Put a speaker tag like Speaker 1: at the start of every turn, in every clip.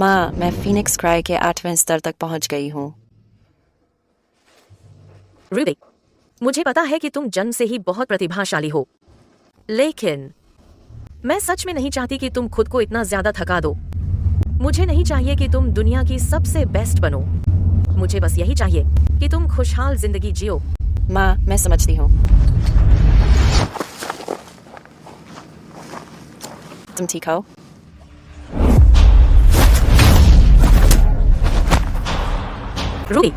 Speaker 1: माँ, मैं Phoenix cry के 8वें स्तर तक पहुंच गई हूँ।
Speaker 2: रूबी, मुझे पता है कि तुम जन्म से ही बहुत प्रतिभाशाली हो, लेकिन मैं सच में नहीं चाहती कि तुम खुद को इतना ज्यादा थका दो। मुझे नहीं चाहिए कि तुम दुनिया की सबसे बेस्ट बनो। मुझे बस यही चाहिए कि तुम खुशहाल जिंदगी जियो।
Speaker 1: माँ, मैं समझती हूँ। तुम ठीक हो?
Speaker 2: रूबी,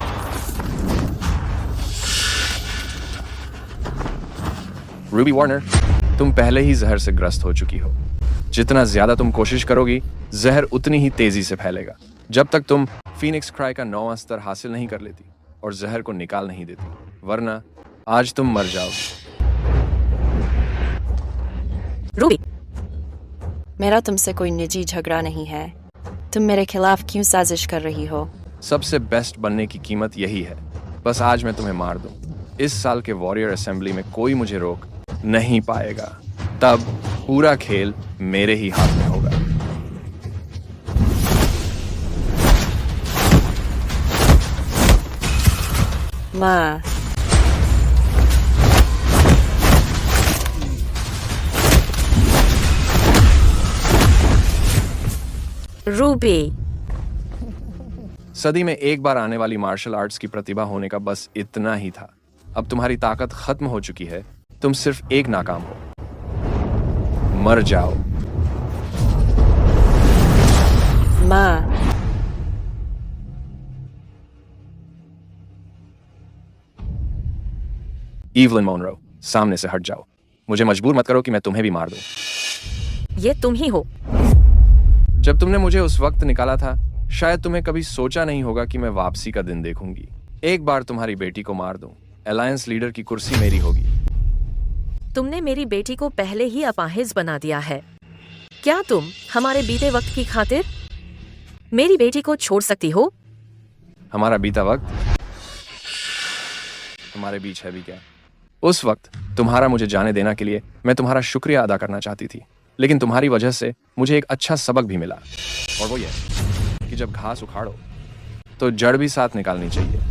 Speaker 3: रूबी वार्नर, तुम पहले ही जहर से ग्रस्त हो चुकी हो। जितना ज्यादा तुम कोशिश करोगी, जहर उतनी ही तेजी से फैलेगा। जब तक तुम फीनिक्स क्राई का 9वां स्तर हासिल नहीं कर लेती और जहर को निकाल नहीं देती, वरना आज तुम मर जाओगी।
Speaker 2: रूबी,
Speaker 1: मेरा तुमसे कोई निजी झगड़ा नहीं है। तुम मेरे खिलाफ क्यों साजिश कर रही हो?
Speaker 3: सबसे बेस्ट बनने की कीमत यही है, बस आज मैं तुम्हें मार दूं। इस साल के वॉरियर असेंबली में कोई मुझे रोक नहीं पाएगा। तब पूरा खेल मेरे ही हाथ में होगा।
Speaker 1: माँ,
Speaker 2: रूबी,
Speaker 3: सदी में एक बार आने वाली मार्शल आर्ट्स की प्रतिभा होने का बस इतना ही था। अब तुम्हारी ताकत खत्म हो चुकी है। तुम सिर्फ एक नाकाम हो। मर जाओ।
Speaker 1: माँ,
Speaker 3: ईवलिन मोनरो, सामने से हट जाओ। मुझे मजबूर मत करो कि मैं तुम्हें भी मार दूं।
Speaker 2: ये तुम ही हो।
Speaker 3: जब तुमने मुझे उस वक्त निकाला था, शायद तुम्हें कभी सोचा नहीं होगा कि मैं वापसी का दिन देखूंगी। एक बार तुम्हारी बेटी को मार दूं, अलायंस लीडर की कुर्सी मेरी होगी।
Speaker 2: तुमने मेरी बेटी को पहले ही अपाहिज बना दिया है। क्या तुम हमारे बीते वक्त की खातिर मेरी बेटी को छोड़ सकती हो?
Speaker 3: हमारा बीता वक्त तुम्हारे बीच है भी क्या? उस वक्त तुम्हारा मुझे जाने देना के लिए मैं तुम्हारा शुक्रिया अदा करना चाहती थी, लेकिन तुम्हारी वजह से मुझे एक अच्छा सबक भी मिला, और वो ये कि जब घास उखाड़ो तो जड़ भी साथ निकालनी चाहिए।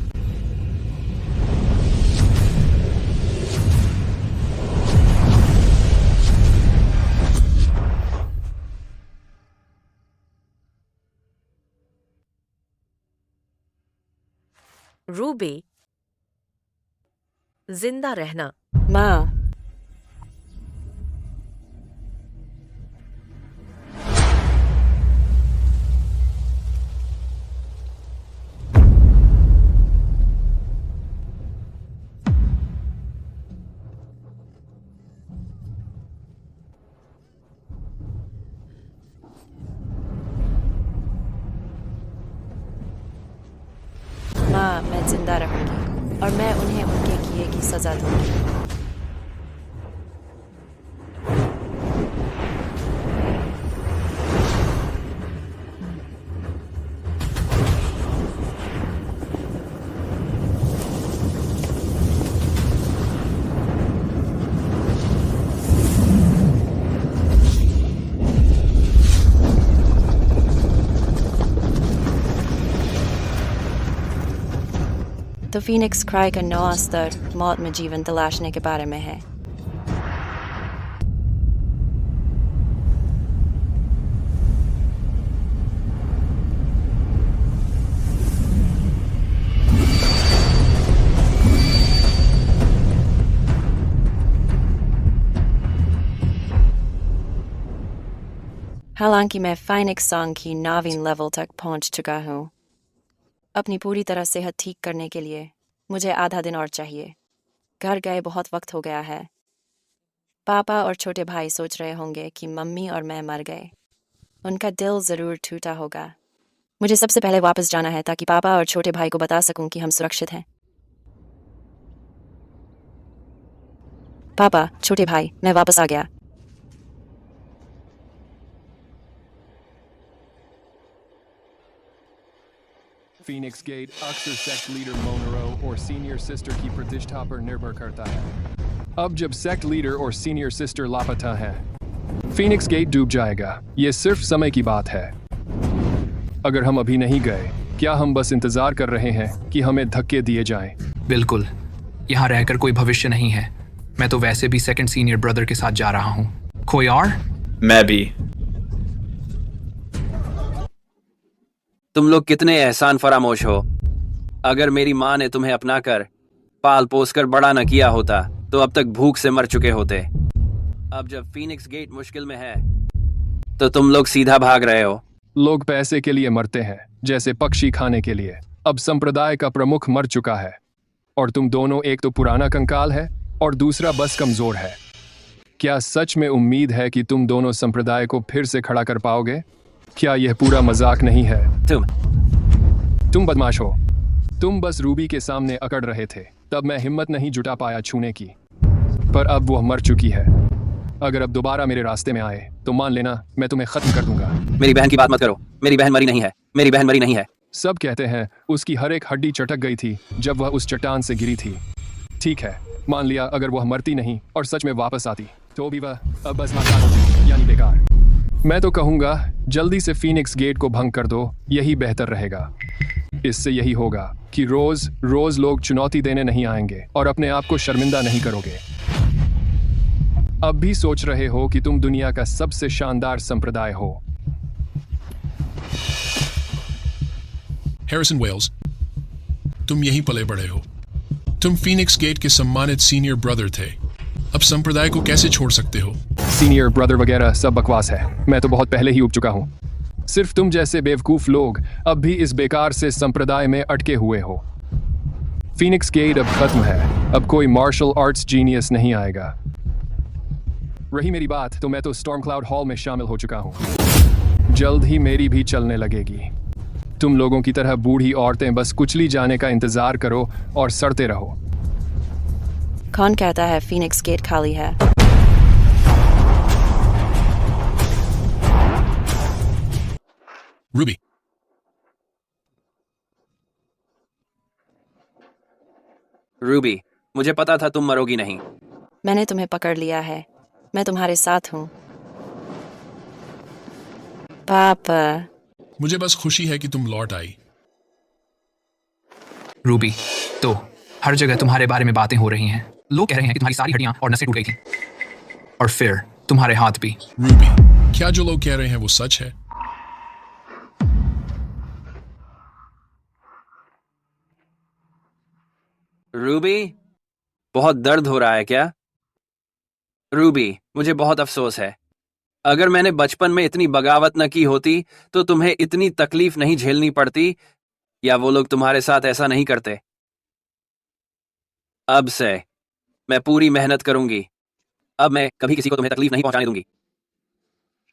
Speaker 2: रूबी, जिंदा रहना।
Speaker 1: माँ, माँ, मैं जिंदा रहूंगी और मैं उन्हें उनके किए की सजा दूंगी। तो फीनिक्स क्राई का 9वां स्तर मौत में जीवन तलाशने के बारे में है। हालांकि मैं फाइनिक्स सॉन्ग की 9वीं लेवल तक पहुंच चुका हूँ। अपनी पूरी तरह सेहत ठीक करने के लिए मुझे आधा दिन और चाहिए। घर गए बहुत वक्त हो गया है। पापा और छोटे भाई सोच रहे होंगे कि मम्मी और मैं मर गए। उनका दिल ज़रूर टूटा होगा। मुझे सबसे पहले वापस जाना है ताकि पापा और छोटे भाई को बता सकूं कि हम सुरक्षित हैं। पापा, छोटे भाई, मैं वापस आ गया।
Speaker 4: Phoenix Gate अक्सर सेक्ट लीडर मोनरो और सीनियर सिस्टर की प्रतिष्ठा पर निर्भर करता है। अब जब सेक्ट लीडर और सीनियर सिस्टर लापता है, फीनिक्स गेट डूब जाएगा। ये सिर्फ समय की बात है। अगर हम अभी नहीं गए, क्या हम बस इंतजार कर रहे हैं कि हमें धक्के दिए जाएं?
Speaker 5: बिल्कुल, यहाँ रहकर कोई भविष्य नहीं है। मैं तो वैसे भी सेकंड सीनियर ब्रदर के साथ जा रहा हूँ। कोई और?
Speaker 6: मैं भी। तुम लोग कितने एहसान फरामोश हो। अगर मेरी माँ ने तुम्हें अपनाकर पाल पोस कर बड़ा न किया होता तो अब तक भूख से मर चुके होते। अब जब फीनिक्स गेट मुश्किल में है तो तुम लोग सीधा भाग रहे हो।
Speaker 4: लोग पैसे के लिए मरते हैं, जैसे पक्षी खाने के लिए। अब संप्रदाय का प्रमुख मर चुका है और तुम दोनों, एक तो पुराना कंकाल है और दूसरा बस कमजोर है। क्या सच में उम्मीद है कि तुम दोनों संप्रदाय को फिर से खड़ा कर पाओगे? क्या यह पूरा मजाक नहीं है? तुम बदमाश हो। तुम बस रूबी के सामने अकड़ रहे थे, तब मैं हिम्मत नहीं जुटा पाया छूने की, पर अब वह मर चुकी है। अगर अब दोबारा मेरे रास्ते में आए तो मान लेना मैं तुम्हें खत्म कर दूंगा।
Speaker 6: मेरी बहन की बात मत करो। मेरी बहन मरी नहीं है। मेरी बहन मरी नहीं है।
Speaker 4: सब कहते हैं उसकी हर एक हड्डी चटक गई थी जब वह उस चट्टान से गिरी थी। ठीक है, मान लिया अगर वह मरती नहीं और सच में वापस आती तो भी वह अब बस नाकाम होती, यानी बेकार। मैं तो कहूंगा जल्दी से फीनिक्स गेट को भंग कर दो, यही बेहतर रहेगा। इससे यही होगा कि रोज रोज लोग चुनौती देने नहीं आएंगे और अपने आप को शर्मिंदा नहीं करोगे। अब भी सोच रहे हो कि तुम दुनिया का सबसे शानदार संप्रदाय हो।
Speaker 7: हैरिसन वेल्स, तुम यहीं पले बड़े हो। तुम फीनिक्स गेट के सम्मानित सीनियर ब्रदर थे। अब संप्रदाय को कैसे छोड़ सकते हो?
Speaker 4: सीनियर ब्रदर वगैरह सब बकवास है। मैं तो बहुत पहले ही उब चुका हूँ। सिर्फ तुम जैसे बेवकूफ लोग अब भी इस बेकार से संप्रदाय में अटके हुए हो। फीनिक्स गेट अब खत्म है। अब कोई मार्शल आर्ट्स जीनियस नहीं आएगा। रही मेरी बात तो मैं तो स्टॉर्म क्लाउड हॉल में शामिल हो चुका हूँ। जल्द ही मेरी भी चलने लगेगी। तुम लोगों की तरह बूढ़ी औरतें बस कुचली जाने का इंतजार करो और सड़ते रहो।
Speaker 1: कौन कहता है फीनिक्स गेट खाली है?
Speaker 7: रूबी,
Speaker 6: रूबी, मुझे पता था तुम मरोगी नहीं।
Speaker 1: मैंने तुम्हें पकड़ लिया है। मैं तुम्हारे साथ हूँ। पापा,
Speaker 7: मुझे बस खुशी है कि तुम लौट आई।
Speaker 5: रूबी, तो हर जगह तुम्हारे बारे में बातें हो रही हैं। लोग कह रहे हैं कि तुम्हारी सारी हड्डियां और नसें टूट गई थी, और फिर तुम्हारे हाथ भी।
Speaker 7: रूबी, क्या जो लोग कह रहे हैं वो सच है?
Speaker 6: रूबी, बहुत दर्द हो रहा है क्या? रूबी, मुझे बहुत अफसोस है। अगर मैंने बचपन में इतनी बगावत न की होती तो तुम्हें इतनी तकलीफ नहीं झेलनी पड़ती, या वो लोग तुम्हारे साथ ऐसा नहीं करते। अब से मैं पूरी मेहनत करूंगी। अब मैं कभी किसी को तुम्हें तकलीफ नहीं पहुंचाने दूंगी।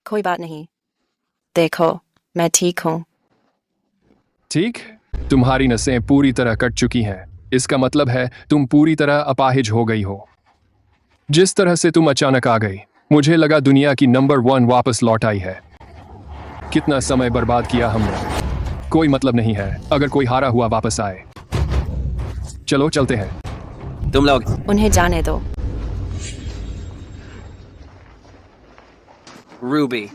Speaker 1: कोई बात नहीं। देखो, मैं ठीक हूँ।
Speaker 4: ठीक, तुम्हारी नसें पूरी तरह कट चुकी हैं। इसका मतलब है तुम पूरी तरह अपाहिज हो गई हो। जिस तरह से तुम अचानक आ गई, मुझे लगा दुनिया की नंबर 1 वापस लौट आई है। कितना समय बर्बाद किया हमने। कोई मतलब नहीं है अगर कोई हारा हुआ वापस आए। चलो चलते हैं।
Speaker 6: तुम लोग
Speaker 1: उन्हें जाने दो।
Speaker 6: रूबी,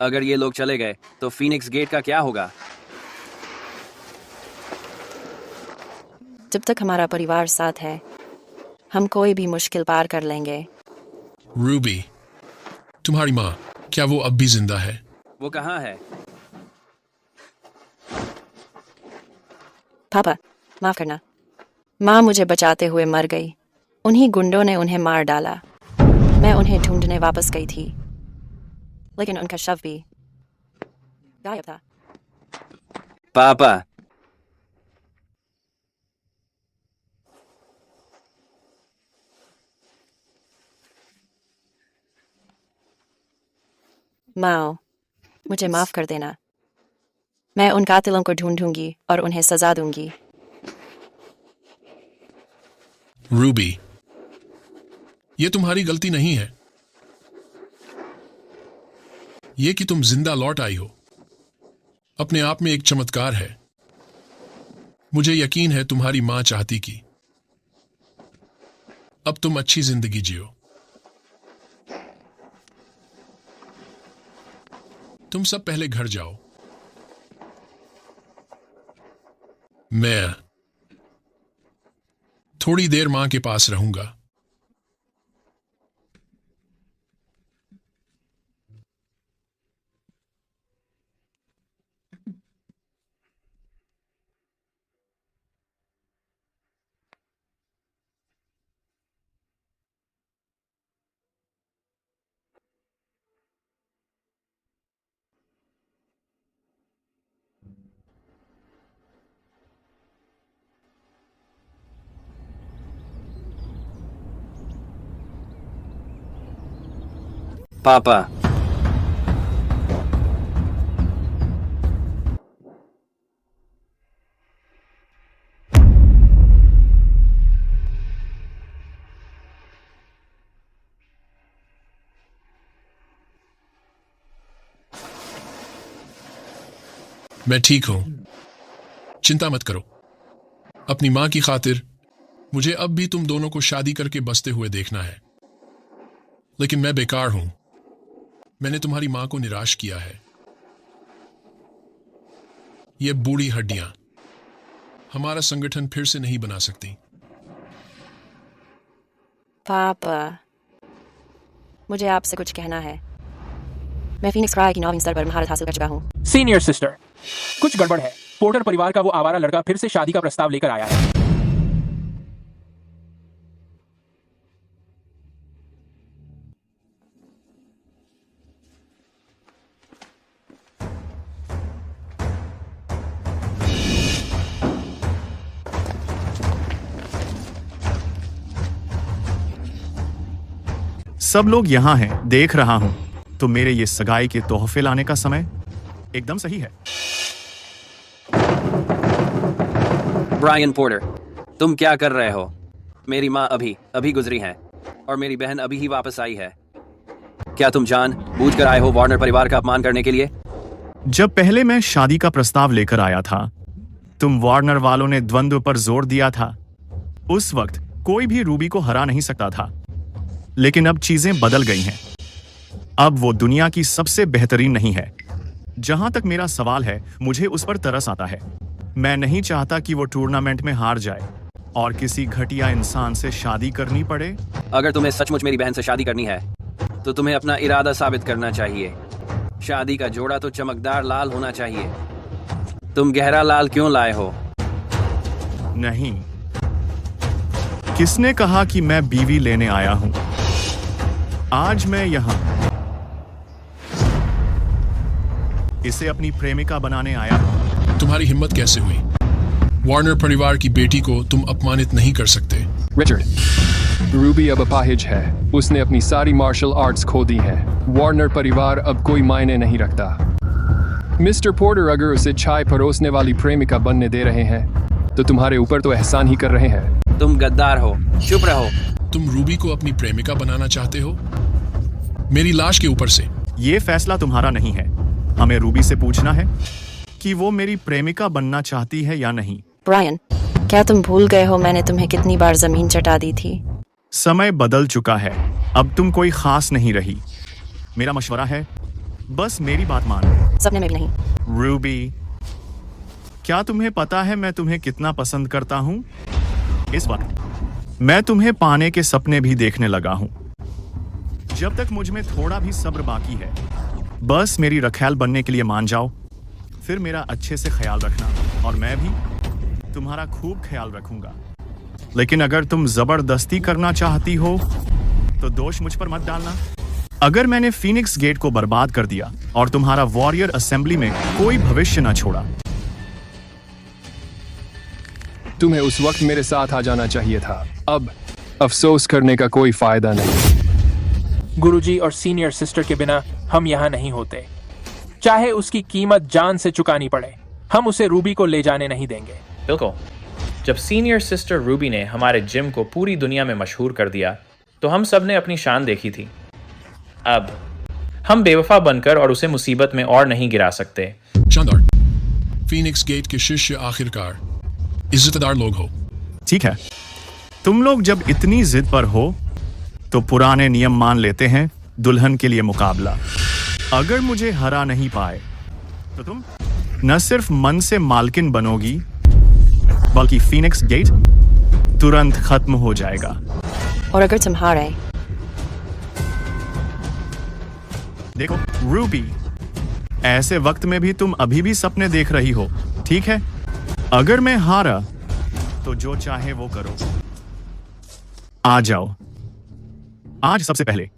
Speaker 6: अगर ये लोग चले गए तो फीनिक्स गेट का क्या होगा?
Speaker 1: जब तक हमारा परिवार साथ है, हम कोई भी मुश्किल पार कर लेंगे।
Speaker 7: रूबी, तुम्हारी माँ, क्या वो अब भी जिंदा है?
Speaker 6: वो कहाँ है?
Speaker 1: पापा, माफ करना। माँ मुझे बचाते हुए मर गई। उन्हीं गुंडों ने उन्हें मार डाला। मैं उन्हें ढूंढने वापस गई थी, लेकिन उनका शव भी गायब था।
Speaker 6: पापा,
Speaker 1: माओ, मुझे माफ कर देना। मैं उन कातिलों को ढूंढूंगी और उन्हें सजा दूंगी।
Speaker 7: रूबी, ये तुम्हारी गलती नहीं है। ये कि तुम जिंदा लौट आई हो अपने आप में एक चमत्कार है। मुझे यकीन है तुम्हारी मां चाहती कि अब तुम अच्छी जिंदगी जियो। तुम सब पहले घर जाओ। मैं थोड़ी देर मां के पास रहूंगा।
Speaker 6: पापा,
Speaker 7: मैं ठीक हूं, चिंता मत करो। अपनी मां की खातिर मुझे अब भी तुम दोनों को शादी करके बसते हुए देखना है, लेकिन मैं बेकार हूं। मैंने तुम्हारी मां को निराश किया है। ये बूढ़ी हड्डियां हमारा संगठन फिर से नहीं बना सकती।
Speaker 1: पापा, मुझे आपसे कुछ कहना है। मैं फीनिक्स क्राई की 9वीं स्तर पर महारत हासिल कर चुका हूँ।
Speaker 8: सीनियर सिस्टर, कुछ गड़बड़ है। पोर्टर परिवार का वो आवारा लड़का फिर से शादी का प्रस्ताव लेकर आया है।
Speaker 9: सब लोग यहाँ हैं, देख रहा हूं। तो मेरे ये सगाई के तोहफे लाने का समय एकदम सही है।
Speaker 6: ब्रायन पोर्टर, तुम क्या कर रहे हो? मेरी माँ अभी गुजरी है और मेरी बहन अभी ही वापस आई है। क्या तुम जानबूझकर आए हो वार्नर परिवार का अपमान करने के लिए?
Speaker 9: जब पहले मैं शादी का प्रस्ताव लेकर आया था, तुम वार्नर वालों ने द्वंद्व पर जोर दिया था। उस वक्त कोई भी रूबी को हरा नहीं सकता था, लेकिन अब चीजें बदल गई हैं। अब वो दुनिया की सबसे बेहतरीन नहीं है। जहां तक मेरा सवाल है, मुझे उस पर तरस आता है। मैं नहीं चाहता कि वो टूर्नामेंट में हार जाए और किसी घटिया इंसान से शादी करनी पड़े।
Speaker 6: अगर तुम्हें सचमुच मेरी बहन से शादी करनी है तो तुम्हें अपना इरादा साबित करना चाहिए। शादी का जोड़ा तो चमकदार लाल होना चाहिए। तुम गहरा लाल क्यों लाए हो?
Speaker 9: नहीं, किसने कहा कि मैं बीवी लेने आया हूं? आज मैं यहां इसे अपनी प्रेमिका बनाने आया हूं।
Speaker 7: तुम्हारी हिम्मत कैसे हुई? वार्नर परिवार की बेटी को तुम अपमानित नहीं कर सकते।
Speaker 4: रिचर्ड, रूबी अब अपाहिज है। उसने अपनी सारी मार्शल आर्ट्स खो दी है। वार्नर परिवार अब कोई मायने नहीं रखता। मिस्टर पोर्टर अगर उसे चाय परोसने वाली प्रेमिका बनने दे रहे हैं तो तुम्हारे ऊपर तो एहसान ही कर रहे हैं।
Speaker 6: तुम गद्दार हो, चुप रहो।
Speaker 7: तुम रूबी को अपनी प्रेमिका बनाना चाहते हो? मेरी लाश के ऊपर से।
Speaker 9: ये फैसला तुम्हारा नहीं है। हमें रूबी से पूछना है कि वो मेरी प्रेमिका बनना चाहती है या नहीं।
Speaker 1: ब्रायन, क्या तुम भूल गए हो मैंने तुम्हें कितनी बार जमीन चटा दी थी?
Speaker 9: समय बदल चुका है। अब तुम कोई खास नहीं रही। मेरा मशवरा है, बस मेरी बात मानो।
Speaker 1: सपने में भी नहीं।
Speaker 9: रूबी, क्या तुम्हें पता है मैं तुम्हें कितना पसंद करता हूं? इस वक्त मैं तुम्हें पाने के सपने भी देखने लगा हूं। जब तक मुझ में थोड़ा भी सब्र बाकी है, बस मेरी रखैल बनने के लिए मान जाओ। फिर मेरा अच्छे से ख्याल रखना और मैं भी तुम्हारा खूब ख्याल रखूंगा। लेकिन अगर तुम जबरदस्ती करना चाहती हो तो दोष मुझ पर मत डालना। अगर मैंने फीनिक्स गेट को बर्बाद कर दिया और तुम्हारा वॉरियर असेंबली में कोई भविष्य न छोड़ा,
Speaker 4: तुम्हें उस वक्त मेरे साथ आ जाना चाहिए था। अब अफसोस करने का कोई फायदा नहीं।
Speaker 8: गुरुजी और सीनियर सिस्टर के बिना हम यहाँ नहीं होते। चाहे उसकी कीमत जान से चुकानी पड़े, हम उसे रूबी को ले जाने नहीं देंगे।
Speaker 10: बिल्कुल। जब सीनियर सिस्टर रूबी ने हमारे जिम को पूरी दुनिया में मशहूर कर दिया तो हम सब ने अपनी शान देखी थी। अब हम बेवफा बनकर और उसे मुसीबत में और नहीं गिरा सकते।
Speaker 7: शानदार। फीनिक्स गेट के शिष्य आखिरकार इज्जतदार लोग हो।
Speaker 9: ठीक है, तुम लोग जब इतनी जिद पर हो तो पुराने नियम मान लेते हैं। दुल्हन के लिए मुकाबला। अगर मुझे हरा नहीं पाए तो तुम न सिर्फ मन से मालकिन बनोगी बल्कि फीनिक्स गेट तुरंत खत्म हो जाएगा।
Speaker 1: और अगर तुम हारे,
Speaker 9: देखो रूबी, ऐसे वक्त में भी तुम अभी भी सपने देख रही हो, ठीक है? अगर मैं हारा तो जो चाहे वो करो। आ जाओ। आज सबसे पहले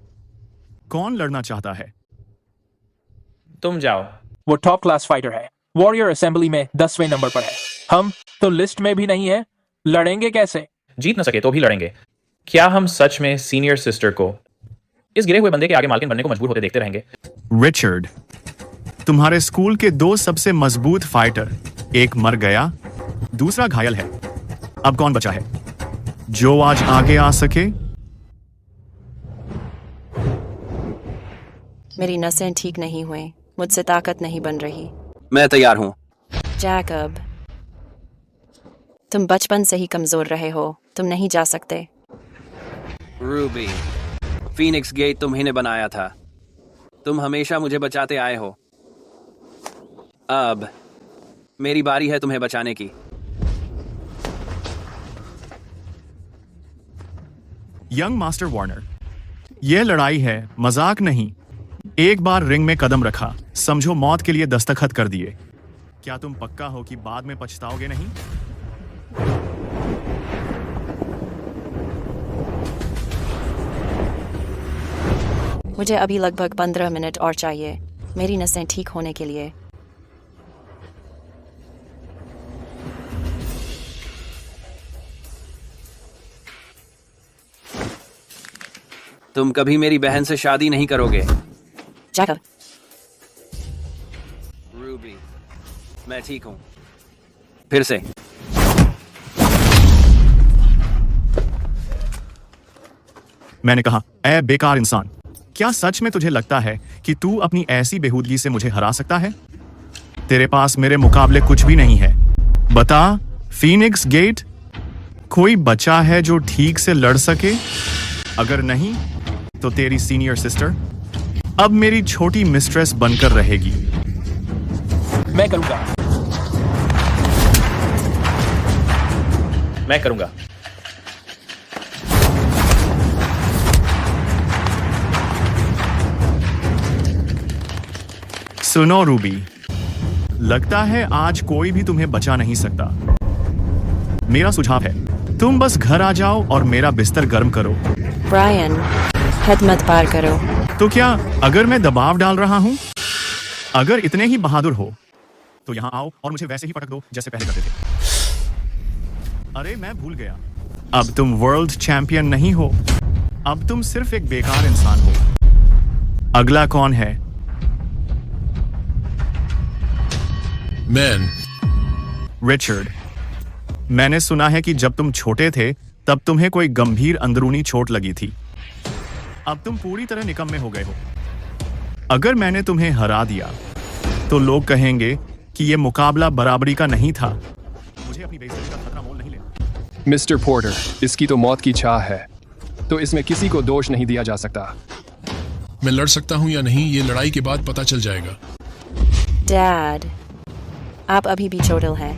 Speaker 9: कौन लड़ना चाहता है?
Speaker 10: तुम जाओ।
Speaker 8: वो टॉप क्लास फाइटर है, वॉरियर असेंबली में 10वें नंबर पर है। हम तो लिस्ट में भी नहीं है, लड़ेंगे कैसे?
Speaker 10: जीत न सके तो भी लड़ेंगे। क्या हम सच में सीनियर सिस्टर को इस गिरे हुए बंदे के आगे मालकिन बनने को मजबूर होते देखते रहेंगे?
Speaker 9: रिचर्ड, तुम्हारे स्कूल के 2 सबसे मजबूत फाइटर, एक मर गया, दूसरा घायल है। अब कौन बचा है जो आज आगे आ सके?
Speaker 1: मेरी नसें ठीक नहीं हुई, मुझसे ताकत नहीं बन रही।
Speaker 6: मैं तैयार हूं।
Speaker 1: जैकब, तुम बचपन से ही कमजोर रहे हो, तुम नहीं जा सकते।
Speaker 6: रूबी, फीनिक्स गेट तुम्ही ने बनाया था, तुम हमेशा मुझे बचाते आए हो। अब मेरी बारी है तुम्हें बचाने की।
Speaker 9: यंग मास्टर वार्नर, यह लड़ाई है, मजाक नहीं। एक बार रिंग में कदम रखा, समझो मौत के लिए दस्तखत कर दिए। क्या तुम पक्का हो कि बाद में पछताओगे नहीं?
Speaker 1: मुझे अभी लगभग 15 मिनट और चाहिए मेरी नसें ठीक होने के लिए।
Speaker 6: तुम कभी मेरी बहन से शादी नहीं करोगे।
Speaker 1: जैकब,
Speaker 6: रूबी, मैं ठीक हूं। फिर से।
Speaker 9: मैंने कहा, ऐ बेकार इंसान, क्या सच में तुझे लगता है कि तू अपनी ऐसी बेहूदगी से मुझे हरा सकता है? तेरे पास मेरे मुकाबले कुछ भी नहीं है। बता, फीनिक्स गेट, कोई बचा है जो ठीक से लड़ सके? अगर नहीं तो तेरी सीनियर सिस्टर अब मेरी छोटी मिस्ट्रेस बनकर रहेगी।
Speaker 8: मैं करूंगा।
Speaker 10: मैं करूंगा।
Speaker 9: सुनो रूबी, लगता है आज कोई भी तुम्हें बचा नहीं सकता। मेरा सुझाव है, तुम बस घर आ जाओ और मेरा बिस्तर गर्म करो।
Speaker 1: ब्रायन, हद मत पार करो।
Speaker 9: तो क्या अगर मैं दबाव डाल रहा हूं? अगर इतने ही बहादुर हो तो यहां आओ और मुझे वैसे ही पटक दो जैसे पहले करते थे। अरे मैं भूल गया, अब तुम वर्ल्ड चैंपियन नहीं हो, अब तुम सिर्फ एक बेकार इंसान हो। अगला कौन है?
Speaker 7: मैन।
Speaker 9: रिचर्ड, मैंने सुना है कि जब तुम छोटे थे तब तुम्हें कोई गंभीर अंदरूनी चोट लगी थी। अब तुम पूरी तरह निकम्मे हो गए हो। अगर मैंने तुम्हें हरा दिया तो लोग कहेंगे कि यह मुकाबला बराबरी का नहीं था। मुझे अपनी बेइज्जती का खतरा मोल नहीं लेना।
Speaker 4: मिस्टर पोर्टर, इसकी तो मौत की चाह है, तो इसमें किसी को दोष नहीं दिया जा सकता।
Speaker 7: मैं लड़ सकता हूं या नहीं, ये लड़ाई के बाद पता चल जाएगा।
Speaker 1: डैड, आप अभी भी चोटिल हैं।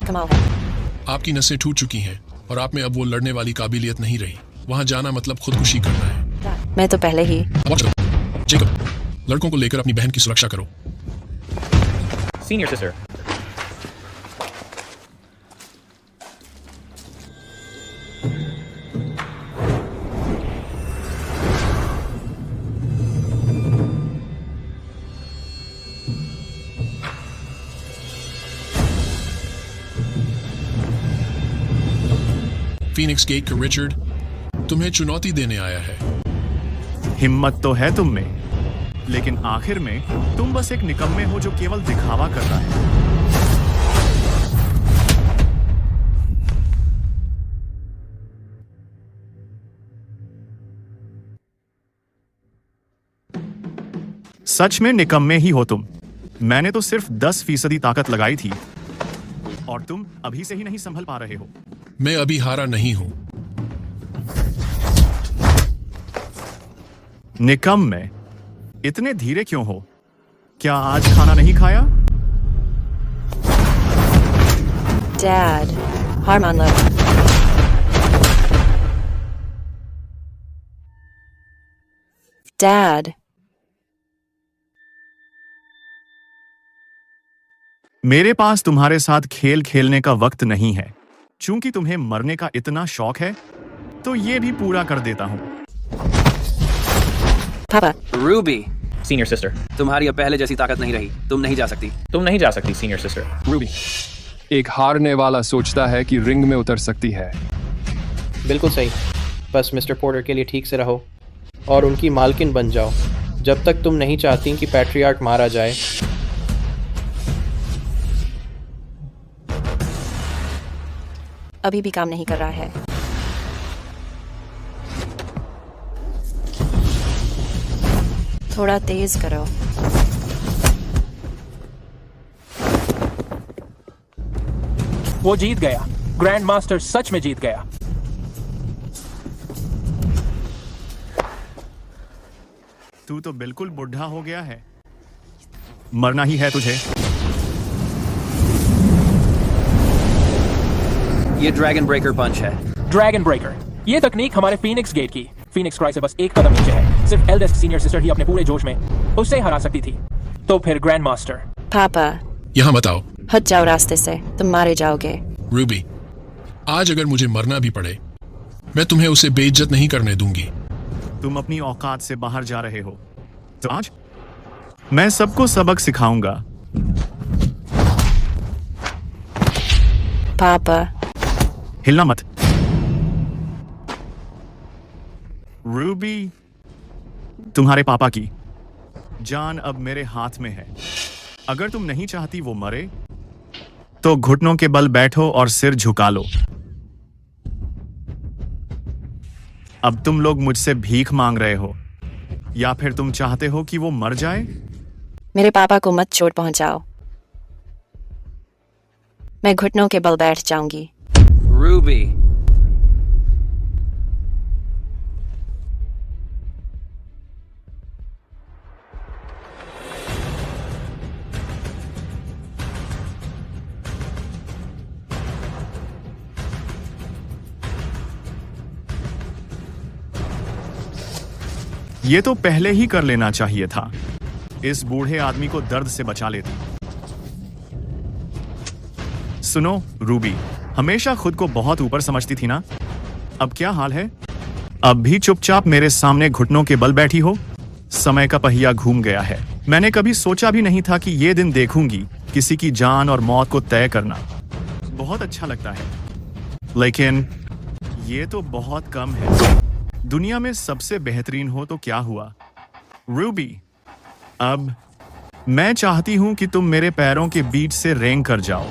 Speaker 1: कमाल है।
Speaker 7: आपकी नसें टूट चुकी हैं और आप में अब वो लड़ने वाली काबिलियत नहीं रही। वहां जाना मतलब खुदकुशी करना है।
Speaker 1: मैं तो पहले ही।
Speaker 7: अब चलो। जेकब, लड़कों को लेकर अपनी बहन की सुरक्षा करो।
Speaker 10: सीनियर सिस्टर,
Speaker 7: फीनिक्स गेट का रिचर्ड तुम्हें चुनौती देने आया है।
Speaker 9: हिम्मत तो है तुम में, लेकिन आखिर में तुम बस एक निकम्मे हो जो केवल दिखावा कर रहा है। सच में निकम्मे ही हो तुम। मैंने तो सिर्फ 10% ताकत लगाई थी और तुम अभी से ही नहीं संभल पा रहे हो।
Speaker 7: मैं अभी हारा नहीं हूं।
Speaker 9: निकम्मे, इतने धीरे क्यों हो? क्या आज खाना नहीं खाया?
Speaker 1: डैड, हार मान लो। डैड,
Speaker 9: मेरे पास तुम्हारे साथ खेल खेलने का वक्त नहीं है। चूंकि तुम्हें मरने का इतना शौक है, तो ये भी पूरा कर देता हूँ।
Speaker 1: पापा।
Speaker 6: रूबी,
Speaker 10: सीनियर सिस्टर,
Speaker 6: तुम्हारी अब पहले जैसी ताकत नहीं रही। तुम नहीं जा सकती।
Speaker 10: तुम नहीं जा सकती सीनियर सिस्टर।
Speaker 4: रूबी, एक हारने वाला सोचता है कि रिंग में उतर सकती है।
Speaker 11: बिल्कुल सही। बस मिस्टर पोर्टर के लिए ठीक से रहो और उनकी मालकिन बन जाओ जब तक तुम नहीं चाहती कि पैट्रियार्क मारा जाए।
Speaker 1: अभी भी काम नहीं कर रहा है। थोड़ा तेज करो।
Speaker 8: वो जीत गया। ग्रैंड मास्टर सच में जीत गया।
Speaker 9: तू तो बिल्कुल बुढ़ा हो गया है। मरना ही है तुझे।
Speaker 6: ये ड्रैगन ब्रेकर पंच है।
Speaker 8: ड्रैगन ब्रेकर, ये तकनीक हमारे फीनिक्स गेट की फीनिक्स क्राई से बस एक कदम नीचे है। सिर्फ एल्डेस्ट सीनियर सिस्टर ही अपने पूरे जोश में उसे हरा सकती थी। तो फिर ग्रैंड मास्टर।
Speaker 1: पापा,
Speaker 7: यहाँ मत आओ।
Speaker 1: हट जाओ रास्ते से, तुम मारे जाओगे।
Speaker 7: रूबी, आज अगर मुझे मरना भी पड़े, मैं तुम्हें उसे बेइज्जत नहीं करने दूंगी।
Speaker 9: तुम अपनी औकात से बाहर जा रहे हो। तो आज मैं सबको सबक सिखाऊंगा।
Speaker 1: पापा,
Speaker 9: हिलना मत। रूबी, तुम्हारे पापा की जान अब मेरे हाथ में है। अगर तुम नहीं चाहती वो मरे, तो घुटनों के बल बैठो और सिर झुका लो। अब तुम लोग मुझसे भीख मांग रहे हो, या फिर तुम चाहते हो कि वो मर जाए?
Speaker 1: मेरे पापा को मत चोट पहुंचाओ। मैं घुटनों के बल बैठ जाऊंगी।
Speaker 6: रूबी,
Speaker 9: ये तो पहले ही कर लेना चाहिए था। इस बूढ़े आदमी को दर्द से बचा लेती। सुनो रूबी, हमेशा खुद को बहुत ऊपर समझती थी ना? अब क्या हाल है? अब भी चुपचाप मेरे सामने घुटनों के बल बैठी हो? समय का पहिया घूम गया है। मैंने कभी सोचा भी नहीं था कि ये दिन देखूंगी किसी की जान और मौत को तय करना। बहुत अच्छा लगता है, लेकिन ये तो बहुत कम है। दुनिया में सबसे बेहतरीन हो तो क्या हुआ? रूबी, अब मैं चाहती हूं कि तुम मेरे पैरों के बीच से रेंग कर जाओ।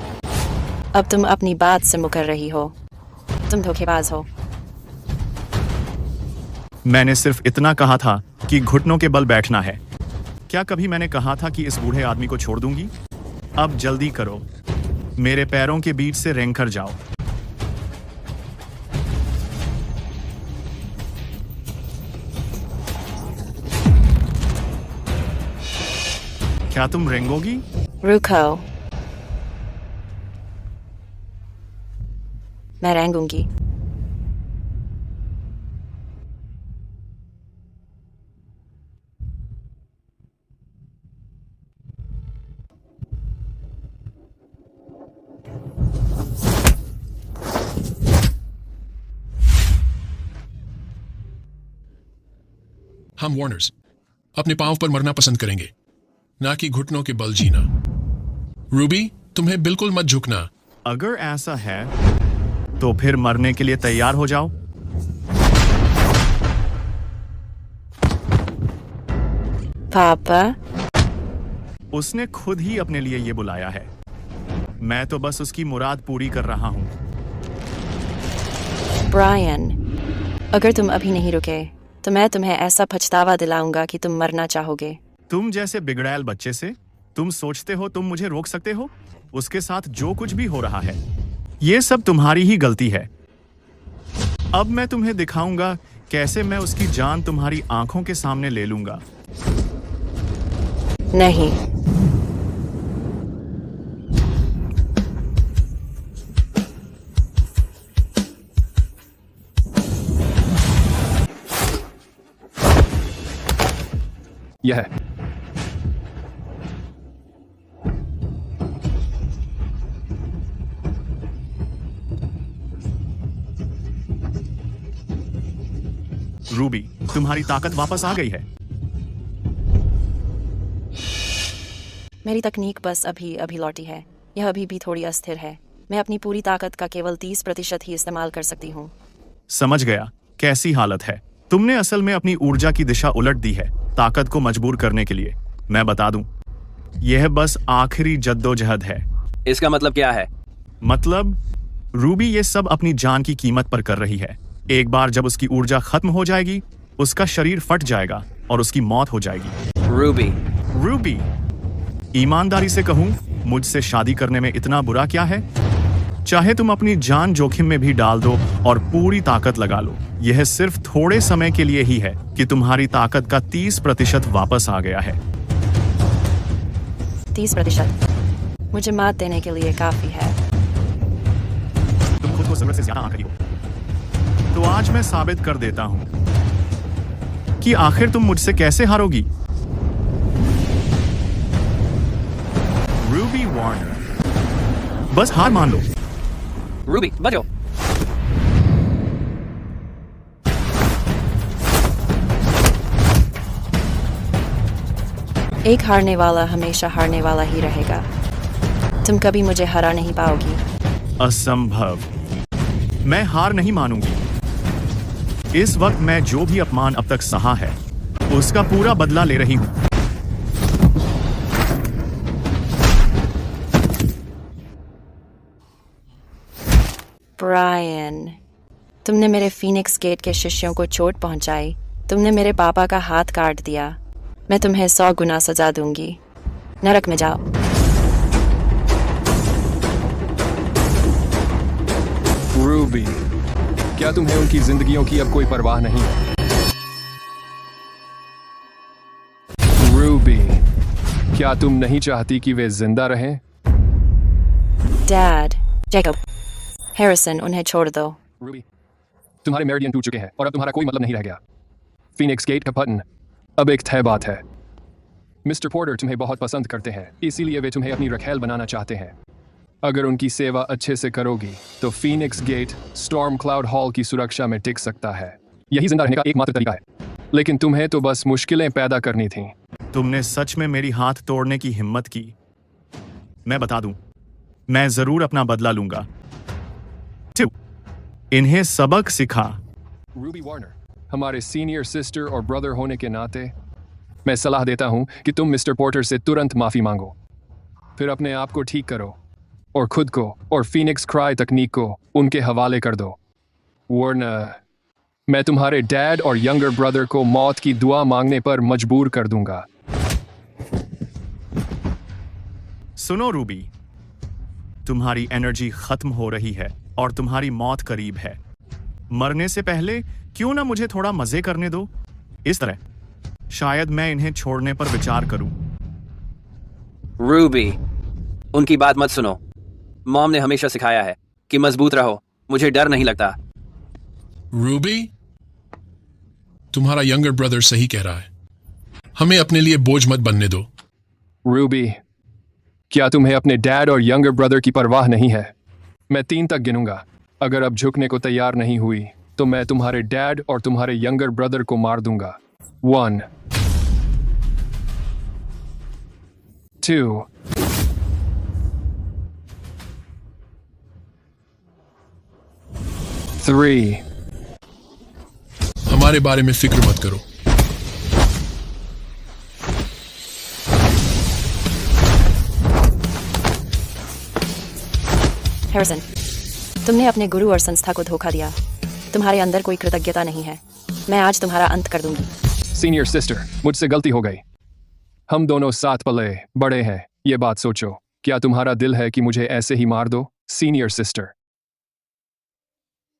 Speaker 1: अब तुम अपनी बात से मुकर रही हो। तुम धोखेबाज हो।
Speaker 9: मैंने सिर्फ इतना कहा था कि घुटनों के बल बैठना है। क्या कभी मैंने कहा था कि इस बूढ़े आदमी को छोड़ दूंगी? अब जल्दी करो, मेरे पैरों के बीच से रेंग कर जाओ। क्या तुम रेंगोगी?
Speaker 1: रुको, मैं रेंगूंगी।
Speaker 7: हम वार्नर्स अपने पांव पर मरना पसंद करेंगे, ना कि घुटनों के बल जीना। रूबी, तुम्हें बिल्कुल मत झुकना।
Speaker 9: अगर ऐसा है तो फिर मरने के लिए तैयार हो जाओ।
Speaker 1: पापा,
Speaker 9: उसने खुद ही अपने लिए ये बुलाया है। मैं तो बस उसकी मुराद पूरी कर रहा हूं।
Speaker 1: ब्रायन, अगर तुम अभी नहीं रुके तो मैं तुम्हें ऐसा पछतावा दिलाऊंगा कि तुम मरना चाहोगे।
Speaker 9: तुम जैसे बिगड़ैल बच्चे से तुम सोचते हो तुम मुझे रोक सकते हो? उसके साथ जो कुछ भी हो रहा है, ये सब तुम्हारी ही गलती है। अब मैं तुम्हें दिखाऊंगा कैसे मैं उसकी जान तुम्हारी आंखों के सामने ले लूंगा।
Speaker 1: नहीं,
Speaker 4: यह
Speaker 9: रूबी, तुम्हारी ताकत वापस आ गई है।
Speaker 1: मेरी तकनीक बस अभी अभी लौटी है। यह अभी भी थोड़ी अस्थिर है। मैं अपनी पूरी ताकत का केवल 30% ही इस्तेमाल कर सकती हूँ।
Speaker 9: समझ गया, कैसी हालत है। तुमने असल में अपनी ऊर्जा की दिशा उलट दी है ताकत को मजबूर करने के लिए। मैं बता दूं, यह बस आखिरी जद्दोजहद है।
Speaker 6: इसका मतलब क्या है?
Speaker 9: मतलब रूबी ये सब अपनी जान की कीमत पर कर रही है। एक बार जब उसकी ऊर्जा खत्म हो जाएगी, उसका शरीर फट जाएगा और उसकी मौत हो जाएगी। रूबी, ईमानदारी से कहूं, मुझसे शादी करने में इतना बुरा क्या है? चाहे तुम अपनी जान जोखिम में भी डाल दो और पूरी ताकत लगा लो, यह सिर्फ थोड़े समय के लिए ही है कि तुम्हारी ताकत का 30% वापस आ गया है।
Speaker 1: 30% मुझे मात देने के लिए काफी है।
Speaker 9: तुम खुद को जरूरत से ज्यादा आंक रही हो। तो आज मैं साबित कर देता हूं कि आखिर तुम मुझसे कैसे हारोगी। रूबी वार्नर, बस हार मान लो।
Speaker 6: रूबी, बचो।
Speaker 1: एक हारने वाला हमेशा हारने वाला ही रहेगा। तुम कभी मुझे हरा नहीं पाओगी।
Speaker 9: असंभव। मैं हार नहीं मानूंगी। इस वक्त मैं जो भी अपमान अब तक सहा है, उसका पूरा बदला ले रही हूं।
Speaker 1: ब्रायन, तुमने मेरे फीनिक्स गेट के शिष्यों को चोट पहुंचाई। तुमने मेरे पापा का हाथ काट दिया। मैं तुम्हें 100 गुना सजा दूंगी। नरक में जाओ।
Speaker 4: रूबी, क्या तुम्हें उनकी जिंदगियों की अब कोई परवाह नहीं है? रूबी, क्या तुम नहीं चाहती कि वे जिंदा रहें?
Speaker 1: डैड, जैकब, हैरिसन, उन्हें छोड़ दो।
Speaker 4: रूबी, तुम्हारे मेरिडियन टूट चुके हैं और अब तुम्हारा कोई मतलब नहीं रह गया। फीनिक्स गेट का पतन अब एक तय बात है। मिस्टर पोर्टर तुम्हें बहुत पसंद करते हैं, इसीलिए वे तुम्हें अपनी रखेल बनाना चाहते हैं। अगर उनकी सेवा अच्छे से करोगी तो Phoenix Gate Storm Cloud Hall की सुरक्षा में टिक सकता है। यही जिंदा रहने का एकमात्र तरीका है। लेकिन तुम्हें तो बस मुश्किलें पैदा करनी थीं।
Speaker 9: तुमने सच में मेरी हाथ तोड़ने की हिम्मत की। मैं बता दूं, मैं जरूर अपना बदला लूंगा। इन्हें सबक सिखा।
Speaker 4: रूबी वार्नर, हमारे सीनियर सिस्टर और ब्रदर होने के नाते मैं सलाह देता हूं कि तुम मिस्टर पोर्टर से तुरंत माफी मांगो, फिर अपने आप को ठीक करो और खुद को और फीनिक्स क्राई तकनीक को उनके हवाले कर दो, वरना मैं तुम्हारे डैड और यंगर ब्रदर को मौत की दुआ मांगने पर मजबूर कर दूंगा।
Speaker 9: सुनो रूबी, तुम्हारी एनर्जी खत्म हो रही है और तुम्हारी मौत करीब है। मरने से पहले क्यों ना मुझे थोड़ा मजे करने दो। इस तरह शायद मैं इन्हें छोड़ने पर विचार करूं।
Speaker 6: रूबी, उनकी बात मत सुनो। मॉम ने हमेशा सिखाया है कि मजबूत रहो। मुझे डर नहीं लगता।
Speaker 7: रूबी, तुम्हारा यंगर ब्रदर सही कह रहा है। हमें अपने लिए बोझ मत बनने दो।
Speaker 4: रूबी, क्या तुम्हें अपने डैड और यंगर ब्रदर की परवाह नहीं है? मैं 3 तक गिनूंगा। अगर अब झुकने को तैयार नहीं हुई तो मैं तुम्हारे डैड और तुम्हारे यंगर ब्रदर को मार दूंगा। 1 2 3
Speaker 7: हमारे बारे में फिक्र मत करो।
Speaker 1: हैरिसन, तुमने अपने गुरु और संस्था को धोखा दिया। तुम्हारे अंदर कोई कृतज्ञता नहीं है। मैं आज तुम्हारा अंत कर दूंगी।
Speaker 4: सीनियर सिस्टर, मुझसे गलती हो गई। हम दोनों साथ पले बड़े हैं, ये बात सोचो। क्या तुम्हारा दिल है कि मुझे ऐसे ही मार दो? Senior sister.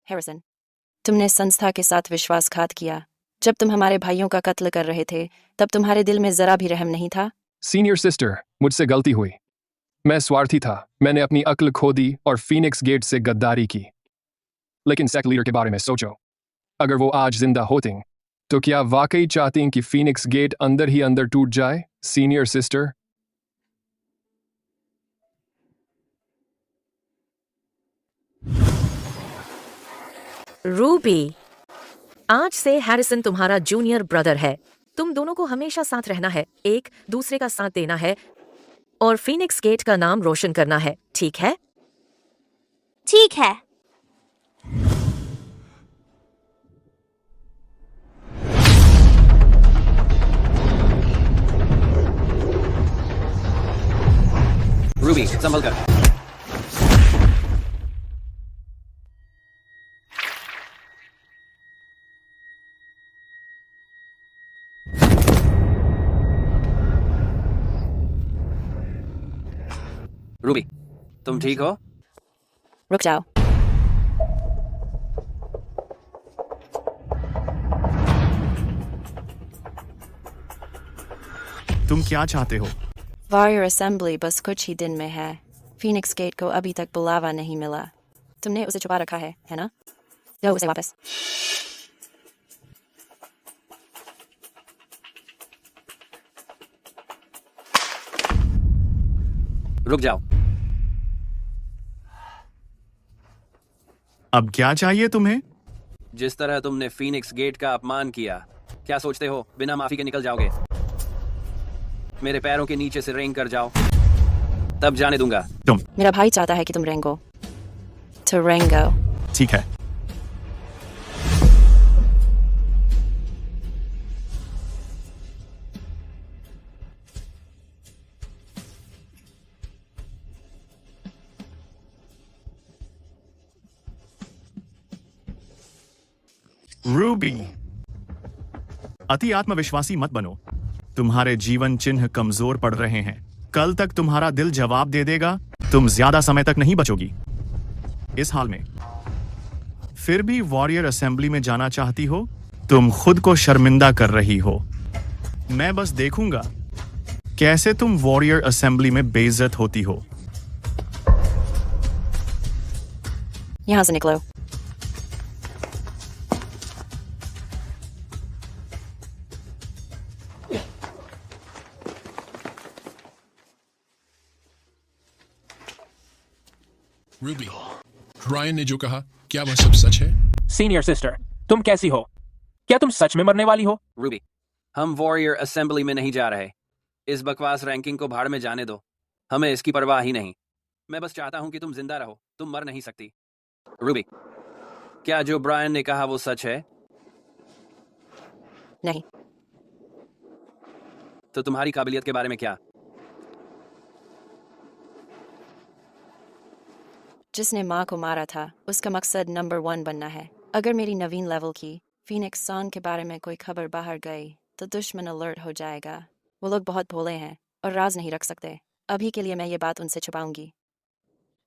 Speaker 1: हैरिसन, तुमने संस्था के साथ विश्वासघात किया। जब तुम हमारे भाइयों का कत्ल कर रहे थे, तब तुम्हारे दिल में जरा भी रहम नहीं था।
Speaker 4: सीनियर सिस्टर, मुझसे गलती हुई। मैं स्वार्थी था। मैंने अपनी अक्ल खो दी और फीनिक्स गेट से गद्दारी की। लेकिन सेक्ट लीडर के बारे में सोचो। अगर वो आज जिंदा होते तो क्या वाकई चाहती हैं कि फीनिक्स गेट अंदर ही अंदर टूट जाए, सीनियर सिस्टर?
Speaker 2: रूबी, आज से हैरिसन तुम्हारा जूनियर ब्रदर है। तुम दोनों को हमेशा साथ रहना है, एक दूसरे का साथ देना है और फीनिक्स गेट का नाम रोशन करना है, ठीक है?
Speaker 12: ठीक है।
Speaker 6: रूबी संभल कर। रूबी, तुम ठीक हो?
Speaker 1: रुक जाओ।
Speaker 9: तुम क्या चाहते हो?
Speaker 1: वॉरियर असेंबली बस कुछ ही दिन में है। फीनिक्स गेट को अभी तक बुलावा नहीं मिला। तुमने उसे छुपा रखा है ना? दो उसे वापस।
Speaker 6: रुक जाओ।
Speaker 9: अब क्या चाहिए तुम्हें?
Speaker 6: जिस तरह तुमने फीनिक्स गेट का अपमान किया, क्या सोचते हो बिना माफी के निकल जाओगे? मेरे पैरों के नीचे से रेंग कर जाओ, तब जाने दूंगा।
Speaker 9: तुम।
Speaker 1: मेरा भाई चाहता है कि तुम रेंगो। तो रेंगो।
Speaker 9: ठीक है। रूबी, अति आत्मविश्वासी मत बनो। तुम्हारे जीवन चिन्ह कमजोर पड़ रहे हैं। कल तक तुम्हारा दिल जवाब दे देगा। तुम ज्यादा समय तक नहीं बचोगी इस हाल में। फिर भी वॉरियर असेंबली में जाना चाहती हो? तुम खुद को शर्मिंदा कर रही हो। मैं बस देखूंगा कैसे तुम वॉरियर असेंबली में बेइज्जत होती हो।
Speaker 1: यहां से निकलो।
Speaker 7: रूबी, रायन ने जो कहा, क्या वह सब सच है?
Speaker 8: सीनियर सिस्टर, तुम कैसी हो? क्या तुम सच में मरने वाली हो?
Speaker 6: रूबी, हम वॉरियर असेंबली में नहीं जा रहे। इस बकवास रैंकिंग को भाड़ में जाने दो। हमें इसकी परवाह ही नहीं। मैं बस चाहता हूं कि तुम जिंदा रहो। तुम मर नहीं सकती। रूबी, क्या जो ब्रायन ने कहा वो सच है?
Speaker 1: नहीं।
Speaker 6: तो तुम्हारी काबिलियत के बारे में क्या?
Speaker 1: जिसने माँ को मारा था उसका मकसद नंबर 1 बनना है। अगर मेरी नवीन लेवल की फीनिक्स सॉन्ग के बारे में कोई खबर बाहर गई तो दुश्मन अलर्ट हो जाएगा। वो लोग बहुत भोले हैं और राज नहीं रख सकते। अभी के लिए मैं ये बात उनसे छुपाऊंगी।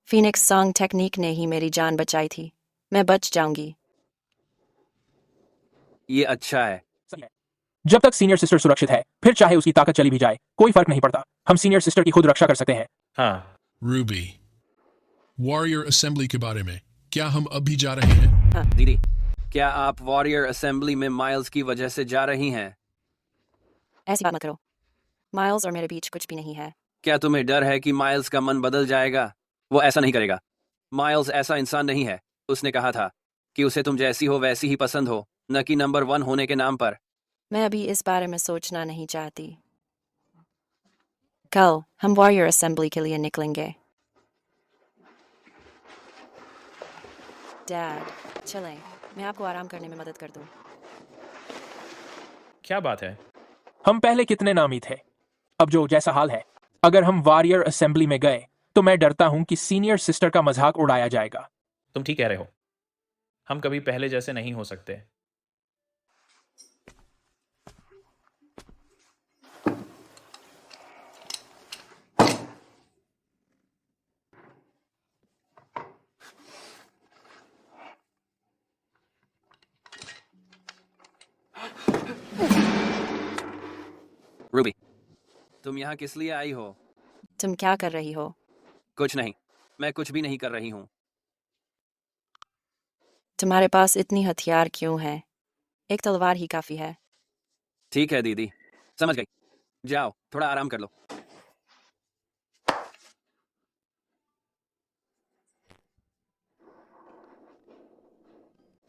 Speaker 1: फीनिक्स सॉन्ग टेक्निक ने ही मेरी जान बचाई थी। मैं बच जाऊंगी।
Speaker 6: ये अच्छा है।
Speaker 8: जब तक सीनियर सिस्टर सुरक्षित है, फिर चाहे उसकी ताकत चली भी जाए, कोई फर्क नहीं पड़ता। हम सीनियर सिस्टर की खुद रक्षा कर सकते हैं।
Speaker 10: हाँ।
Speaker 7: रूबी, वॉरियर असेंबली के बारे में क्या हम अब भी जा रहे हैं?
Speaker 1: हाँ।
Speaker 6: दीदी, क्या आप वॉरियर असेंबली में माइल्स की वजह से जा रही हैं?
Speaker 1: ऐसी बात मत करो। माइल्स और मेरे बीच कुछ भी नहीं है।
Speaker 6: क्या तुम्हें डर है कि माइल्स का मन बदल जाएगा? वो ऐसा नहीं करेगा। माइल्स ऐसा इंसान नहीं है। उसने कहा था कि उसे तुम जैसी हो वैसी ही पसंद हो, न कि नंबर 1 होने के नाम पर।
Speaker 1: मैं अभी इस बारे में सोचना नहीं चाहती। कल हम वॉरियर असेंबली के लिए निकलेंगे। डैड, चलें। मैं आपको आराम करने में मदद कर दूं।
Speaker 10: क्या बात है?
Speaker 8: हम पहले कितने नामी थे। अब जो जैसा हाल है, अगर हम वॉरियर असेंबली में गए तो मैं डरता हूं कि सीनियर सिस्टर का मजाक उड़ाया जाएगा।
Speaker 10: तुम ठीक कह रहे हो। हम कभी पहले जैसे नहीं हो सकते।
Speaker 6: रूबी, तुम यहाँ किस लिए आई हो?
Speaker 1: तुम क्या कर रही हो?
Speaker 6: कुछ नहीं, मैं कुछ भी नहीं कर रही हूँ।
Speaker 1: तुम्हारे पास इतनी हथियार क्यों है? एक तलवार ही काफी है।
Speaker 6: ठीक है दीदी, समझ गई। जाओ थोड़ा आराम कर लो।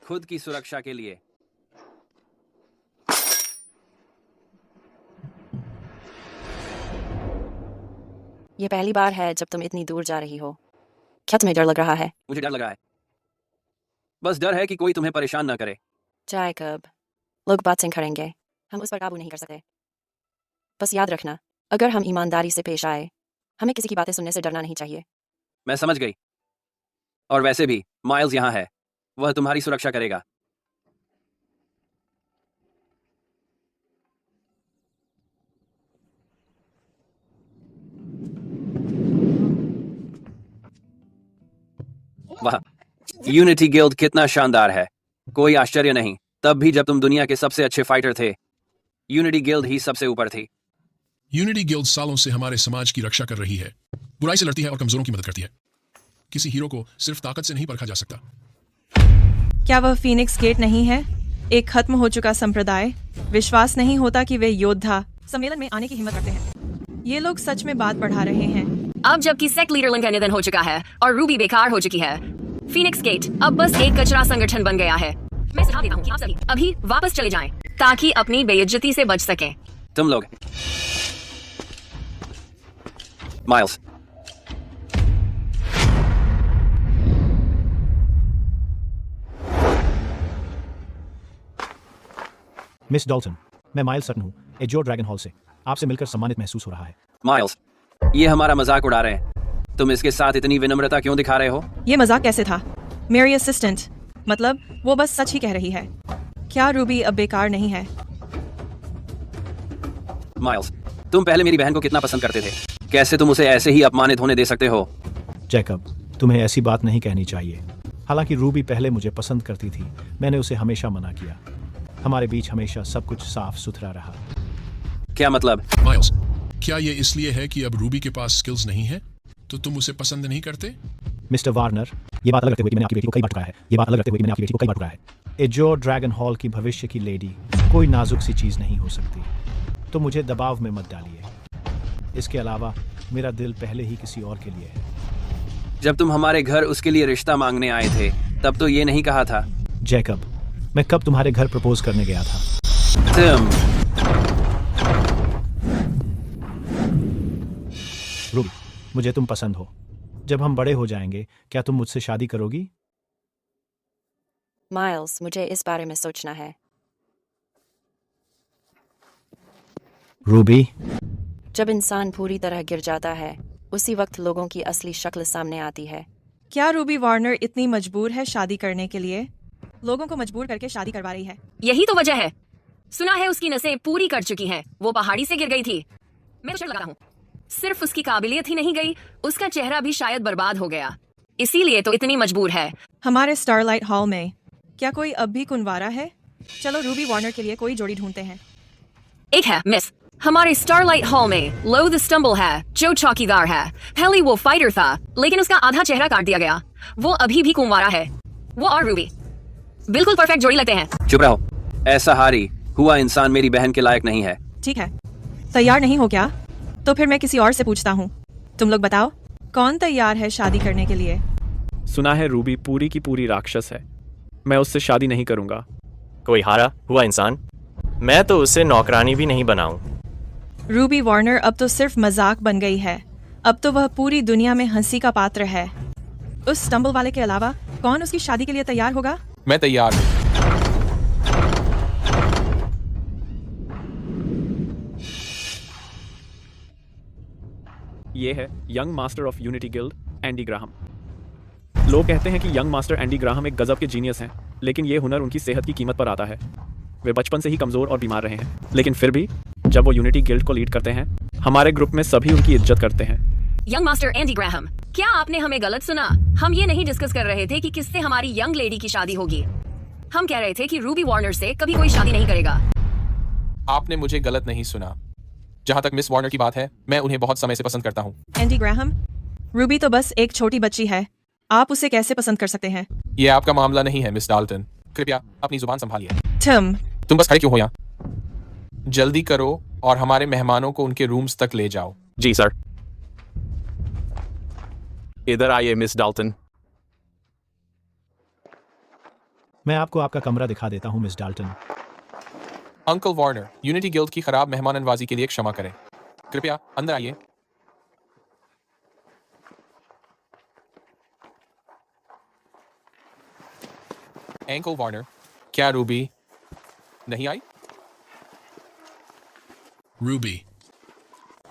Speaker 6: खुद की सुरक्षा के लिए।
Speaker 1: ये पहली बार है जब तुम इतनी दूर जा रही हो। क्या तुम्हें डर लग रहा है?
Speaker 6: मुझे डर लगा है, बस डर है कि कोई तुम्हें परेशान ना करे।
Speaker 1: जैकब, लोग बातें करेंगे, हम उस पर काबू नहीं कर सकते। बस याद रखना, अगर हम ईमानदारी से पेश आए, हमें किसी की बातें सुनने से डरना नहीं चाहिए।
Speaker 6: मैं समझ गई। और वैसे भी माइल्स यहाँ है, वह तुम्हारी सुरक्षा करेगा। वाह, यूनिटी गिल्ड कितना शानदार है। कोई आश्चर्य नहीं, तब भी जब तुम दुनिया के सबसे अच्छे फाइटर थे, यूनिटी गिल्ड ही सबसे ऊपर थी।
Speaker 7: यूनिटी गिल्ड सालों से हमारे समाज की रक्षा कर रही है, बुराई से लड़ती है और कमजोरों की मदद करती है। किसी हीरो को सिर्फ ताकत से नहीं परखा जा सकता।
Speaker 13: क्या वह फीनिक्स गेट नहीं है? एक खत्म हो चुका संप्रदाय। विश्वास नहीं होता कि वे योद्धा सम्मेलन में आने की हिम्मत रखते हैं। ये लोग सच में बात बढ़ा रहे हैं।
Speaker 2: अब जबकि सेक्ट लीडर लिन का निधन हो चुका है और रूबी बेकार हो चुकी है, फीनिक्स गेट अब बस एक कचरा संगठन बन गया है। मैं सुझाव देता हूँ कि आप सभी अभी वापस चले जाएं ताकि अपनी बेइज्जती से बच सकें।
Speaker 6: तुम लोग माइल्स,
Speaker 14: मिस डॉल्टन, मैं माइल्स सटन हूँ, एजोर ड्रैगन हॉल से। आपसे मिलकर सम्मानित महसूस हो रहा है।
Speaker 6: माइल्स, ये हमारा मजाक उड़ा रहे हैं। तुम इसके साथ इतनी विनम्रता क्यों दिखा रहे हो?
Speaker 13: ये मजाक कैसे था? मेरी असिस्टेंट, मतलब वो बस सच ही कह रही है। क्या रूबी अब बेकार नहीं है?
Speaker 6: माइल्स, तुम पहले मेरी बहन को कितना पसंद करते थे, कैसे तुम उसे ऐसे ही अपमानित होने दे सकते हो?
Speaker 14: जैकब, तुम्हें ऐसी बात नहीं कहनी चाहिए। हालांकि रूबी पहले मुझे पसंद करती थी, मैंने उसे हमेशा मना किया। हमारे बीच हमेशा सब कुछ साफ सुथरा रहा।
Speaker 6: क्या मतलब?
Speaker 7: माइल्स, क्या ये इसलिए है कि अब रूबी के पास स्किल्स नहीं है तो तुम उसे पसंद नहीं करते?
Speaker 14: मिस्टर वार्नर, ये बात अलग रखते हुए कि मैंने आपकी बेटी को कई बार ठुकराया है। ये बात अलग रखते हुए कि मैंने आपकी बेटी को कई बार ठुकराया है। एजोर ड्रैगन हॉल की भविष्य की लेडी कोई नाजुक सी चीज नहीं हो सकती, तो मुझे दबाव में मत डालिए। इसके अलावा मेरा दिल पहले ही किसी और के लिए है।
Speaker 6: जब तुम हमारे घर उसके लिए रिश्ता मांगने आए थे, तब तो ये नहीं कहा था।
Speaker 14: जैकब, मैं कब तुम्हारे घर प्रपोज करने गया था?
Speaker 6: तुम
Speaker 14: रूबी, मुझे तुम पसंद हो। जब हम बड़े हो जाएंगे, क्या तुम मुझसे शादी करोगी?
Speaker 1: माइल्स, मुझे इस बारे में सोचना है।
Speaker 14: रूबी,
Speaker 1: जब इंसान पूरी तरह गिर जाता है, उसी वक्त लोगों की असली शक्ल सामने आती है।
Speaker 13: क्या रूबी वार्नर इतनी मजबूर है शादी करने के लिए? लोगों को मजबूर करके शादी करवा रही है।
Speaker 2: यही तो वजह है। सुना है उसकी नसें पूरी कर चुकी हैं। वो पहाड़ी से गिर गई थी। मैं तो लगा रहा हूँ, सिर्फ उसकी काबिलियत ही नहीं गई, उसका चेहरा भी शायद बर्बाद हो गया। इसीलिए तो इतनी मजबूर है।
Speaker 13: हमारे स्टारलाइट हॉल में क्या कोई अब भी कुंवारा है? चलो रूबी वार्नर के लिए कोई जोड़ी ढूंढते हैं।
Speaker 2: एक है मिस, हमारे स्टारलाइट हॉल में लो द स्टम्बल है, जो चौकीदार है। पहले वो फाइटर था, लेकिन उसका आधा चेहरा काट दिया गया। वो अभी भी कुंवारा है। वो और रूबी बिल्कुल परफेक्ट जोड़ी लगते हैं।
Speaker 6: चुप रहो, ऐसा हारी हुआ इंसान मेरी बहन के लायक नहीं है।
Speaker 13: ठीक है, तैयार नहीं हो क्या? तो फिर मैं किसी और से पूछता हूँ। तुम लोग बताओ, कौन तैयार है शादी करने के लिए?
Speaker 15: सुना है रूबी पूरी की पूरी राक्षस है। मैं उससे शादी नहीं करूंगा।
Speaker 16: कोई हारा हुआ इंसान? मैं तो उसे नौकरानी भी नहीं बनाऊं।
Speaker 13: रूबी वार्नर अब तो सिर्फ मजाक बन गई है। अब तो वह पूरी दुनिया में हंसी का पात्र है। उस स्टम्बल वाले के अलावा कौन उसकी शादी के लिए तैयार होगा?
Speaker 17: मैं तैयार हूँ।
Speaker 15: ये है young master of unity guild, Andy Graham. लोग कहते हैं कि यंग मास्टर एंडी ग्राहम एक गजब के जीनियस हैं, लेकिन ये हुनर उनकी सेहत की कीमत पर आता है। वे बचपन से ही कमजोर और बीमार रहे हैं, लेकिन फिर भी जब वो यूनिटी गिल्ड को लीड करते हैं, हमारे ग्रुप में सभी उनकी इज्जत करते हैं।
Speaker 2: यंग मास्टर एंडी ग्राहम, क्या आपने हमें गलत सुना? हम ये नहीं डिस्कस कर रहे थे कि किससे हमारी यंग लेडी की शादी होगी। हम कह रहे थे कि रूबी वार्नर से कभी कोई शादी नहीं करेगा।
Speaker 17: आपने मुझे गलत नहीं सुना। जहाँ तक मिस वार्नर की बात है, मैं उन्हें बहुत समय से पसंद करता हूँ।
Speaker 13: एंडी ग्राहम, रूबी तो बस एक छोटी बच्ची है। आप उसे कैसे पसंद कर सकते हैं?
Speaker 17: ये आपका मामला नहीं है मिस डाल्टन। कृपया अपनी जुबान संभालिए।
Speaker 13: तुम
Speaker 17: बस खड़े क्यों हो यहाँ? जल्दी करो और हमारे मेहमानों को उनके रूम्स तक ले जाओ।
Speaker 15: जी सर। इधर आइए मिस डाल्टन।
Speaker 14: मैं आपको आपका कमरा दिखा देता हूँ miss Dalton.
Speaker 17: Uncle Warner, unity guild की खराब मेहमान नवाजी के लिए क्षमा करें। कृपया अंदर आइए। अंकल वार्नर, क्या रूबी नहीं आई?
Speaker 7: रूबी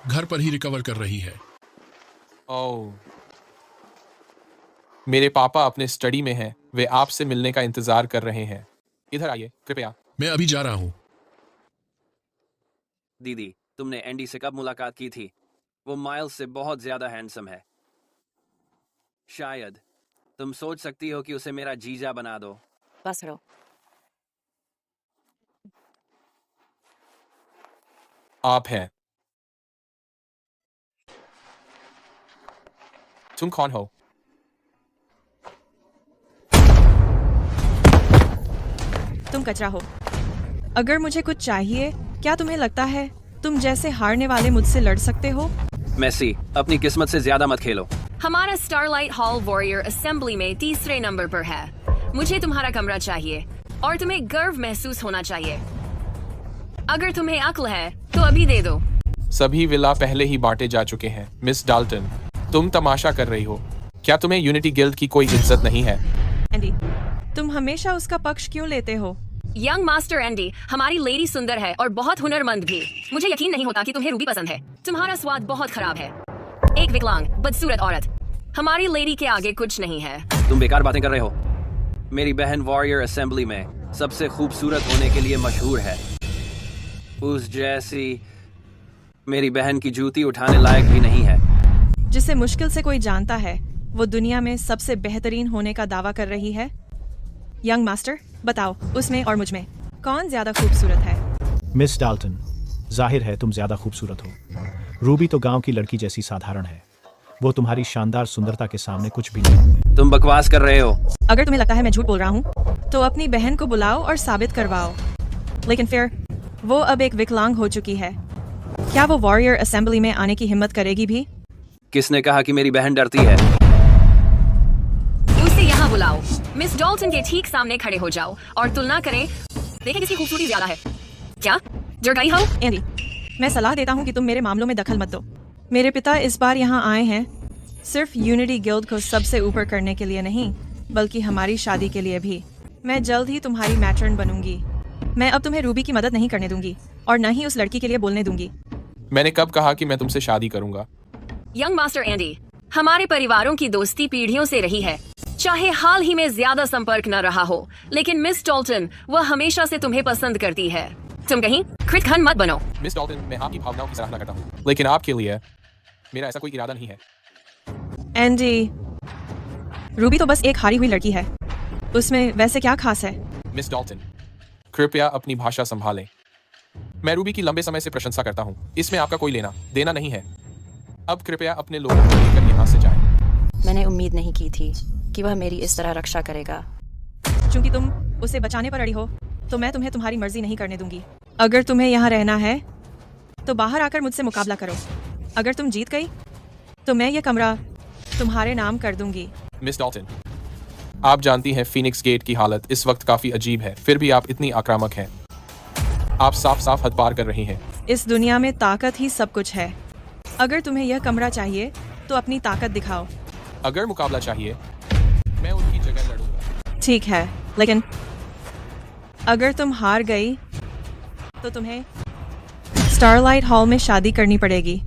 Speaker 7: घर पर ही रिकवर कर रही है।
Speaker 17: ओह, मेरे पापा अपने स्टडी में हैं। वे आपसे मिलने का इंतजार कर रहे हैं। इधर आइए कृपया।
Speaker 7: मैं अभी जा रहा हूं।
Speaker 6: दीदी, तुमने एंडी से कब मुलाकात की थी? वो माइल्स से बहुत ज्यादा हैंडसम है। शायद तुम सोच सकती हो कि उसे मेरा जीजा बना दो।
Speaker 1: बस करो।
Speaker 17: आप हैं। तुम कौन हो?
Speaker 13: तुम कचरा हो। अगर मुझे कुछ चाहिए, क्या तुम्हें लगता है तुम जैसे हारने वाले मुझसे लड़ सकते हो?
Speaker 6: मेसी, अपनी किस्मत से ज्यादा मत खेलो।
Speaker 2: हमारा स्टारलाइट हॉल वॉरियर असेंबली में 3रे नंबर पर है। मुझे तुम्हारा कमरा चाहिए और तुम्हें गर्व महसूस होना चाहिए। अगर तुम्हें अक्ल है तो अभी दे दो।
Speaker 17: सभी विला पहले ही बांटे जा चुके हैं। मिस डाल्टन, तुम तमाशा कर रही हो। क्या तुम्हें यूनिटी गिल्ड की कोई इज्जत नहीं है?
Speaker 13: एंडी, तुम हमेशा उसका पक्ष क्यों लेते हो?
Speaker 2: यंग मास्टर एंडी, हमारी लेडी सुंदर है और बहुत हुनरमंद भी। मुझे यकीन नहीं होता कि तुम्हें रूबी पसंद है। तुम्हारा स्वाद बहुत खराब है। एक विकलांग बदसूरत औरत। हमारी लेडी के आगे कुछ नहीं है।
Speaker 6: तुम बेकार बातें कर रहे हो। मेरी बहन वॉरियर असेंबली में सबसे खूबसूरत होने के लिए मशहूर है। उस जैसी मेरी बहन की जूती उठाने लायक भी नहीं है।
Speaker 13: जिसे मुश्किल से कोई जानता है, वो दुनिया में सबसे बेहतरीन होने का दावा कर रही है। यंग मास्टर, बताओ उसमें और मुझ में कौन ज्यादा खूबसूरत है?
Speaker 14: मिस डाल्टन, जाहिर है तुम ज्यादा खूबसूरत हो। रूबी तो गांव की लड़की जैसी साधारण है। वो तुम्हारी शानदार सुंदरता के सामने कुछ भी नहीं।
Speaker 6: तुम बकवास कर रहे हो।
Speaker 13: अगर तुम्हें लगता है मैं झूठ बोल रहा हूँ, तो अपनी बहन को बुलाओ और साबित करवाओ। लेकिन फिर वो अब एक विकलांग हो चुकी है। क्या वो वॉरियर असेंबली में आने की हिम्मत करेगी भी?
Speaker 6: किसने कहा कि मेरी बहन डरती है?
Speaker 2: उसे यहाँ बुलाओ। मिस डाल्टन के ठीक सामने खड़े हो जाओ और तुलना करें। देखें किसकी खूबसूरती ज्यादा है। क्या डर गई हो?
Speaker 13: एंडी, मैं सलाह देता हूँ कि तुम मेरे मामलों में दखल मत दो। मेरे पिता इस बार यहाँ आए हैं सिर्फ यूनिटी गिल्ड को सबसे ऊपर करने के लिए नहीं, बल्कि हमारी शादी के लिए भी। मैं जल्द ही तुम्हारी मैट्रन बनूंगी। मैं अब तुम्हें रूबी की मदद नहीं करने दूंगी और न ही उस लड़की के लिए बोलने दूंगी।
Speaker 17: मैंने कब कहा कि मैं तुमसे शादी करूंगा?
Speaker 2: यंग मास्टर एंडी, हमारे परिवारों की दोस्ती पीढ़ियों से रही है। चाहे हाल ही में ज्यादा संपर्क न रहा हो, लेकिन मिस डाल्टन वह हमेशा से तुम्हें पसंद करती है। तुम कहीं कृतघ्न मत बनो।
Speaker 17: मिस डाल्टन, मैं आपकी भावनाओं की सराहना करता हूँ, लेकिन आपके लिए मेरा ऐसा कोई इरादा नहीं है।
Speaker 13: एंडी, रूबी तो बस एक हारी हुई लड़की है। उसमें वैसे क्या खास है?
Speaker 17: मिस डाल्टन, कृपया अपनी भाषा संभालें। मैं रूबी की लंबे समय से प्रशंसा करता हूँ। इसमें आपका कोई लेना देना नहीं है। अब कृपया अपने लोगों को लेकर यहाँ से जाएं।
Speaker 1: मैंने उम्मीद नहीं की थी कि वह मेरी इस तरह रक्षा करेगा।
Speaker 13: चूंकि तुम उसे बचाने पर अड़ी हो, तो मैं तुम्हें तुम्हारी मर्जी नहीं करने दूंगी। अगर तुम्हें यहाँ रहना है, तो बाहर आकर मुझसे मुकाबला करो। अगर तुम जीत गई, तो मैं ये कमरा तुम्हारे नाम कर दूंगी।
Speaker 17: मिस डाल्टन, आप जानती हैं फीनिक्स गेट की हालत इस वक्त काफी अजीब है, फिर भी आप इतनी आक्रामक हैं। आप साफ साफ हद पार कर रही हैं।
Speaker 13: इस दुनिया में ताकत ही सब कुछ है। अगर तुम्हें यह कमरा चाहिए, तो अपनी ताकत दिखाओ।
Speaker 17: अगर मुकाबला चाहिए, मैं उनकी जगह लड़ूंगा।
Speaker 13: ठीक है, लेकिन अगर तुम हार गई, तो तुम्हें स्टारलाइट हॉल में शादी करनी पड़ेगी।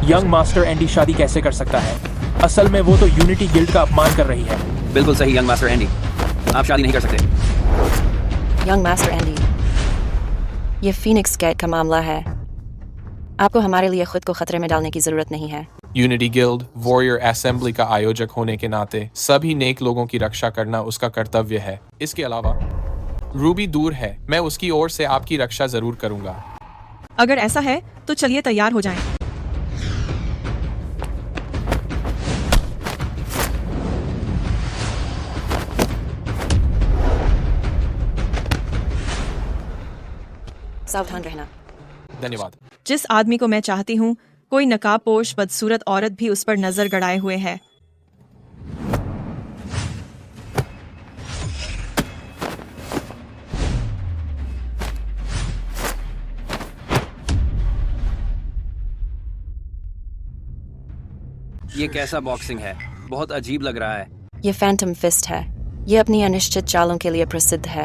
Speaker 8: यंग मास्टर एंडी शादी कैसे कर सकता है? असल में वो तो यूनिटी गिल्ड का अपमान कर रही है।
Speaker 6: बिल्कुल सही यंग मास्टर एंडी, आप शादी नहीं कर सकते।
Speaker 1: यंग मास्टर एंडी, ये फीनिक्स गेट का मामला है। आपको हमारे लिए खुद को खतरे में डालने की जरूरत नहीं है।
Speaker 17: यूनिटी गिल्ड वॉरियर असेंबली का आयोजक होने के नाते सभी नेक लोगों की रक्षा करना उसका कर्तव्य है। इसके अलावा रूबी दूर है, मैं उसकी ओर से आपकी रक्षा जरूर करूंगा।
Speaker 13: अगर ऐसा है, तो चलिए तैयार हो जाएं।
Speaker 1: सावधान रहना।
Speaker 17: धन्यवाद।
Speaker 13: जिस आदमी को मैं चाहती हूँ, कोई नकाबपोश बदसूरत औरत भी उस पर नजर गड़ाए हुए है।
Speaker 6: ये कैसा बॉक्सिंग है? बहुत अजीब लग रहा है।
Speaker 1: ये फैंटम फिस्ट है। ये अपनी अनिश्चित चालों के लिए प्रसिद्ध है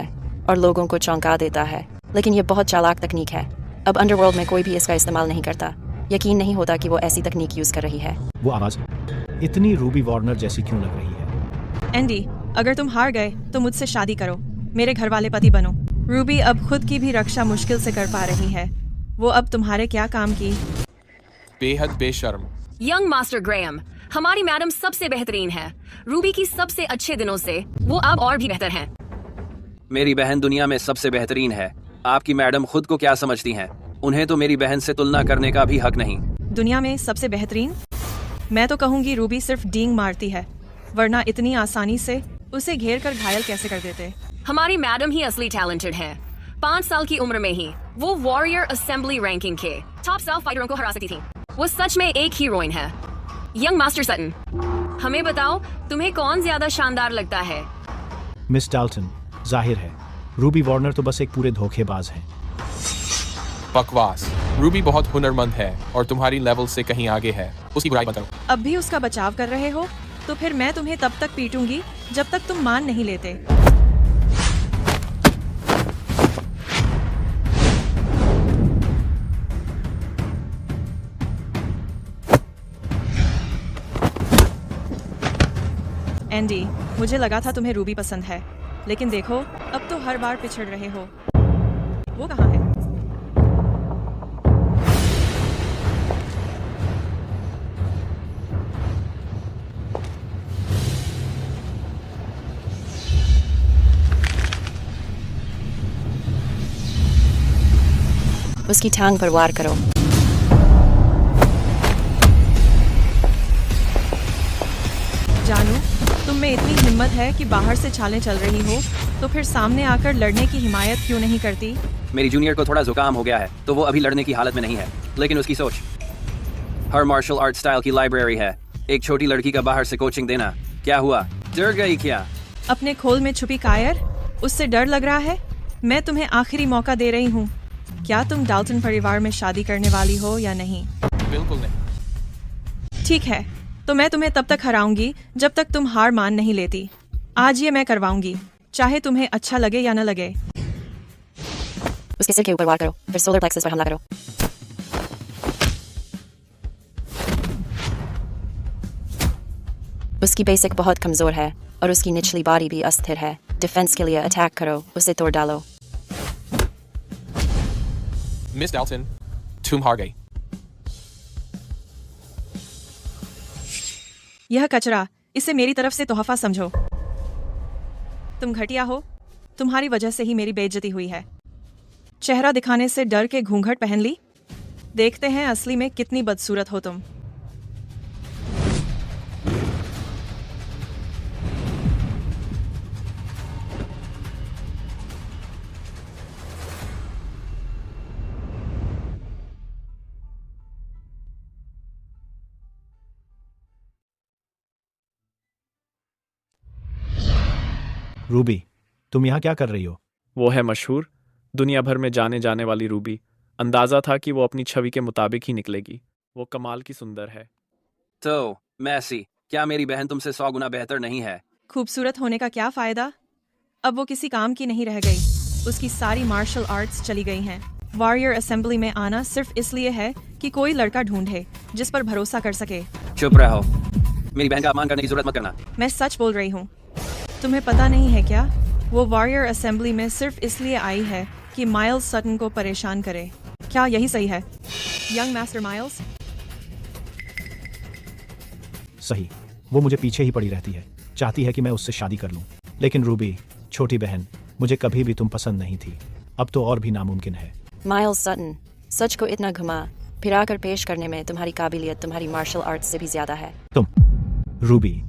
Speaker 1: और लोगों को चौंका देता है, लेकिन ये बहुत चालाक तकनीक है। अब अंडरवर्ल्ड में कोई भी इसका इस्तेमाल नहीं करता। यकीन नहीं होता कि वो ऐसी तकनीक यूज कर रही है।
Speaker 14: वो आवाज इतनी रूबी वार्नर जैसी क्यों लग रही है?
Speaker 13: एंडी, अगर तुम हार गए तो मुझसे शादी करो, मेरे घर वाले पति बनो। रूबी अब खुद की भी रक्षा मुश्किल से कर पा रही है। वो अब तुम्हारे क्या काम की?
Speaker 17: बेहद बेशर्म।
Speaker 2: यंग मास्टर ग्रेहम, हमारी मैडम सबसे बेहतरीन है। रूबी की सबसे अच्छे दिनों से वो अब और भी बेहतर हैं।
Speaker 6: मेरी बहन दुनिया में सबसे बेहतरीन है। आपकी मैडम खुद को क्या समझती हैं? उन्हें तो मेरी बहन से तुलना करने का भी हक नहीं।
Speaker 13: दुनिया में सबसे बेहतरीन? मैं तो कहूँगी रूबी सिर्फ डींग मारती है, वरना इतनी आसानी से उसे घेर कर घायल कैसे कर देते।
Speaker 2: हमारी मैडम ही असली टैलेंटेड है। 5 साल की उम्र में ही वो वॉरियर असेंबली रैंकिंग के टॉप 100 फाइटरों को हरा सकती थी। वो सच में एक हीरोइन है। यंग मास्टर सटन, हमें बताओ तुम्हें कौन ज्यादा शानदार लगता है?
Speaker 14: मिस डाल्टन, जाहिर है रूबी वार्नर तो बस एक पूरे धोखेबाज हैं।
Speaker 17: बकवास। रूबी बहुत हुनरमंद है और तुम्हारी लेवल से कहीं आगे है। उसकी बुराई मत करो।
Speaker 13: अब भी उसका बचाव कर रहे हो? तो फिर मैं तुम्हें तब तक पीटूंगी जब तक तुम मान नहीं लेते। एंडी, मुझे लगा था तुम्हें रूबी पसंद है, लेकिन देखो अब तो हर बार पिछड़ रहे हो। वो कहाँ है?
Speaker 1: उसकी टांग पर वार करो।
Speaker 13: जानू, तुम में इतनी हिम्मत है कि बाहर से छालें चल रही हो, तो फिर सामने आकर लड़ने की हिमायत क्यों नहीं करती?
Speaker 6: मेरी जूनियर को थोड़ा जुकाम हो गया है, तो वो अभी लड़ने की हालत में नहीं है, लेकिन उसकी सोच हर मार्शल आर्ट स्टाइल की लाइब्रेरी है। एक छोटी लड़की का बाहर से कोचिंग देना, क्या हुआ? डर गई क्या?
Speaker 13: अपने खोल में छुपी कायर, उससे डर लग रहा है? मैं तुम्हें आखिरी मौका दे रही हूँ। क्या तुम डाल्टन परिवार में शादी करने वाली हो या नहीं?
Speaker 17: बिल्कुल नहीं।
Speaker 13: ठीक है, तो मैं तुम्हें तब तक हराऊंगी जब तक तुम हार मान नहीं लेती। आज ये मैं करवाऊंगी, चाहे तुम्हें अच्छा लगे या न लगे।
Speaker 1: उसके सिर के ऊपर वार करो, फिर सोलर प्लेक्सस पर हमला करो। उसकी बेसिक बहुत कमजोर है और उसकी निचली बॉडी भी अस्थिर है। डिफेंस के लिए अटैक करो, उसे तोड़ डालो।
Speaker 17: मिस डाल्टन, तुम हार गई।
Speaker 13: यह कचरा, इसे मेरी तरफ से तोहफा समझो। तुम घटिया हो, तुम्हारी वजह से ही मेरी बेइज्जती हुई है। चेहरा दिखाने से डर के घूंघट पहन ली। देखते हैं असली में कितनी बदसूरत हो तुम।
Speaker 14: रूबी, तुम यहाँ क्या कर रही हो?
Speaker 15: वो है मशहूर, दुनिया भर में जाने जाने वाली रूबी। अंदाजा था कि वो अपनी छवि के मुताबिक ही निकलेगी। वो कमाल की सुंदर है।
Speaker 6: तो मैसी, क्या मेरी बहन तुमसे 100 गुना बेहतर नहीं है?
Speaker 13: खूबसूरत होने का क्या फायदा? अब वो किसी काम की नहीं रह गई। उसकी सारी मार्शल आर्ट्स चली गई हैं। वॉरियर असेंबली में आना सिर्फ इसलिए है कि कोई लड़का ढूंढे जिस पर भरोसा कर सके।
Speaker 6: चुप रहो, मेरी बहन का अपमान करने की जरूरत मत करना।
Speaker 13: मैं सच बोल रही हूँ। तुम्हें पता नहीं है क्या? वो वॉरियर असेंबली में सिर्फ इसलिए आई है कि माइल्स सटन को परेशान करे। क्या यही सही है, यंग मास्टर माइल्स?
Speaker 14: सही, वो मुझे पीछे ही पड़ी रहती है। चाहती है कि मैं उससे शादी कर लूं। लेकिन रूबी, छोटी बहन, मुझे कभी भी तुम पसंद नहीं थी। अब तो और भी नामुमकिन है।
Speaker 1: माइल्स सटन, सच को इतना घुमा फिरा कर पेश करने में तुम्हारी काबिलियत तुम्हारी मार्शल आर्ट्स से भी ज्यादा है।
Speaker 14: तुम रूबी,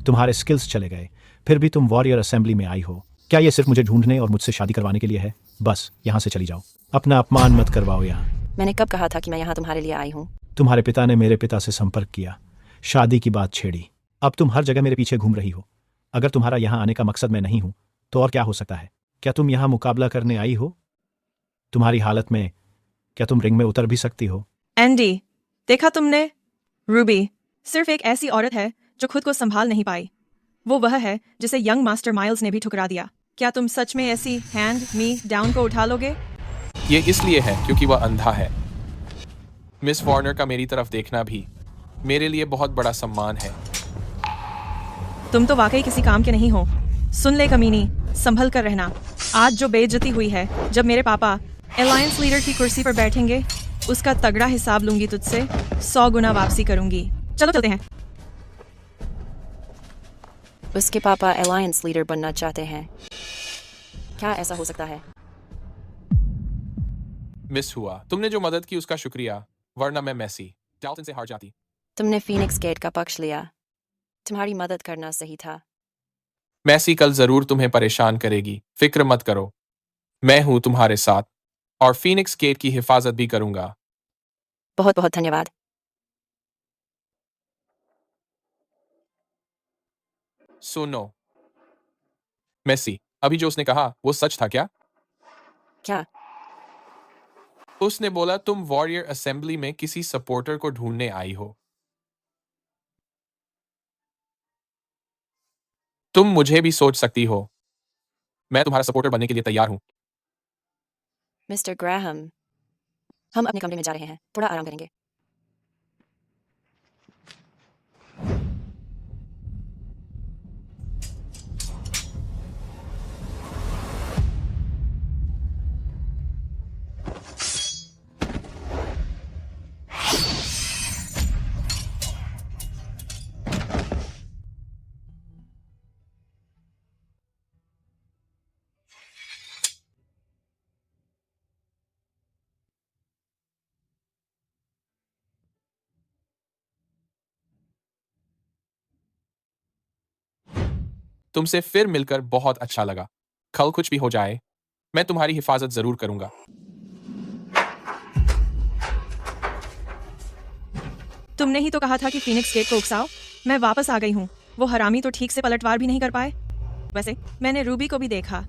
Speaker 14: तुम्हारे स्किल्स चले गए, फिर भी तुम वॉरियर असेंबली में आई हो। क्या ये सिर्फ मुझे ढूंढने और मुझसे शादी करवाने के लिए है? बस यहाँ से चली जाओ। अपना अपमान मत करवाओ यहाँ।
Speaker 1: मैंने कब कहा था कि मैं यहाँ तुम्हारे लिए आई हूँ?
Speaker 14: तुम्हारे पिता ने मेरे पिता से संपर्क किया, शादी की बात छेड़ी। अब तुम हर जगह मेरे पीछे घूम रही हो। अगर तुम्हारा यहाँ आने का मकसद मैं नहीं हूं तो और क्या हो सकता है? क्या तुम यहाँ मुकाबला करने आई हो? तुम्हारी हालत में क्या तुम रिंग में उतर भी सकती हो?
Speaker 13: एंडी, देखा तुमने? रूबी सिर्फ एक ऐसी औरत है जो खुद को संभाल नहीं पाई। वो वह है जिसे यंग मास्टर माइल्स ने भी ठुकरा दिया। क्या तुम सच में ऐसी हैंड मी डाउन को उठा लोगे?
Speaker 17: ये इसलिए है क्योंकि वह अंधा है। मिस वार्नर का मेरी तरफ देखना भी मेरे लिए बहुत बड़ा सम्मान है।
Speaker 13: तुम तो वाकई किसी काम के नहीं हो। सुन ले कमीनी, संभल कर रहना। आज जो बेइज्जती हुई है, जब मेरे पापा अलायंस लीडर की कुर्सी पर बैठेंगे, उसका तगड़ा हिसाब लूंगी तुझसे। 100 गुना वापसी करूंगी। चलो चलते हैं।
Speaker 1: उसके पापा अलायंस लीडर बनना चाहते हैं? क्या ऐसा हो सकता है?
Speaker 17: मिस हुआ, तुमने जो मदद की उसका शुक्रिया, वरना मैं मैसी डाल्टन से हार जाती।
Speaker 1: तुमने फीनिक्स गेट का पक्ष लिया। तुम्हारी मदद करना सही था।
Speaker 17: मैसी कल जरूर तुम्हें परेशान करेगी, फिक्र मत करो। मैं हूं तुम्हारे साथ और फीनिक्स गेट की हिफाजत भी करूंगा।
Speaker 1: बहुत बहुत धन्यवाद।
Speaker 17: सुनो मैसी, अभी जो उसने कहा वो सच था क्या?
Speaker 1: क्या?
Speaker 17: उसने बोला तुम वॉरियर असेंबली में किसी सपोर्टर को ढूंढने आई हो। तुम मुझे भी सोच सकती हो। मैं तुम्हारा सपोर्टर बनने के लिए तैयार हूं।
Speaker 1: मिस्टर ग्राहम, हम अपने कमरे में जा रहे हैं, थोड़ा आराम करेंगे।
Speaker 17: तुमसे फिर मिलकर बहुत अच्छा लगा। कल कुछ भी हो जाए, मैं तुम्हारी हिफाजत जरूर करूंगा।
Speaker 13: तुमने ही तो कहा था कि फीनिक्स गेट को उकसाओ। मैं वापस आ गई हूँ। वो हरामी तो ठीक से पलटवार भी नहीं कर पाए। वैसे मैंने रूबी को भी देखा।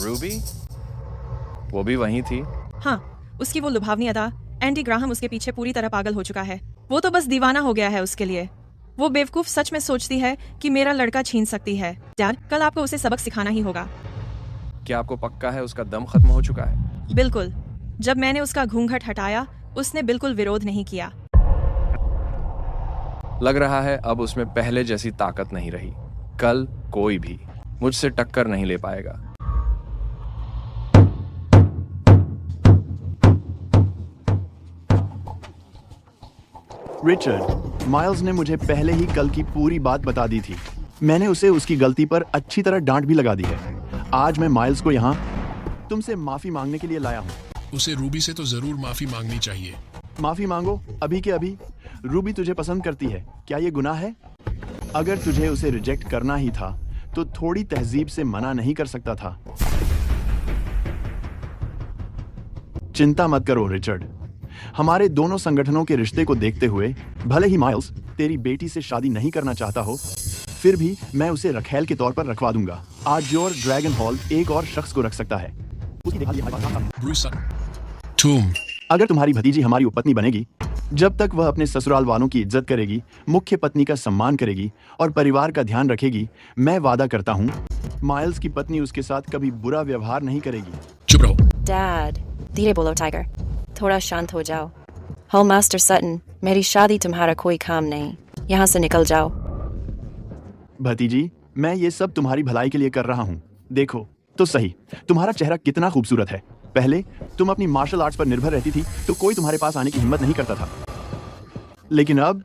Speaker 3: रूबी? वो भी वहीं थी?
Speaker 13: हाँ, उसकी वो लुभावनी अदा। एंडी ग्राहम उसके पीछे पूरी तरह पागल हो चुका है। वो तो बस दीवाना हो गया है उसके लिए। वो बेवकूफ सच में सोचती है कि मेरा लड़का छीन सकती है। यार, कल आपको उसे सबक सिखाना ही होगा।
Speaker 3: क्या आपको पक्का है उसका दम खत्म हो चुका है?
Speaker 13: बिल्कुल। जब मैंने उसका घूंघट हटाया, उसने बिल्कुल विरोध नहीं किया।
Speaker 3: लग रहा है अब उसमें पहले जैसी ताकत नहीं रही। कल कोई भी मुझसे टक्कर नहीं ले पाएगा।
Speaker 9: रिचर्ड, माइल्स ने मुझे पहले ही कल की पूरी बात बता दी थी। मैंने उसे उसकी गलती पर अच्छी तरह डांट भी लगा दी है। आज मैं माइल्स को यहाँ तुमसे माफी मांगने के लिए लाया हूँ।
Speaker 7: उसे रूबी से तो जरूर माफी मांगनी चाहिए।
Speaker 9: माफी मांगो, अभी के अभी। रूबी तुझे पसंद करती है, क्या ये गुनाह है? अगर तुझे उसे रिजेक्ट करना ही था तो थोड़ी तहजीब से मना नहीं कर सकता था। चिंता मत करो रिचर्ड, हमारे दोनों संगठनों के रिश्ते को देखते हुए भले ही माइल्स तेरी बेटी से शादी नहीं करना चाहता हो, फिर भी मैं उसे रखेल के तौर पर रखवा दूंगा। आज जो और ड्रैगन हॉल एक और शख्स को रख सकता है। अगर तुम्हारी भतीजी हमारी उपपत्नी बनेगी, जब तक वह अपने ससुराल वालों की इज्जत करेगी, मुख्य पत्नी का सम्मान करेगी और परिवार का ध्यान रखेगी, मैं वादा करता हूँ माइल्स की पत्नी उसके साथ कभी बुरा व्यवहार नहीं करेगी।
Speaker 7: चुप रहो।
Speaker 1: डैड, धीरे बोलो टाइगर, थोड़ा शांत हो जाओ। हॉल मास्टर सटन, मेरी शादी तुम्हारा कोई काम नहीं, यहाँ से निकल जाओ।
Speaker 9: भतीजी, मैं ये सब तुम्हारी भलाई के लिए कर रहा हूँ। देखो तो सही, तुम्हारा चेहरा कितना खूबसूरत है। पहले तुम अपनी मार्शल आर्ट्स पर निर्भर रहती थी तो कोई तुम्हारे पास आने की हिम्मत नहीं करता था, लेकिन अब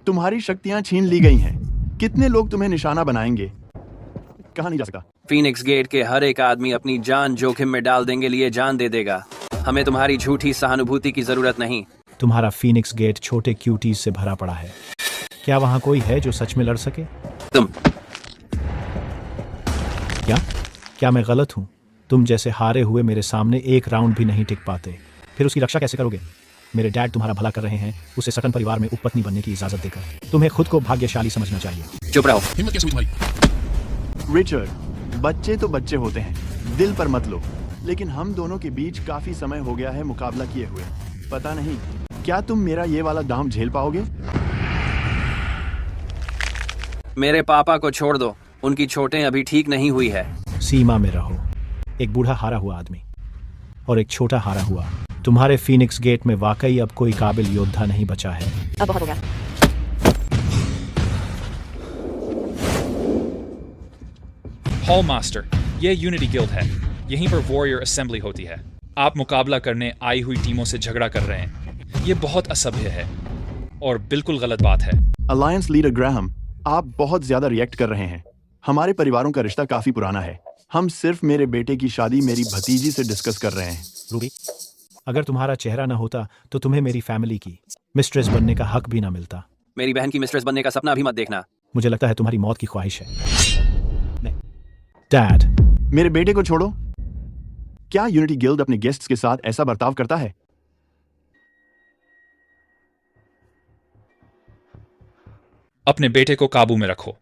Speaker 9: तुम्हारी शक्तियां छीन ली गई हैं। कितने लोग तुम्हें निशाना बनाएंगे, कहा नहीं जा सकता।
Speaker 6: फीनिक्स गेट के हर एक आदमी अपनी जान जोखिम में डाल देंगे लिए जान दे देगा। हमें तुम्हारी झूठी सहानुभूति की जरूरत नहीं।
Speaker 14: तुम्हारा फीनिक्स गेट छोटे क्यूटीज से भरा पड़ा है। क्या वहां कोई है जो सच में लड़ सके?
Speaker 6: तुम।
Speaker 14: क्या मैं गलत हूं? तुम जैसे हारे हुए मेरे सामने एक राउंड भी नहीं टिक पाते, फिर उसकी रक्षा कैसे करोगे? मेरे डैड तुम्हारा भला कर रहे हैं उसे सटन परिवार में उपपत्नी बनने की इजाजत देकर। तुम्हें खुद को भाग्यशाली समझना चाहिए।
Speaker 6: चुप रहो।
Speaker 7: हिम्मत कैसे हुई तुम्हारी?
Speaker 18: रिचर्ड, बच्चे तो बच्चे होते हैं, दिल पर मत लो। लेकिन हम दोनों के बीच काफी समय हो गया है मुकाबला किए हुए। पता नहीं क्या तुम मेरा ये वाला दांव झेल पाओगे?
Speaker 6: मेरे पापा को छोड़ दो, उनकी चोटें अभी ठीक नहीं हुई है।
Speaker 14: सीमा में रहो। एक बूढ़ा हारा हुआ आदमी और एक छोटा हारा हुआ। तुम्हारे फीनिक्स गेट में वाकई अब कोई काबिल योद्धा नहीं बचा है।
Speaker 1: अब बहुत हो गया।
Speaker 10: हॉल मास्टर, ये यूनिटी गिल्ड है। यहीं पर वॉरियर असेंबली होती है। आप मुकाबला करने आई हुई टीमों से झगड़ा कर रहे हैं। ये बहुत असभ्य है और बिल्कुल गलत बात है।
Speaker 18: अलायंस लीडर ग्राहम, आप बहुत ज्यादा रिएक्ट कर रहे हैं। हमारे परिवारों का रिश्ता काफी पुराना है। हम सिर्फ मेरे बेटे की शादी मेरी भतीजी से डिस्कस कर रहे हैं।
Speaker 14: रूबी, अगर तुम्हारा चेहरा न होता तो तुम्हें मेरी फैमिली की मिस्ट्रेस बनने का हक भी ना मिलता।
Speaker 6: मेरी बहन की मिस्ट्रेस बनने का सपना भी मत देखना।
Speaker 14: मुझे लगता है तुम्हारी मौत की ख्वाहिश है। डैड,
Speaker 18: मेरे बेटे को छोड़ो। क्या यूनिटी गिल्ड अपने गेस्ट्स के साथ ऐसा बर्ताव करता है?
Speaker 10: अपने बेटे को काबू में रखो।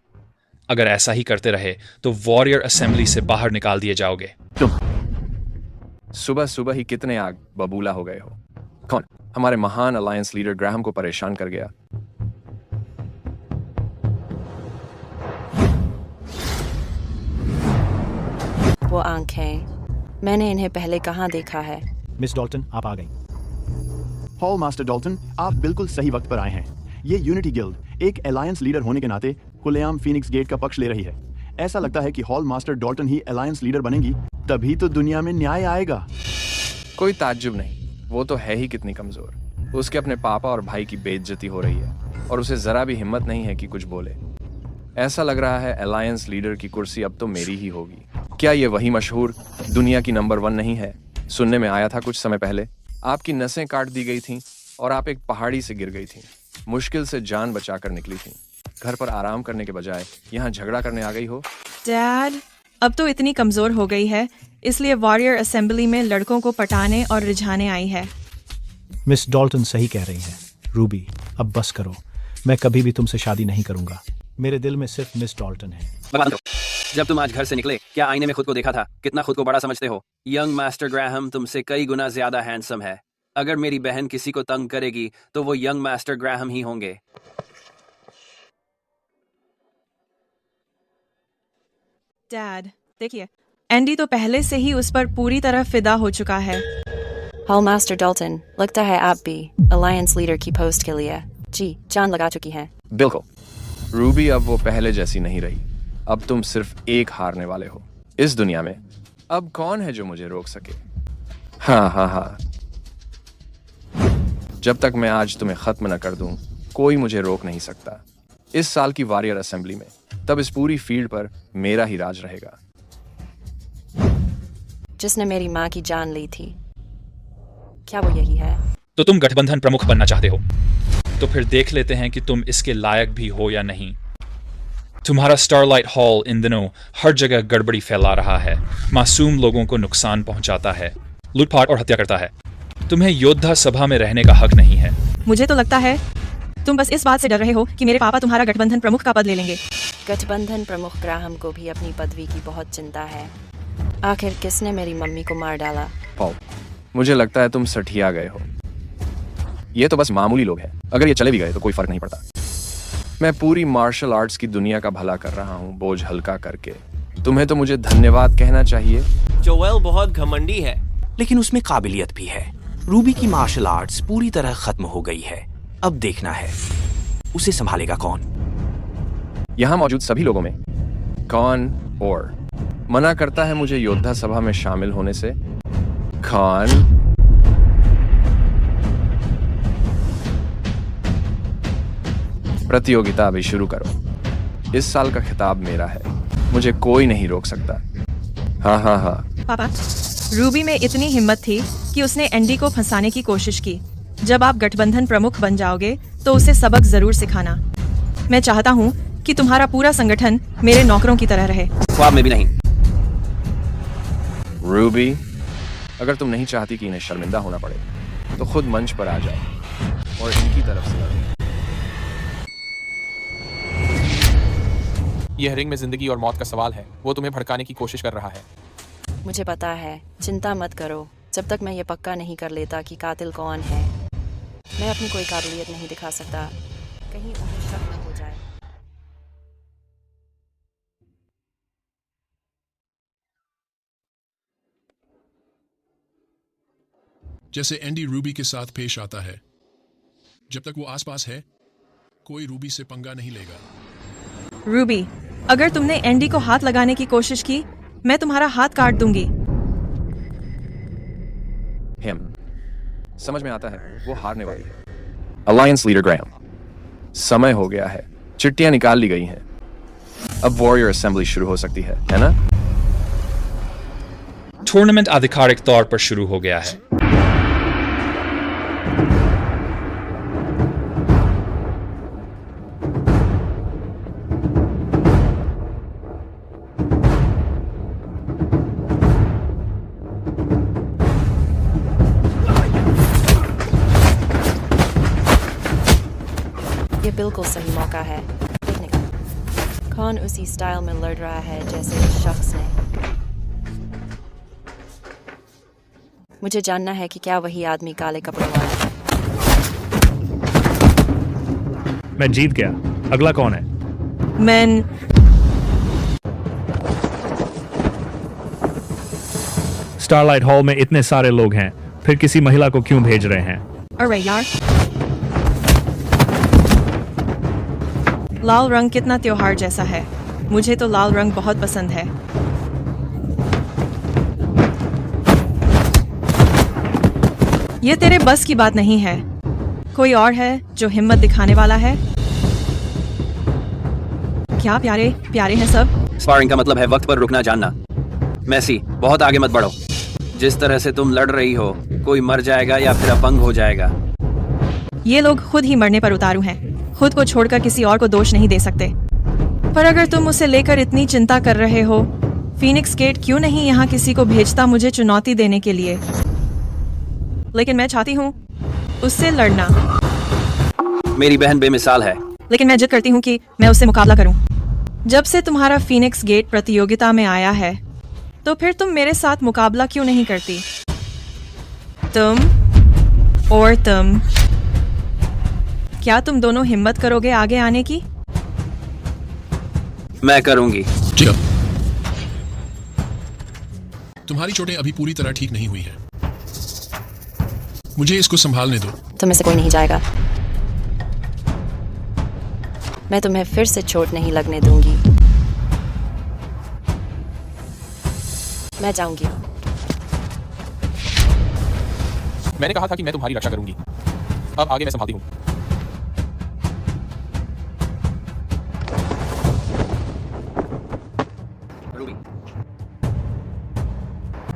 Speaker 10: अगर ऐसा ही करते रहे तो वॉरियर असेंबली से बाहर निकाल दिए जाओगे।
Speaker 3: सुबह सुबह ही कितने आग बबूला हो गए हो। कौन हमारे महान अलायंस लीडर ग्राहम को परेशान कर गया?
Speaker 1: वो आंखें, मैंने इन्हें पहले कहाँ देखा है?
Speaker 14: मिस डॉल्टन, आप आ गई।
Speaker 18: हॉल मास्टर डॉल्टन, आप बिल्कुल सही वक्त पर आए हैं। ये यूनिटी गिल्ड एक अलायंस लीडर होने के नाते खुलेआम फीनिक्स गेट का पक्ष ले रही है। ऐसा लगता है कि हॉल मास्टर डॉल्टन ही अलायंस लीडर बनेंगी, तभी तो दुनिया में न्याय आएगा।
Speaker 3: कोई ताज्जुब नहीं, वो तो है ही कितनी कमजोर। उसके अपने पापा और भाई की बेइज्जती हो रही है और उसे जरा भी हिम्मत नहीं है कि कुछ बोले। ऐसा लग रहा है अलायंस लीडर की कुर्सी अब तो मेरी ही होगी। क्या ये वही मशहूर दुनिया की नंबर 1 नहीं है? सुनने में आया था कुछ समय पहले आपकी नसें काट दी गई थीं और आप एक पहाड़ी से गिर गई थीं। मुश्किल से जान बचाकर निकली थीं। घर पर आराम करने के बजाय यहाँ झगड़ा करने आ गई हो।
Speaker 13: डैड, अब तो इतनी कमजोर हो गई है, इसलिए वॉरियर असेंबली में लड़कों को पटाने और रिझाने आई है।
Speaker 14: मिस डॉल्टन सही कह रही हैं। रूबी, अब बस करो। मैं कभी भी तुमसे शादी नहीं करूंगा। मेरे दिल में सिर्फ मिस डॉल्टन है।
Speaker 6: जब तुम आज घर से निकले, क्या आईने में खुद को देखा था? कितना खुद को बड़ा समझते हो? यंग मास्टर ग्राहम तुमसे कई गुना ज्यादा हैंडसम है। अगर मेरी बहन किसी को तंग करेगी तो वो यंग मास्टर ग्राहम ही होंगे।
Speaker 13: डैड, देखिए, एंडी तो पहले से ही उस पर पूरी तरह फिदा हो चुका है।
Speaker 1: हॉल मास्टर डॉल्टन, लगता है आप भी अलायंस लीडर की पोस्ट के लिए जी जान लगा चुकी हैं।
Speaker 3: बिल्कुल। रूबी अब वो पहले जैसी नहीं रही। अब तुम सिर्फ एक हारने वाले हो इस दुनिया में। अब कौन है जो मुझे रोक सके? हाँ, जब तक मैं आज तुम्हें खत्म न कर दूं, कोई मुझे रोक नहीं सकता। इस साल की वॉरियर असेंबली में तब इस पूरी फील्ड पर मेरा ही राज रहेगा।
Speaker 1: जिसने मेरी माँ की जान ली थी, क्या वो यही है?
Speaker 10: तो तुम गठबंधन प्रमुख बनना चाहते हो? तो फिर देख लेते हैं कि तुम इसके लायक भी हो या नहीं। तुम्हारा स्टारलाइट हॉल इन दिनों हर जगह गड़बड़ी फैला रहा है, मासूम लोगों को नुकसान पहुंचाता है, लूटपाट और हत्या करता है। तुम्हें योद्धा सभा में रहने का हक नहीं है।
Speaker 13: मुझे तो लगता है तुम बस इस बात से डर रहे हो कि मेरे पापा तुम्हारा गठबंधन प्रमुख का पद ले लेंगे।
Speaker 1: गठबंधन प्रमुख ग्राहम को भी अपनी पदवी की बहुत चिंता है। आखिर किसने मेरी मम्मी को मार डाला?
Speaker 3: पॉल, मुझे लगता है तुम सठिया गए हो। ये तो बस मामूली लोग हैं। अगर ये चले भी गए तो कोई फर्क नहीं पड़ता। मैं पूरी मार्शल आर्ट्स की दुनिया का भला कर रहा हूँ बोझ हल्का करके। तुम्हें तो मुझे धन्यवाद कहना चाहिए।
Speaker 19: जोएल बहुत घमंडी है, लेकिन उसमें काबिलियत भी है। रूबी की मार्शल आर्ट्स पूरी तरह खत्म हो गई है। अब देखना है उसे संभालेगा कौन।
Speaker 3: यहाँ मौजूद सभी लोगों में कौन और मना करता है मुझे योद्धा सभा में शामिल होने से? कौन? प्रतियोगिता अभी शुरू करो। इस साल का खिताब मेरा है, मुझे कोई नहीं रोक सकता। हाँ।
Speaker 13: पापा, रूबी में इतनी हिम्मत थी कि उसने एंडी को फंसाने की कोशिश की। जब आप गठबंधन प्रमुख बन जाओगे तो उसे सबक जरूर सिखाना। मैं चाहता हूँ कि तुम्हारा पूरा संगठन मेरे नौकरों की तरह रहे।
Speaker 6: ख्वाब में भी नहीं।
Speaker 3: रूबी, अगर तुम नहीं चाहती कि इन्हें शर्मिंदा होना पड़े तो खुद मंच पर आ जाओ और इनकी तरफ से लड़ो।
Speaker 17: यह रिंग में जिंदगी और मौत का सवाल है। वो तुम्हें भड़काने की कोशिश कर रहा है।
Speaker 1: मुझे पता है, चिंता मत करो। जब तक मैं ये पक्का नहीं कर लेता कि कातिल कौन है, मैं अपनी कोई काबिलियत नहीं दिखा सकता। कहीं उन्हें शक न हो जाए।
Speaker 7: जैसे एंडी रूबी के साथ पेश आता है, जब तक वो आसपास है कोई रूबी से पंगा नहीं लेगा।
Speaker 13: रूबी, अगर तुमने एंडी को हाथ लगाने की कोशिश की, मैं तुम्हारा हाथ काट दूंगी।
Speaker 3: समझ में आता है, वो हारने वाली है। अलायंस लीडर ग्राहम, समय हो गया है। चिट्टियां निकाल ली गई हैं। अब वॉरियर असेंबली शुरू हो सकती है ना?
Speaker 10: टूर्नामेंट आधिकारिक तौर पर शुरू हो गया है।
Speaker 1: ये बिल्कुल सही मौका है देखने का। कौन उसी स्टाइल में लड़ रहा है जैसे इस शख्स ने। मुझे जानना है कि क्या वही आदमी काले कपड़ों वाला है।
Speaker 14: मैं जीत गया। अगला कौन है?
Speaker 13: मैं
Speaker 14: स्टारलाइट हॉल में इतने सारे लोग हैं, फिर किसी महिला को क्यों भेज रहे हैं?
Speaker 13: अरे यार, लाल रंग कितना त्योहार जैसा है। मुझे तो लाल रंग बहुत पसंद है। ये तेरे बस की बात नहीं है। कोई और है जो हिम्मत दिखाने वाला है? क्या प्यारे प्यारे हैं सब।
Speaker 6: स्पारिंग का मतलब है वक्त पर रुकना जानना। मैसी, बहुत आगे मत बढ़ो। जिस तरह से तुम लड़ रही हो, कोई मर जाएगा या फिर अपंग हो जाएगा।
Speaker 13: ये लोग खुद ही मरने पर उतारू हैं। खुद को छोड़कर किसी और को दोष नहीं दे सकते। पर अगर तुम उसे लेकर इतनी चिंता कर रहे हो, फीनिक्स गेट क्यों नहीं यहाँ किसी को भेजता मुझे चुनौती देने के लिए। लेकिन मैं चाहती हूँ उससे लड़ना।
Speaker 6: मेरी बहन बेमिसाल है।
Speaker 13: लेकिन मैं जिद करती हूँ कि मैं उससे मुकाबला करूँ। जब से तुम्हारा फीनिक्स गेट प्रतियोगिता में आया है, तो फिर तुम मेरे साथ मुकाबला क्यों नहीं करती? तुम और तुम, क्या तुम दोनों हिम्मत करोगे आगे आने की?
Speaker 6: मैं करूंगी।
Speaker 7: ठीक है। तुम्हारी चोटें अभी पूरी तरह ठीक नहीं हुई हैं। मुझे इसको संभालने दो।
Speaker 1: तुम्हें से कोई नहीं जाएगा। मैं तुम्हें फिर से चोट नहीं लगने दूंगी। मैं जाऊंगी।
Speaker 17: मैंने कहा था कि मैं तुम्हारी रक्षा करूंगी। अब आगे मैं संभालती हूँ।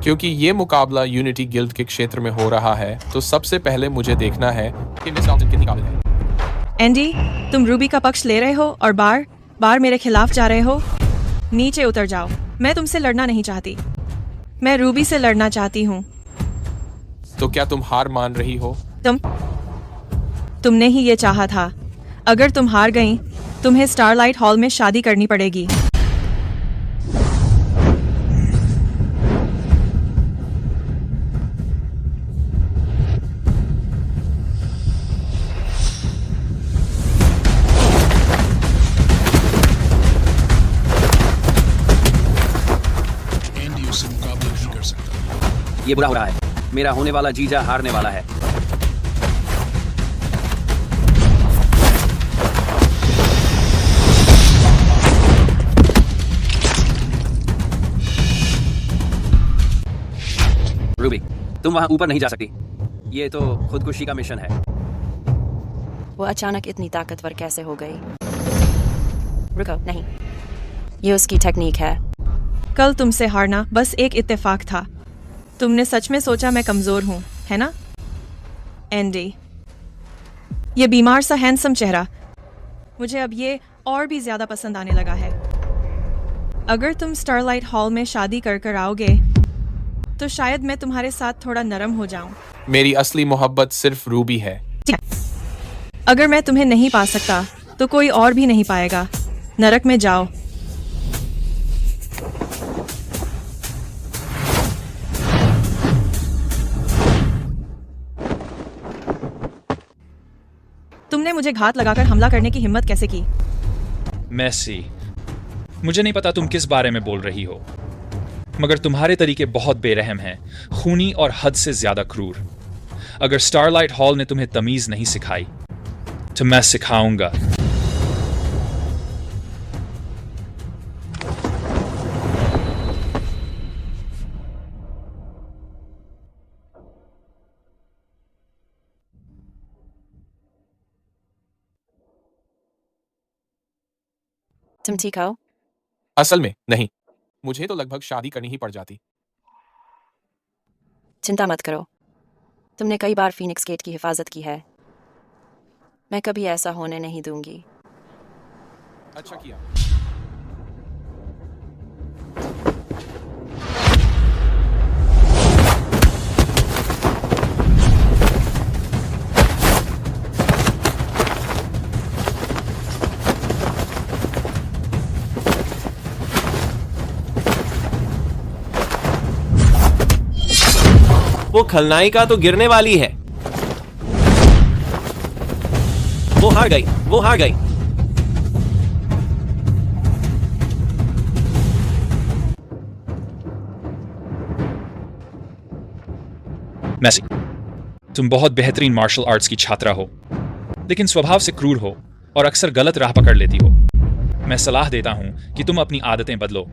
Speaker 17: क्योंकि ये मुकाबला यूनिटी गिल्ड के क्षेत्र में हो रहा है, तो सबसे पहले मुझे देखना है कि मिस डॉल्टन कितनी काबिल है।
Speaker 13: एंडी, तुम रूबी का पक्ष ले रहे हो और बार बार मेरे खिलाफ जा रहे हो। नीचे उतर जाओ। मैं तुमसे लड़ना नहीं चाहती। मैं रूबी से लड़ना चाहती हूँ।
Speaker 17: तो क्या तुम हार मान रही हो?
Speaker 13: तुमने ही ये चाहा था। अगर तुम हार गई, तुम्हें स्टारलाइट हॉल में शादी करनी पड़ेगी।
Speaker 6: ये बुरा हो रहा है। मेरा होने वाला जीजा हारने वाला है। रूबी, तुम वहां ऊपर नहीं जा सकती। ये तो खुदकुशी का मिशन है।
Speaker 1: वो अचानक इतनी ताकतवर कैसे हो गई? रुको, नहीं, ये उसकी टेक्निक है।
Speaker 13: कल तुमसे हारना बस एक इत्तेफाक था। तुमने सच में सोचा मैं कमजोर हूं, है ना? एंडी, ये बीमार सा हैंडसम चेहरा मुझे अब ये और भी ज्यादा पसंद आने लगा है। अगर तुम स्टारलाइट हॉल में शादी कर कर आओगे, तो शायद मैं तुम्हारे साथ थोड़ा नरम हो जाऊं।
Speaker 17: मेरी असली मोहब्बत सिर्फ रूबी है।
Speaker 13: अगर मैं तुम्हें नहीं पा सकता तो कोई और भी नहीं पाएगा। नरक में जाओ। तुमने मुझे घात लगाकर हमला करने की हिम्मत कैसे की?
Speaker 10: मैसी, मुझे नहीं पता तुम किस बारे में बोल रही हो, मगर तुम्हारे तरीके बहुत बेरहम हैं, खूनी और हद से ज्यादा क्रूर। अगर स्टारलाइट हॉल ने तुम्हें तमीज नहीं सिखाई तो मैं सिखाऊंगा।
Speaker 1: तुम ठीक हो?
Speaker 17: असल में नहीं, मुझे तो लगभग शादी करनी ही पड़ जाती।
Speaker 1: चिंता मत करो, तुमने कई बार फीनिक्स गेट की हिफाजत की है। मैं कभी ऐसा होने नहीं दूंगी।
Speaker 17: अच्छा किया।
Speaker 19: वो खलनायिका तो गिरने वाली है। वो हार गई, वो हार गई।
Speaker 10: मैसी, तुम बहुत बेहतरीन मार्शल आर्ट्स की छात्रा हो, लेकिन स्वभाव से क्रूर हो और अक्सर गलत राह पकड़ लेती हो। मैं सलाह देता हूं कि तुम अपनी आदतें बदलो,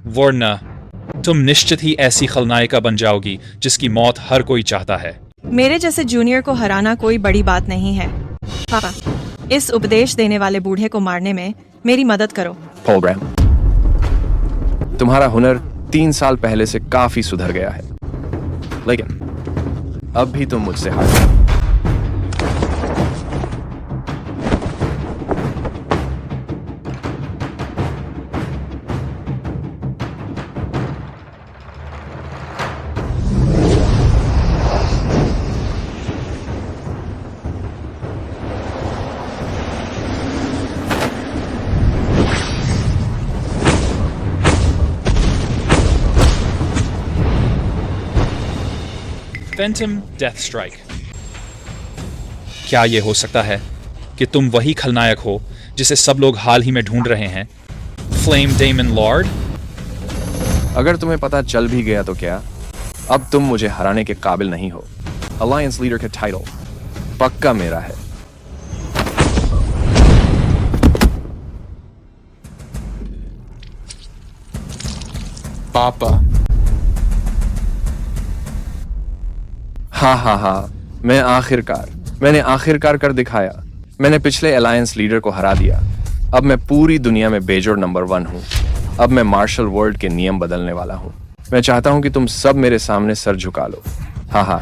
Speaker 10: वरना तुम निश्चित ही ऐसी खलनायिका बन जाओगी जिसकी मौत हर कोई चाहता है।
Speaker 13: मेरे जैसे जूनियर को हराना कोई बड़ी बात नहीं है। पापा, इस उपदेश देने वाले बूढ़े को मारने में मेरी मदद करो।
Speaker 3: पॉल ब्रैम, तुम्हारा हुनर 3 साल पहले से काफी सुधर गया है, लेकिन अब भी तुम मुझसे हार गए।
Speaker 10: Phantom death strike. क्या यह हो सकता है कि तुम वही खलनायक हो जिसे सब लोग हाल ही में ढूंढ रहे हैं, फ्लेम डेमन लॉर्ड?
Speaker 3: अगर तुम्हें पता चल भी गया तो क्या, अब तुम मुझे हराने के काबिल नहीं हो। अलायंस लीडर का टाइटल पक्का मेरा है।
Speaker 17: पापा।
Speaker 3: हाँ, मैंने आखिरकार कर दिखाया। मैंने पिछले अलायंस लीडर को हरा दिया। अब मैं पूरी दुनिया में बेजोड़ नंबर 1 हूँ। अब मैं मार्शल वर्ल्ड के नियम बदलने वाला हूँ। मैं चाहता हूँ कि तुम सब मेरे सामने सर झुका लो। हाँ।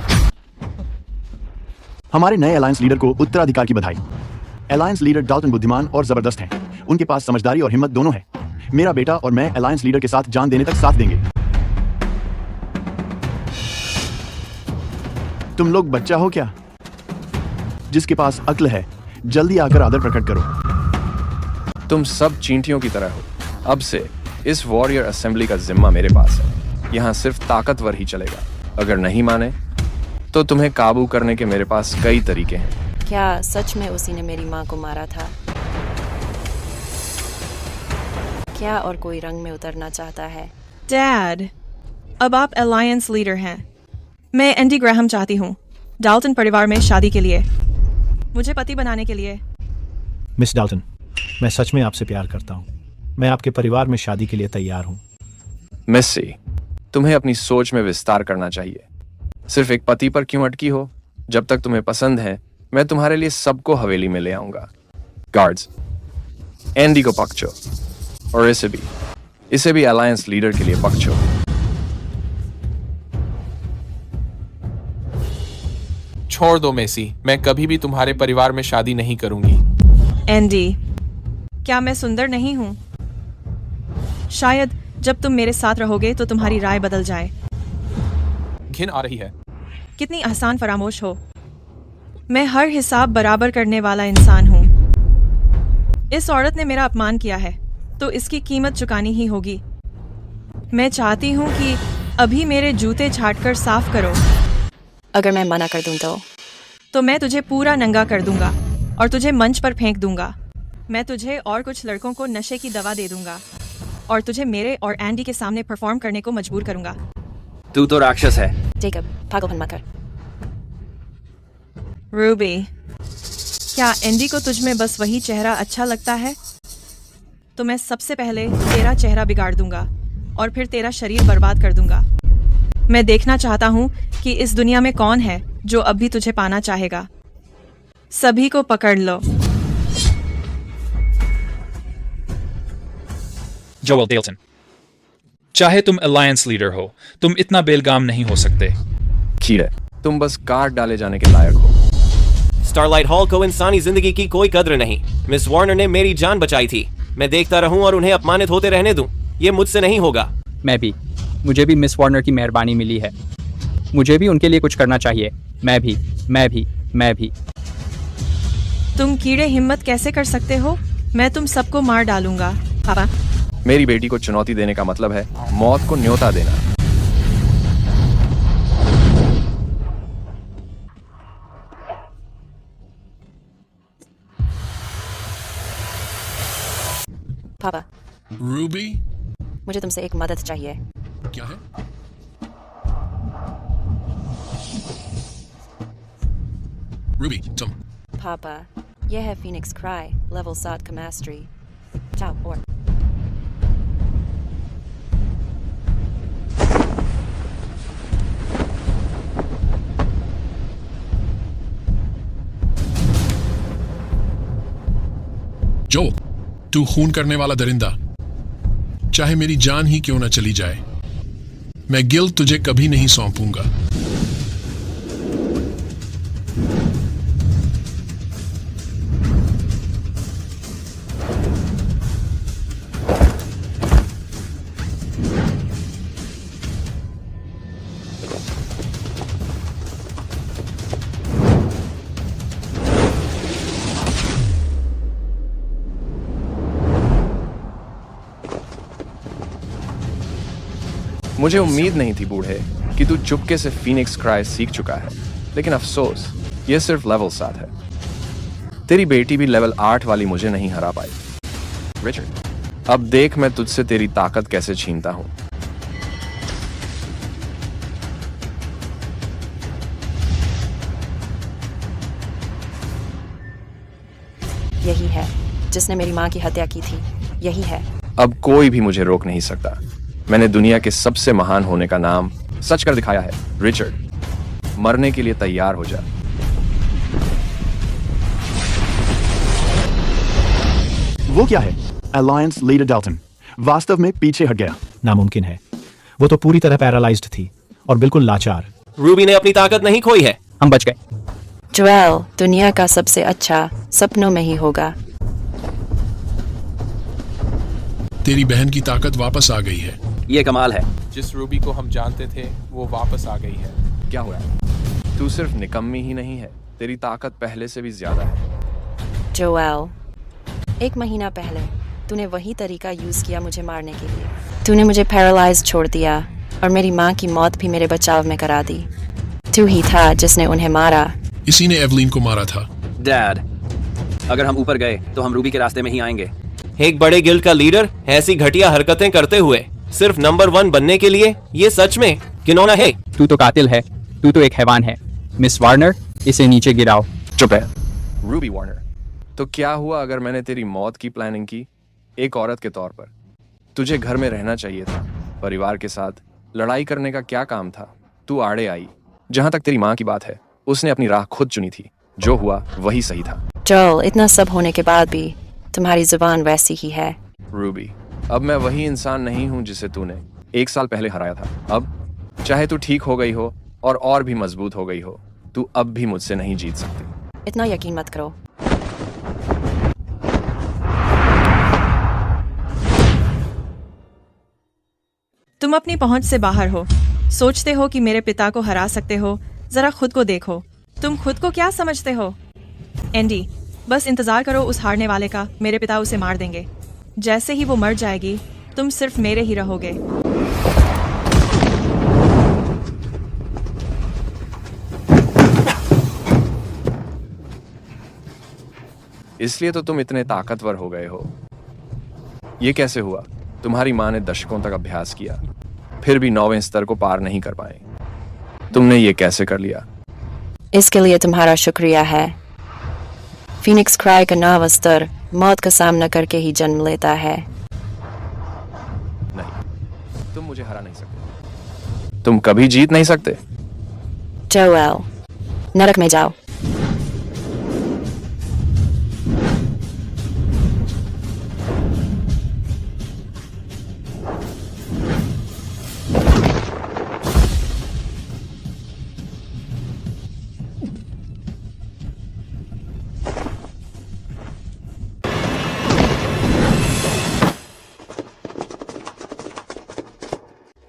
Speaker 18: हमारे नए अलायंस लीडर को उत्तराधिकार की बधाई। अलायंस लीडर डाल्टन बुद्धिमान और जबरदस्त हैं। उनके पास समझदारी और हिम्मत दोनों है। मेरा बेटा और मैं अलायंस लीडर के साथ जान देने तक साथ देंगे। तुम लोग बच्चा हो क्या? जिसके पास अक्ल है, जल्दी आकर आदर प्रकट करो।
Speaker 3: तुम सब चींटियों की तरह हो। अब से इस वॉरियर असेंबली का जिम्मा मेरे पास है। यहाँ सिर्फ ताकतवर ही चलेगा। अगर नहीं माने तो तुम्हें काबू करने के मेरे पास कई तरीके हैं।
Speaker 1: क्या सच में उसी ने मेरी माँ को मारा था? क्या और कोई रंग में उतरना चाहता है?
Speaker 13: डैड, अब आप अलायंस लीडर हैं। मैं एंडी ग्राहम चाहती हूँ, डाल्टन परिवार में शादी के लिए, मुझे पति बनाने के लिए।
Speaker 14: मिस डाल्टन, मैं सच में आपसे प्यार करता हूँ। मैं आपके परिवार में शादी के लिए तैयार हूँ।
Speaker 3: मिस्सी, तुम्हें अपनी सोच में विस्तार करना चाहिए। सिर्फ एक पति पर क्यों अटकी हो? जब तक तुम्हें पसंद है, मैं तुम्हारे लिए सबको हवेली में ले आऊंगा। गार्ड्स, एंडी को पकड़ो और इसे भी अलायंस लीडर के लिए पकड़ो।
Speaker 17: छोड़ दो मेसी, मैं कभी भी तुम्हारे परिवार में शादी नहीं करूंगी।
Speaker 13: एंडी, क्या मैं सुंदर नहीं हूँ? शायद जब तुम मेरे साथ रहोगे तो तुम्हारी राय बदल जाए।
Speaker 17: घिन आ रही है।
Speaker 13: कितनी आसान फरामोश हो। मैं हर हिसाब बराबर करने वाला इंसान हूँ। इस औरत ने मेरा अपमान किया है तो इसकी कीमत चुकानी ही होगी। मैं चाहती हूँ कि अभी मेरे जूते छाटकर साफ करो।
Speaker 1: अगर मैं मना कर दूं
Speaker 13: तो मैं तुझे पूरा नंगा कर दूंगा और तुझे मंच पर फेंक दूंगा। मैं तुझे और कुछ लड़कों को नशे की दवा दे दूंगा और तुझे मेरे और एंडी के सामने परफॉर्म करने को मजबूर करूंगा।
Speaker 6: तू तो राक्षस है।
Speaker 1: जेकब, पागलपन मत कर।
Speaker 13: रूबी, क्या एंडी को तुझ में बस वही चेहरा अच्छा लगता है? तो मैं सबसे पहले तेरा चेहरा बिगाड़ दूंगा और फिर तेरा शरीर बर्बाद कर दूंगा। मैं देखना चाहता हूँ कि इस दुनिया में कौन है जो अब भी तुझे पाना चाहेगा। सभी को पकड़ लो।
Speaker 10: जोएल डेल्टन, चाहे तुम अलायंस लीडर हो, तुम इतना बेलगाम नहीं हो सकते।
Speaker 3: कीड़े, तुम बस काट डाले जाने के लायक हो।
Speaker 19: स्टारलाइट हॉल को इंसानी जिंदगी की कोई कद्र नहीं। मिस वार्नर ने मेरी जान बचाई थी। मैं देखता रहूं और उन्हें अपमानित होते रहने दूं? ये मुझसे नहीं होगा।
Speaker 20: मुझे भी मिस वार्नर की मेहरबानी मिली है। मुझे भी उनके लिए कुछ करना चाहिए। मैं भी।
Speaker 13: तुम कीड़े हिम्मत कैसे कर सकते हो? मैं तुम सबको मार डालूंगा। पापा,
Speaker 3: मेरी बेटी को चुनौती देने का मतलब है मौत को न्योता देना।
Speaker 1: पापा,
Speaker 7: रूबी,
Speaker 1: मुझे तुमसे एक मदद चाहिए।
Speaker 7: क्या है? रूबी, तुम।
Speaker 1: पापा, यह है फीनिक्स क्राई, लेवल 7 का मास्टरी। जाओ और
Speaker 7: जो तू खून करने वाला दरिंदा, चाहे मेरी जान ही क्यों न चली जाए, मैं गिल्ड तुझे कभी नहीं सौंपूंगा।
Speaker 3: मुझे उम्मीद नहीं थी बूढ़े कि तू चुपके से फीनिक्स क्राई सीख चुका है, लेकिन अफसोस ये सिर्फ लेवल 7 है। तेरी बेटी भी लेवल 8 वाली मुझे नहीं हरा पाई। रिचर्ड, अब देख मैं तुझसे तेरी ताकत कैसे छीनता हूं।
Speaker 1: यही है जिसने मेरी माँ की हत्या की थी। यही है।
Speaker 3: अब कोई भी मुझे रोक नहीं सकता। मैंने दुनिया के सबसे महान होने का नाम सच कर दिखाया है। रिचर्ड, मरने के लिए तैयार हो जा।
Speaker 18: वो क्या है? अलायंस लीडर डाल्टन वास्तव में पीछे हट गया।
Speaker 14: नामुमकिन है। वो तो पूरी तरह पैरालाइज्ड थी और बिल्कुल लाचार।
Speaker 19: रूबी ने अपनी ताकत नहीं खोई है।
Speaker 20: हम बच गए।
Speaker 1: जोएल, दुनिया का सबसे अच्छा सपनों में ही होगा।
Speaker 7: तेरी बहन की ताकत वापस आ गई है।
Speaker 6: ये कमाल है।
Speaker 17: जिस रूबी को हम जानते थे वो वापस आ गई है।
Speaker 3: क्या हुआ? तू सिर्फ निकम्मी ही नहीं है, तेरी ताकत पहले से भी ज्यादा है।
Speaker 1: जोएल, 1 महीना पहले तूने वही तरीका यूज किया मुझे मारने के लिए। तूने मुझे पैरालाइज छोड़ दिया और मेरी माँ की मौत भी मेरे बचाव में करा दी। तू ही था जिसने उन्हें मारा।
Speaker 7: इसी ने एवलीन को मारा था।
Speaker 6: डैड, अगर हम ऊपर गए तो हम रूबी के रास्ते में ही आएंगे।
Speaker 19: एक बड़े गिल्ड का लीडर ऐसी घटिया हरकतें करते हुए सिर्फ नंबर 1 बनने के लिए, ये सच में घिनौना है।
Speaker 20: तू तो कातिल है। तू तो एक हैवान है। मिस वार्नर, इसे नीचे गिराओ।
Speaker 3: चुप है। रूबी वार्नर, तो क्या हुआ अगर मैंने तेरी मौत की प्लानिंग की? एक औरत के तौर पर तुझे घर में रहना चाहिए था। परिवार के साथ लड़ाई करने का क्या काम था? तू आड़े आई। जहां तक तेरी माँ की बात है, उसने अपनी राह खुद चुनी थी। जो हुआ वही सही था।
Speaker 1: जोएल, इतना सब होने के बाद भी तुम्हारी जुबान वैसी ही है।
Speaker 3: रूबी, अब मैं वही इंसान नहीं हूं जिसे तूने 1 साल पहले हराया था। अब चाहे तू ठीक हो गई हो और भी मजबूत हो गई हो, तू अब भी मुझसे नहीं जीत सकती।
Speaker 1: इतना यकीन मत करो।
Speaker 13: तुम अपनी पहुंच से बाहर हो। सोचते हो कि मेरे पिता को हरा सकते हो? जरा खुद को देखो। तुम खुद को क्या समझते हो? एंडी, बस इंतजार करो उस हारने वाले का। मेरे पिता उसे मार देंगे। जैसे ही वो मर जाएगी, तुम सिर्फ मेरे ही रहोगे।
Speaker 3: इसलिए तो तुम इतने ताकतवर हो गए हो। ये कैसे हुआ? तुम्हारी माँ ने दशकों तक अभ्यास किया, फिर भी 9वें स्तर को पार नहीं कर पाए। तुमने ये कैसे कर लिया?
Speaker 1: इसके लिए तुम्हारा शुक्रिया है। फीनिक्स क्राई का 9वां स्तर मौत का सामना करके ही जन्म लेता है।
Speaker 3: नहीं, तुम मुझे हरा नहीं सकते। तुम कभी जीत नहीं सकते।
Speaker 1: जोएल, नरक में जाओ।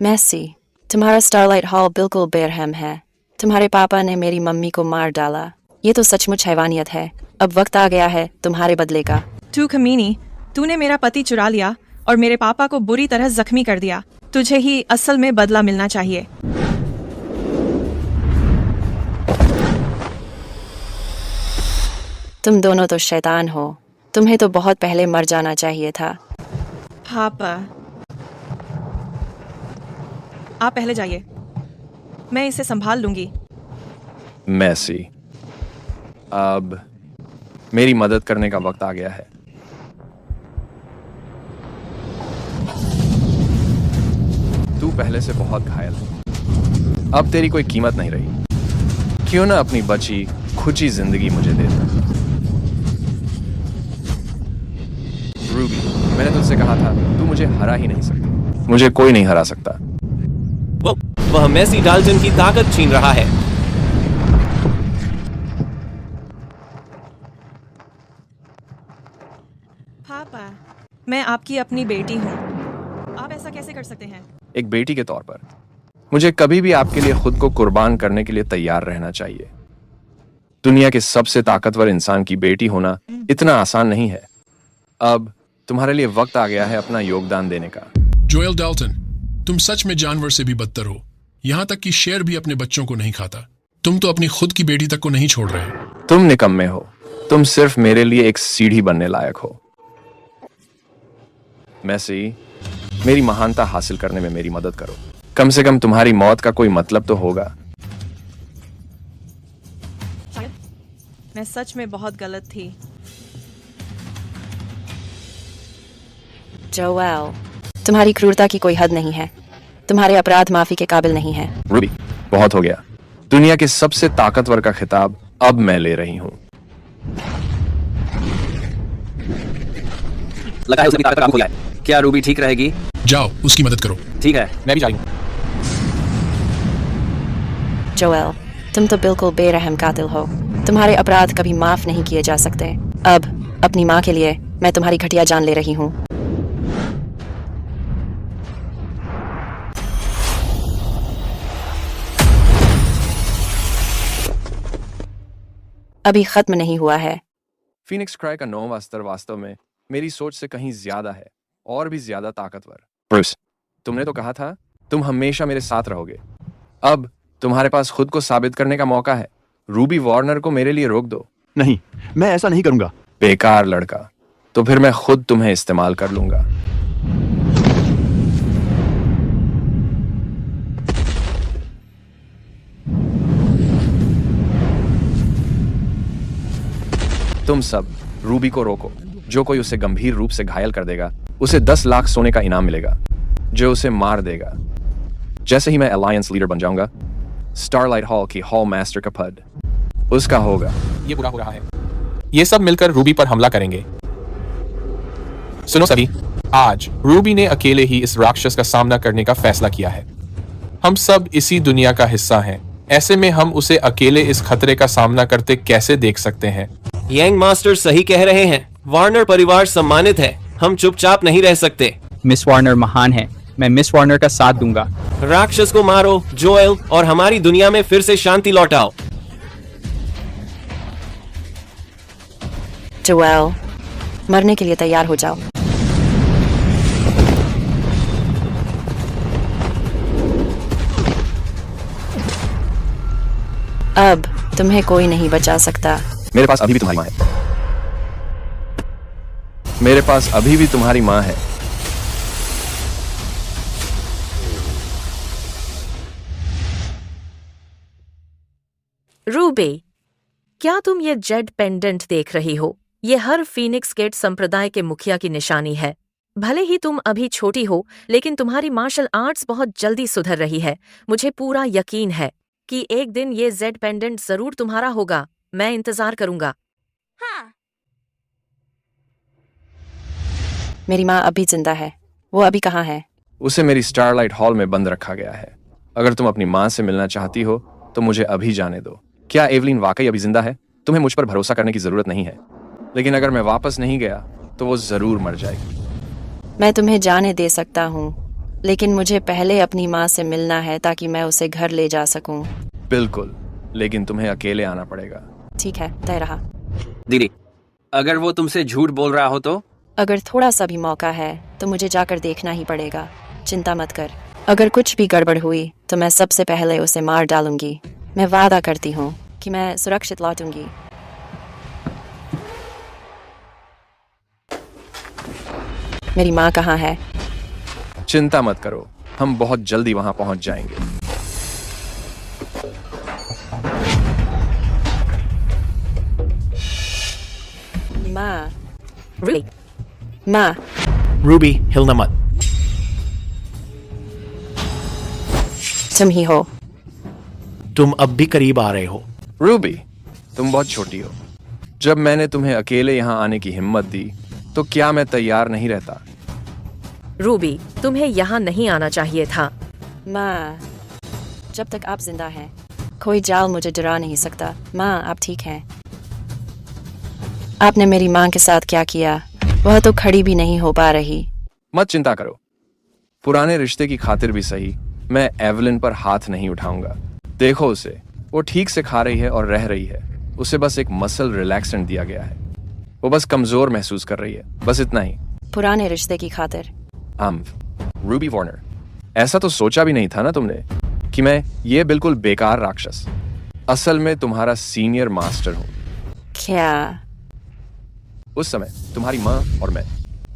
Speaker 1: मैसी, तुम्हारा स्टारलाइट हॉल बिल्कुल बेरहम है। तुम्हारे पापा ने मेरी मम्मी को मार डाला। ये तो सचमुच हैवानियत है। अब वक्त आ गया है तुम्हारे बदले का।
Speaker 13: तू कमीनी, तूने मेरा पति चुरा लिया और मेरे पापा को बुरी तरह जख्मी कर दिया। तुझे ही असल में बदला मिलना चाहिए।
Speaker 1: तुम दोनों तो शैतान हो। तुम्हें तो बहुत पहले मर जाना चाहिए था।
Speaker 13: पापा, आप पहले जाइए, मैं इसे संभाल लूंगी।
Speaker 3: मैसी, अब मेरी मदद करने का वक्त आ गया है। तू पहले से बहुत घायल है। अब तेरी कोई कीमत नहीं रही। क्यों ना अपनी बची खुची जिंदगी मुझे दे दे। रूबी, मैंने तुझसे कहा था तू मुझे हरा ही नहीं सकती। मुझे कोई नहीं हरा सकता।
Speaker 19: वह मैसी डाल्टन की ताकत छीन रहा है।
Speaker 13: पापा, मैं आपकी अपनी बेटी हूँ। आप ऐसा कैसे कर सकते हैं?
Speaker 3: एक बेटी के तौर पर मुझे कभी भी आपके लिए खुद को कुर्बान करने के लिए तैयार रहना चाहिए। दुनिया के सबसे ताकतवर इंसान की बेटी होना इतना आसान नहीं है। अब तुम्हारे लिए वक्त आ गया है अपना योगदान देने का।
Speaker 7: जोएल डाल्टन, तुम सच में जानवर से भी बदतर हो। यहाँ तक कि शेर भी अपने बच्चों को नहीं खाता। तुम तो अपनी खुद की बेटी तक को नहीं छोड़ रहे।
Speaker 3: तुम निकम्मे हो। तुम सिर्फ मेरे लिए एक सीढ़ी बनने लायक हो। मैसी, मेरी महानता हासिल करने में मेरी मदद करो। कम से कम तुम्हारी मौत का कोई मतलब तो होगा।
Speaker 13: मैं सच में बहुत गलत थी।
Speaker 1: जोएल, तुम्हारी क्रूरता की कोई हद नहीं है। तुम्हारे अपराध माफी के काबिल नहीं है।
Speaker 3: रूबी, बहुत हो गया। दुनिया के सबसे ताकतवर का खिताब अब मैं ले रही हूँ।
Speaker 6: लगा है उसने ताकत काम किया है। क्या रूबी ठीक रहेगी?
Speaker 7: जाओ, उसकी मदद करो।
Speaker 6: ठीक है,
Speaker 17: मैं भी जाऊंगा।
Speaker 1: जोएल, तुम तो बिल्कुल बेरहम कातिल हो। तुम्हारे अपराध कभी माफ नहीं किए जा सकते। अब अपनी माँ के लिए मैं तुम्हारी घटिया जान ले रही हूँ। अभी खत्म नहीं हुआ है।
Speaker 3: फीनिक्स क्राई का 9वां स्तर वास्तव में मेरी सोच से कहीं ज्यादा है और भी ज्यादा ताकतवर। ब्रूस, तुमने तो कहा था तुम हमेशा मेरे साथ रहोगे। अब तुम्हारे पास खुद को साबित करने का मौका है। रूबी वार्नर को मेरे लिए रोक दो।
Speaker 18: नहीं, मैं ऐसा नहीं करूंगा।
Speaker 3: बेकार लड़का। तो फिर मैं खुद तुम्हें इस्तेमाल कर लूंगा। तुम सब रूबी को रोको। जो कोई उसे गंभीर रूप से घायल कर देगा उसे 10 लाख सोने का इनाम मिलेगा। जो उसे मार देगा, जैसे ही मैं अलायंस लीडर बन जाऊंगा, स्टारलाइट हॉल की हॉल मास्टर का पद उसका होगा।
Speaker 17: ये बुरा हो रहा है। ये सब मिलकर रूबी पर हमला करेंगे। सुनो सभी, आज रूबी ने अकेले ही इस राक्षस का सामना करने का फैसला किया है। हम सब इसी दुनिया का हिस्सा हैं। ऐसे में हम उसे अकेले इस खतरे का सामना करते कैसे देख सकते हैं?
Speaker 19: यंग मास्टर सही कह रहे हैं। वार्नर परिवार सम्मानित है। हम चुपचाप नहीं रह सकते।
Speaker 20: मिस वार्नर महान है। मैं मिस वार्नर का साथ दूंगा।
Speaker 21: राक्षस को मारो जोएल और हमारी दुनिया में फिर से शांति लौटाओ।
Speaker 1: जोएल, मरने के लिए तैयार हो जाओ। अब तुम्हें कोई नहीं बचा सकता।
Speaker 3: मेरे पास अभी भी तुम्हारी माँ है। मेरे पास अभी भी तुम्हारी माँ है।
Speaker 2: रूबी, क्या तुम ये जेड पेंडेंट देख रही हो? ये हर फीनिक्स गेट संप्रदाय के मुखिया की निशानी है। भले ही तुम अभी छोटी हो, लेकिन तुम्हारी मार्शल आर्ट्स बहुत जल्दी सुधर रही है। मुझे पूरा यकीन है कि एक दिन ये जेड पेंडेंट जरूर तुम्हारा होगा। मैं इंतजार करूंगा।
Speaker 12: हाँ।
Speaker 1: मेरी माँ अभी जिंदा है। वो अभी कहाँ है?
Speaker 3: उसे मेरी स्टारलाइट हॉल में बंद रखा गया है। अगर तुम अपनी माँ से मिलना चाहती हो तो मुझे अभी जाने दो। क्या एवलिन वाकई अभी जिंदा है? तुम्हें मुझ पर भरोसा करने की जरूरत नहीं है, लेकिन अगर मैं वापस नहीं गया तो वो जरूर मर जाएगी।
Speaker 1: मैं तुम्हें जाने दे सकता हूँ, लेकिन मुझे पहले अपनी माँ से मिलना है ताकि मैं उसे घर ले जा सकूं।
Speaker 3: बिल्कुल, लेकिन तुम्हें अकेले आना पड़ेगा।
Speaker 1: ठीक है, तय रहा।
Speaker 6: दीदी, अगर वो तुमसे झूठ बोल रहा हो तो?
Speaker 1: अगर थोड़ा सा भी मौका है तो मुझे जाकर देखना ही पड़ेगा। चिंता मत कर। अगर कुछ भी गड़बड़ हुई तो मैं सबसे पहले उसे मार डालूंगी। मैं वादा करती हूँ कि मैं सुरक्षित लौटूंगी। मेरी माँ कहाँ है?
Speaker 3: चिंता मत करो, हम बहुत जल्दी वहां पहुंच जाएंगे।
Speaker 1: माँ,
Speaker 2: रूबी,
Speaker 1: माँ,
Speaker 14: रूबी, हिलना मत।
Speaker 1: तुम ही हो।
Speaker 14: तुम अब भी करीब आ रहे हो।
Speaker 3: रूबी, तुम बहुत छोटी हो। जब मैंने तुम्हें अकेले यहाँ आने की हिम्मत दी तो क्या मैं तैयार नहीं रहता?
Speaker 2: रूबी, तुम्हें यहाँ नहीं आना चाहिए था।
Speaker 1: माँ, जब तक आप जिंदा हैं, कोई जाल मुझे डरा नहीं सकता। माँ, आप ठीक हैं? आपने मेरी माँ के साथ क्या किया? वह तो खड़ी भी नहीं हो पा रही।
Speaker 3: मत चिंता करो, पुराने रिश्ते की खातिर भी सही मैं एवलिन पर हाथ नहीं उठाऊंगा। देखो उसे, वो ठीक से खा रही है और रह रही है। उसे बस एक मसल रिलैक्सेंट दिया गया है। वो बस कमजोर महसूस कर रही है, बस इतना ही।
Speaker 1: पुराने रिश्ते की खातिर?
Speaker 3: रूबी वार्नर, ऐसा तो सोचा भी नहीं था ना तुमने कि मैं ये बिल्कुल बेकार राक्षस असल में तुम्हारा सीनियर मास्टर हूँ।
Speaker 1: क्या?
Speaker 3: उस समय तुम्हारी माँ और मैं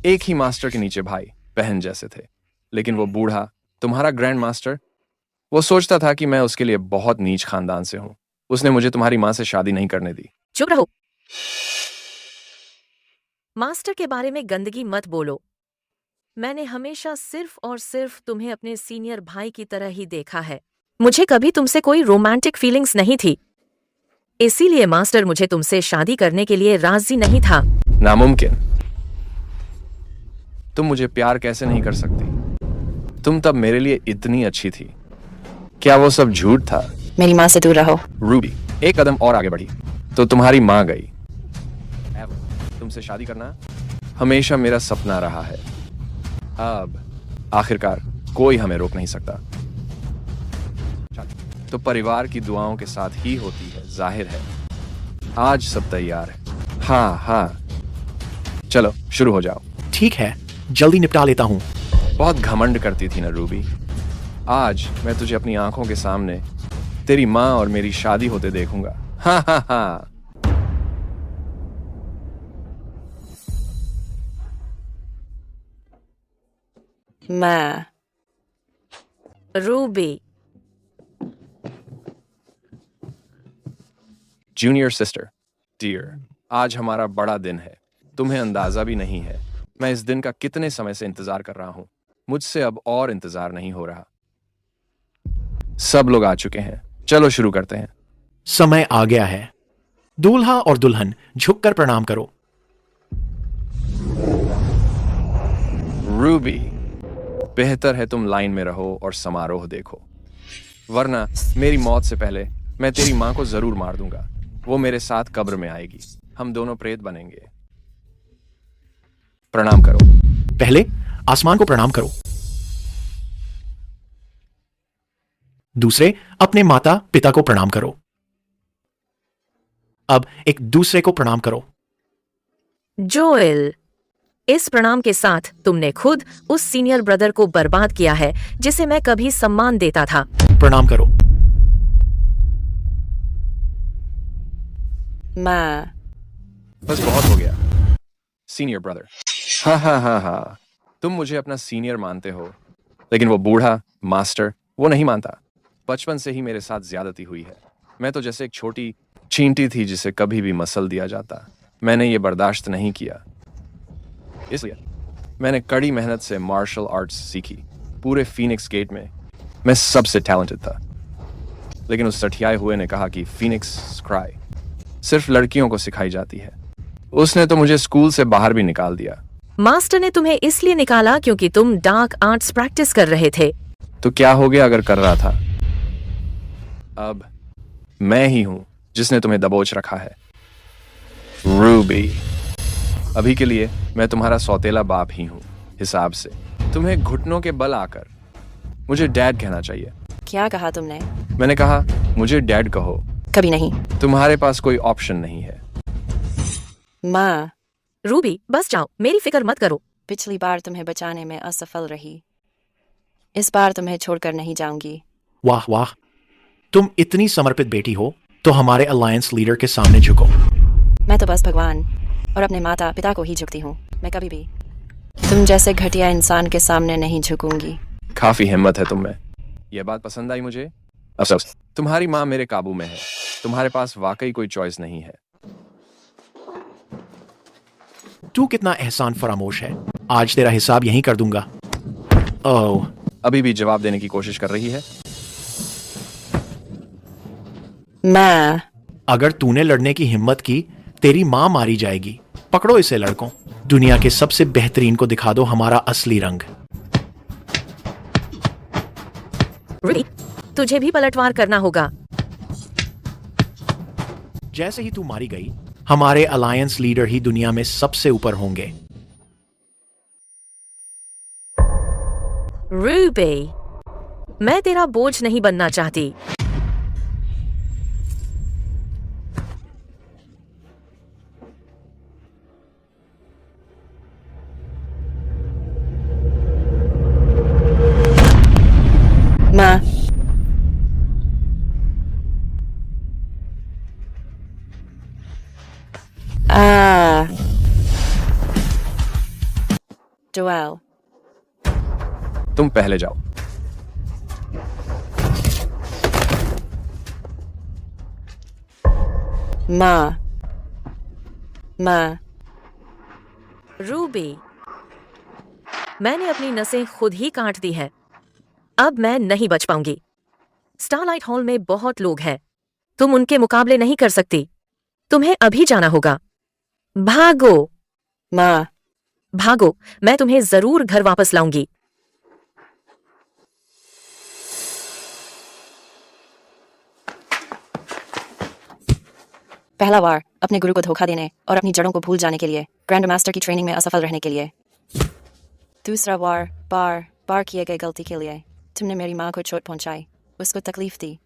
Speaker 3: एक ही मास्टर के नीचे भाई बहन जैसे थे, लेकिन वो बूढ़ा तुम्हारा ग्रैंड मास्टर, वो सोचता था कि मैं उसके लिए बहुत नीच खानदान से हूँ। उसने मुझे तुम्हारी माँ से शादी नहीं करने दी।
Speaker 2: चुप रहो। मास्टर के बारे में गंदगी मत बोलो। मैंने हमेशा सिर्फ और सिर्फ तुम्हें अपने सीनियर भाई की तरह ही देखा है। मुझे कभी तुमसे कोई रोमांटिक फीलिंग्स नहीं थी, इसीलिए मास्टर मुझे तुमसे शादी करने के लिए राजी नहीं था।
Speaker 3: नामुमकिन। तुम मुझे प्यार कैसे नहीं कर सकती? तुम तब मेरे लिए इतनी अच्छी थी। क्या वो सब झूठ था?
Speaker 1: मेरी माँ से दूर रहो।
Speaker 3: रूबी एक कदम और आगे बढ़ी तो तुम्हारी माँ गई। तुमसे शादी करना हमेशा मेरा सपना रहा है। अब आखिरकार कोई हमें रोक नहीं सकता। तो परिवार की दुआओं के साथ ही होती है, जाहिर है। आज सब तैयार है। हाँ हाँ, चलो शुरू हो जाओ।
Speaker 14: ठीक है, जल्दी निपटा लेता हूँ।
Speaker 3: बहुत घमंड करती थी ना रूबी। आज मैं तुझे अपनी आंखों के सामने तेरी माँ और मेरी शादी होते देखूंगा। हाँ हाँ हाँ।
Speaker 1: माँ।
Speaker 2: रूबी।
Speaker 3: जूनियर सिस्टर, डियर, आज हमारा बड़ा दिन है। तुम्हें अंदाजा भी नहीं है मैं इस दिन का कितने समय से इंतजार कर रहा हूं। मुझसे अब और इंतजार नहीं हो रहा। सब लोग आ चुके हैं, चलो शुरू करते हैं।
Speaker 14: समय आ गया है। दूल्हा और दुल्हन झुककर प्रणाम करो।
Speaker 3: रूबी, बेहतर है तुम लाइन में रहो और समारोह देखो, वरना मेरी मौत से पहले मैं तेरी मां को जरूर मार दूंगा। वो मेरे साथ कब्र में आएगी, हम दोनों प्रेत बनेंगे। प्रणाम करो।
Speaker 14: पहले आसमान को प्रणाम करो। दूसरे, अपने माता पिता को प्रणाम करो। अब एक दूसरे को प्रणाम करो।
Speaker 2: जोएल, इस प्रणाम के साथ तुमने खुद उस सीनियर ब्रदर को बर्बाद किया है जिसे मैं कभी सम्मान देता था।
Speaker 14: प्रणाम करो।
Speaker 1: माँ,
Speaker 3: बस बहुत हो गया सीनियर ब्रदर। हाँ हाँ हाँ हाँ, तुम मुझे अपना सीनियर मानते हो, लेकिन वो बूढ़ा मास्टर वो नहीं मानता। बचपन से ही मेरे साथ ज्यादती हुई है। मैं तो जैसे एक छोटी चींटी थी जिसे कभी भी मसल दिया जाता। मैंने ये बर्दाश्त नहीं किया, इसलिए मैंने कड़ी मेहनत से मार्शल आर्ट्स सीखी। पूरे फीनिक्स गेट में मैं सबसे टैलेंटेड था, लेकिन उस सठियाए हुए ने कहा कि फीनिक्स क्राई सिर्फ लड़कियों को सिखाई जाती है। उसने तो मुझे स्कूल से बाहर भी निकाल दिया।
Speaker 2: मास्टर ने तुम्हें इसलिए निकाला क्योंकि तुम डार्क आर्ट्स प्रैक्टिस कर रहे थे।
Speaker 3: तो क्या हो गया अगर कर रहा था? अब मैं ही हूं जिसने तुम्हें दबोच रखा है। रूबी, अभी के लिए मैं तुम्हारा सौतेला बाप ही हूं हिसाब से। तुम्हें घुटनों के बल आकर मुझे डैड कहना चाहिए।
Speaker 1: क्या कहा तुमने?
Speaker 3: मैंने कहा मुझे डैड कहो।
Speaker 1: कभी नहीं।
Speaker 3: तुम्हारे पास कोई ऑप्शन नहीं है।
Speaker 1: माँ,
Speaker 2: रूबी बस जाओ, मेरी फिक्र मत करो।
Speaker 1: पिछली बार तुम्हें बचाने में असफल रही, इस बार तुम्हें छोड़कर नहीं जाऊंगी।
Speaker 14: वाह वाह, तुम इतनी समर्पित बेटी हो तो हमारे अलायंस लीडर के सामने झुको।
Speaker 1: मैं तो बस भगवान और अपने माता पिता को ही झुकती हूँ। मैं कभी भी तुम जैसे घटिया इंसान के सामने नहीं झुकूंगी।
Speaker 3: काफी हिम्मत है तुम में। यह बात पसंद आई मुझे। अफसोस तुम्हारी माँ मेरे काबू में है। तुम्हारे पास वाकई कोई चॉइस नहीं है।
Speaker 14: तू कितना एहसान फरामोश है। आज तेरा हिसाब यहीं कर दूंगा। ओह,
Speaker 3: अभी भी जवाब देने की कोशिश कर रही है?
Speaker 1: मैं
Speaker 14: अगर तूने लड़ने की हिम्मत की, तेरी माँ मारी जाएगी। पकड़ो इसे लड़कों। दुनिया के सबसे बेहतरीन को दिखा दो हमारा असली रंग।
Speaker 2: रूबी, तुझे भी पलटवार करना होगा।
Speaker 14: जैसे ही तू मारी गई, हमारे अलायंस लीडर ही दुनिया में सबसे ऊपर होंगे।
Speaker 2: रूबी, मैं तेरा बोझ नहीं बनना चाहती।
Speaker 1: माँ, जोएल,
Speaker 3: तुम पहले जाओ।
Speaker 1: माँ, माँ,
Speaker 2: रूबी, मैंने अपनी नसें खुद ही काट दी हैं। अब मैं नहीं बच पाऊंगी। स्टारलाइट हॉल में बहुत लोग हैं, तुम उनके मुकाबले नहीं कर सकती। तुम्हें अभी जाना होगा। भागो
Speaker 1: माँ,
Speaker 2: भागो, मैं तुम्हें जरूर घर वापस लाऊंगी।
Speaker 1: पहला वार अपने गुरु को धोखा देने और अपनी जड़ों को भूल जाने के लिए, ग्रैंड मास्टर की ट्रेनिंग में असफल रहने के लिए। दूसरा वार बार बार किए गए गलती के लिए, तुमने मेरी माँ को चोट पहुंचाई, उसको तकलीफ दी।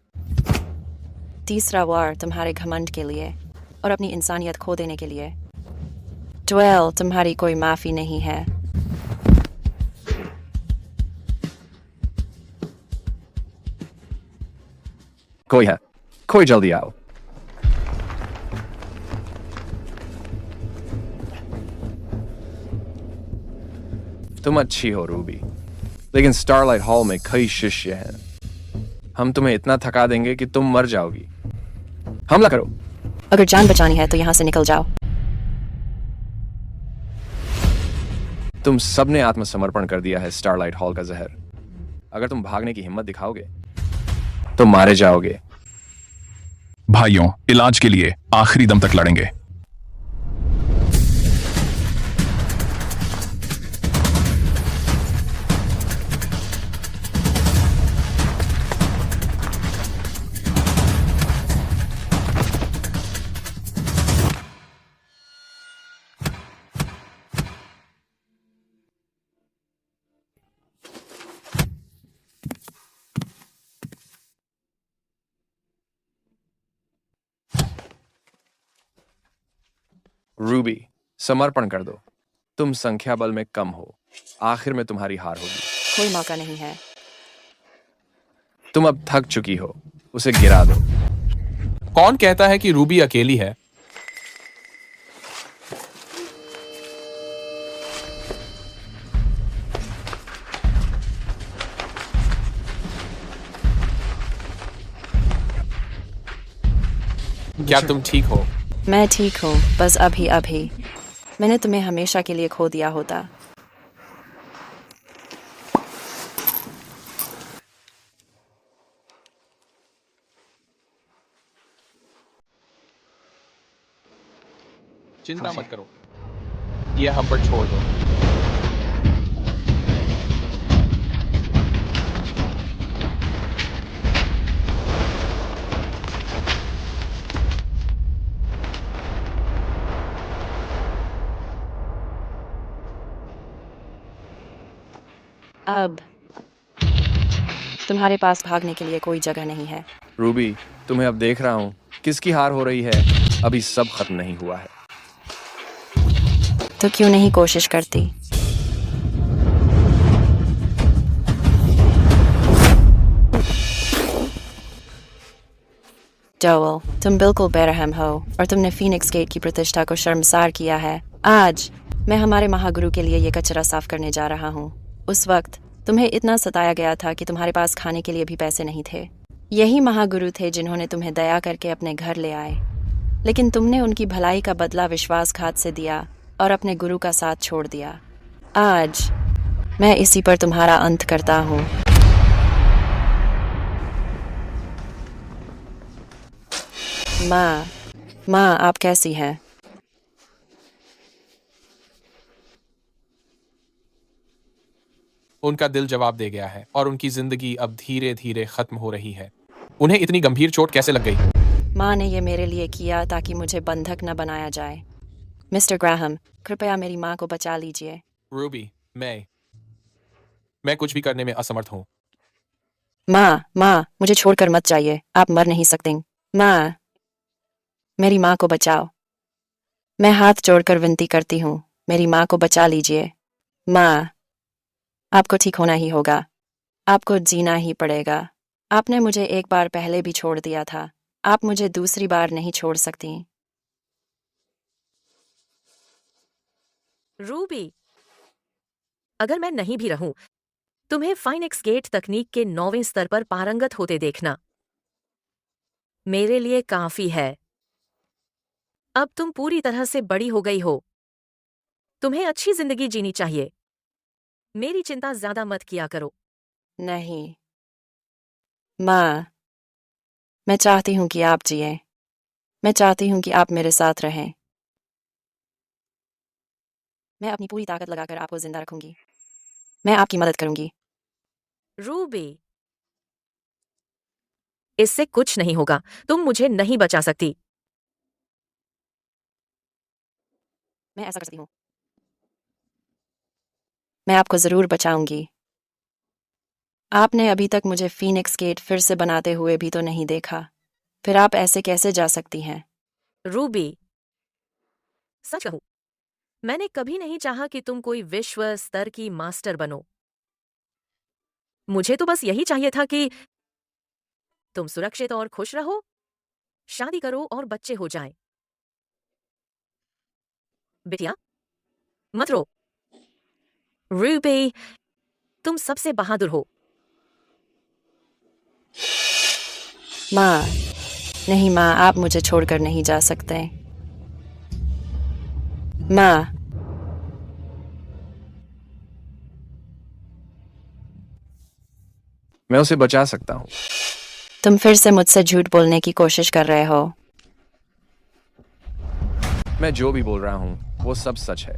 Speaker 1: तीसरा वार तुम्हारे घमंड के लिए और अपनी इंसानियत खो देने के लिए। जोएल, तुम्हारी कोई माफी नहीं है।
Speaker 3: कोई है, कोई जल्दी आओ। तुम अच्छी हो रूबी, लेकिन स्टारलाइट हॉल में कई शिष्य हैं। हम तुम्हें इतना थका देंगे कि तुम मर जाओगी। हमला करो।
Speaker 1: अगर जान बचानी है तो यहाँ से निकल जाओ।
Speaker 3: तुम सबने आत्मसमर्पण कर दिया है स्टारलाइट हॉल का जहर। अगर तुम भागने की हिम्मत दिखाओगे तो मारे जाओगे।
Speaker 17: भाइयों, इलाज के लिए आखिरी दम तक लड़ेंगे।
Speaker 3: रूबी, समर्पण कर दो। तुम संख्या बल में कम हो। आखिर में तुम्हारी हार होगी।
Speaker 1: कोई मौका नहीं है।
Speaker 3: तुम अब थक चुकी हो। उसे गिरा दो।
Speaker 17: कौन कहता है कि रूबी अकेली है? क्या तुम ठीक हो?
Speaker 1: मैं ठीक हूँ, बस अभी मैंने तुम्हें हमेशा के लिए खो दिया होता।
Speaker 17: चिंता मत करो, ये हम पर छोड़ दो।
Speaker 1: अब तुम्हारे पास भागने के लिए कोई जगह नहीं है।
Speaker 3: रूबी, तुम्हें अब देख रहा हूँ। किसकी हार हो रही है? अभी सब खत्म नहीं हुआ है।
Speaker 1: तो क्यों नहीं कोशिश करती? जोएल, तुम बिल्कुल बेरहम हो और तुमने फीनिक्स गेट की प्रतिष्ठा को शर्मसार किया है। आज मैं हमारे महागुरु के लिए ये कचरा साफ करने जा रहा हूँ। उस वक्त तुम्हें इतना सताया गया था कि तुम्हारे पास खाने के लिए भी पैसे नहीं थे। यही महागुरु थे जिन्होंने तुम्हें दया करके अपने घर ले आए, लेकिन तुमने उनकी भलाई का बदला विश्वासघात से दिया और अपने गुरु का साथ छोड़ दिया। आज मैं इसी पर तुम्हारा अंत करता हूँ। माँ, आप कैसी हैं?
Speaker 17: उनका दिल जवाब दे गया है और उनकी जिंदगी अब धीरे धीरे खत्म हो रही है। उन्हें इतनी गंभीर चोट कैसे लग गई?
Speaker 1: माँ ने ये मेरे लिए किया ताकि मुझे बंधक न बनाया जाए। मिस्टर ग्राहम, कृपया मेरी माँ को बचा लीजिए।
Speaker 17: रूबी, मैं कुछ भी करने में असमर्थ हूँ।
Speaker 1: माँ, मुझे छोड़कर मत जाइए। आप मर नहीं सकते। माँ, मेरी माँ को बचाओ। मैं हाथ जोड़कर विनती करती हूँ, मेरी माँ को बचा लीजिए। माँ, आपको ठीक होना ही होगा। आपको जीना ही पड़ेगा। आपने मुझे एक बार पहले भी छोड़ दिया था। आप मुझे दूसरी बार नहीं छोड़ सकती।
Speaker 2: रूबी, अगर मैं नहीं भी रहूं, तुम्हें फाइनिक्स गेट तकनीक के 9वें स्तर पर पारंगत होते देखना मेरे लिए काफी है। अब तुम पूरी तरह से बड़ी हो गई हो। तुम्हें अच्छी जिंदगी जीनी चाहिए। मेरी चिंता ज्यादा मत किया करो।
Speaker 1: नहीं माँ, मैं चाहती हूँ कि आप जिए। मैं चाहती हूँ कि आप मेरे साथ रहें। मैं अपनी पूरी ताकत लगाकर आपको जिंदा रखूंगी। मैं आपकी मदद करूंगी।
Speaker 2: रूबी, इससे कुछ नहीं होगा। तुम मुझे नहीं बचा सकती।
Speaker 1: मैं ऐसा कर सकती हूँ। मैं आपको जरूर बचाऊंगी। आपने अभी तक मुझे फीनिक्स गेट फिर से बनाते हुए भी तो नहीं देखा। फिर आप ऐसे कैसे जा सकती हैं?
Speaker 2: रूबी, सच कहूं, मैंने कभी नहीं चाहा कि तुम कोई विश्व स्तर की मास्टर बनो। मुझे तो बस यही चाहिए था कि तुम सुरक्षित और खुश रहो, शादी करो और बच्चे हो जाएं। बिटिया, मत रो। रूबी, तुम सबसे बहादुर हो।
Speaker 1: माँ, नहीं माँ, आप मुझे छोड़कर नहीं जा सकते। माँ,
Speaker 3: मैं उसे बचा सकता हूँ।
Speaker 1: तुम फिर से मुझसे झूठ बोलने की कोशिश कर रहे हो।
Speaker 3: मैं जो भी बोल रहा हूँ वो सब सच है।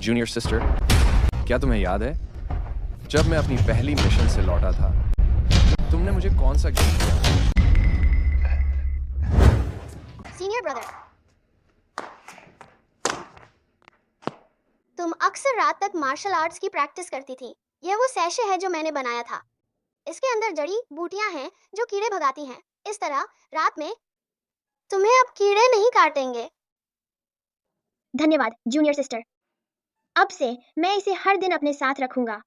Speaker 3: जूनियर सिस्टर, क्या तुम्हें याद है जब मैं अपनी पहली मिशन से लौटा था, तुमने मुझे कौन सा गिफ्ट दिया?
Speaker 12: सीनियर ब्रदर, तुम अक्सर रात तक मार्शल आर्ट्स की प्रैक्टिस करती थी। यह वो सैशे है जो मैंने बनाया था। इसके अंदर जड़ी बूटियां हैं जो कीड़े भगाती हैं। इस तरह रात में तुम्हें अब कीड़े नहीं काटेंगे। धन्यवाद जूनियर सिस्टर। अब से मैं इसे हर दिन अपने साथ रखूंगा।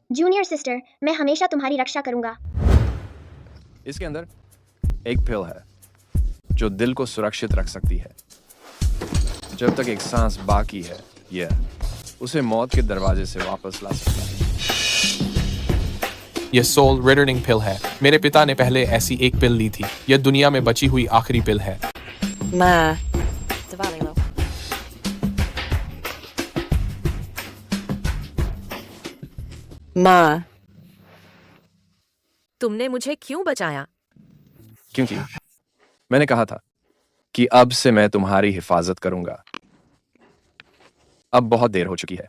Speaker 12: जूनियर सिस्टर, मैं हमेशा तुम्हारी रक्षा करूंगा।
Speaker 3: इसके अंदर एक पिल है जो दिल को सुरक्षित रख सकती है। जब तक एक सांस बाकी है, यह उसे मौत के दरवाजे से वापस ला सकता है।
Speaker 17: यह सोल रिटर्निंग पिल है। मेरे पिता ने पहले ऐसी एक पिल ली थी। यह दुनिया में बची हुई आखिरी पिल है।
Speaker 1: माँ, दबा ले लो। माँ,
Speaker 2: तुमने मुझे क्यों बचाया?
Speaker 3: क्योंकि मैंने कहा था कि अब से मैं तुम्हारी हिफाजत करूंगा। अब बहुत देर हो चुकी है।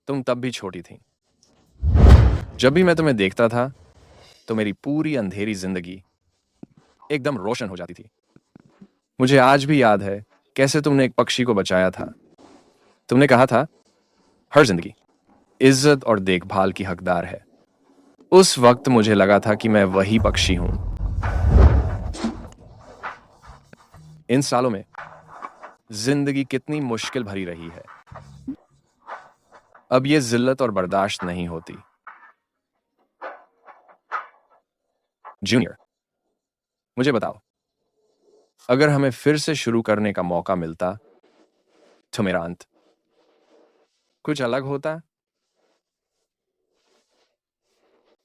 Speaker 3: तुम तब भी छोटी थी। जब भी मैं तुम्हें देखता था तो मेरी पूरी अंधेरी जिंदगी एकदम रोशन हो जाती थी। मुझे आज भी याद है कैसे तुमने एक पक्षी को बचाया था। तुमने कहा था, हर जिंदगी इज्जत और देखभाल की हकदार है। उस वक्त मुझे लगा था कि मैं वही पक्षी हूं। इन सालों में जिंदगी कितनी मुश्किल भरी रही है। अब यह जिल्लत और बर्दाश्त नहीं होती। जूनियर, मुझे बताओ, अगर हमें फिर से शुरू करने का मौका मिलता तो मेरा अंत कुछ अलग होता?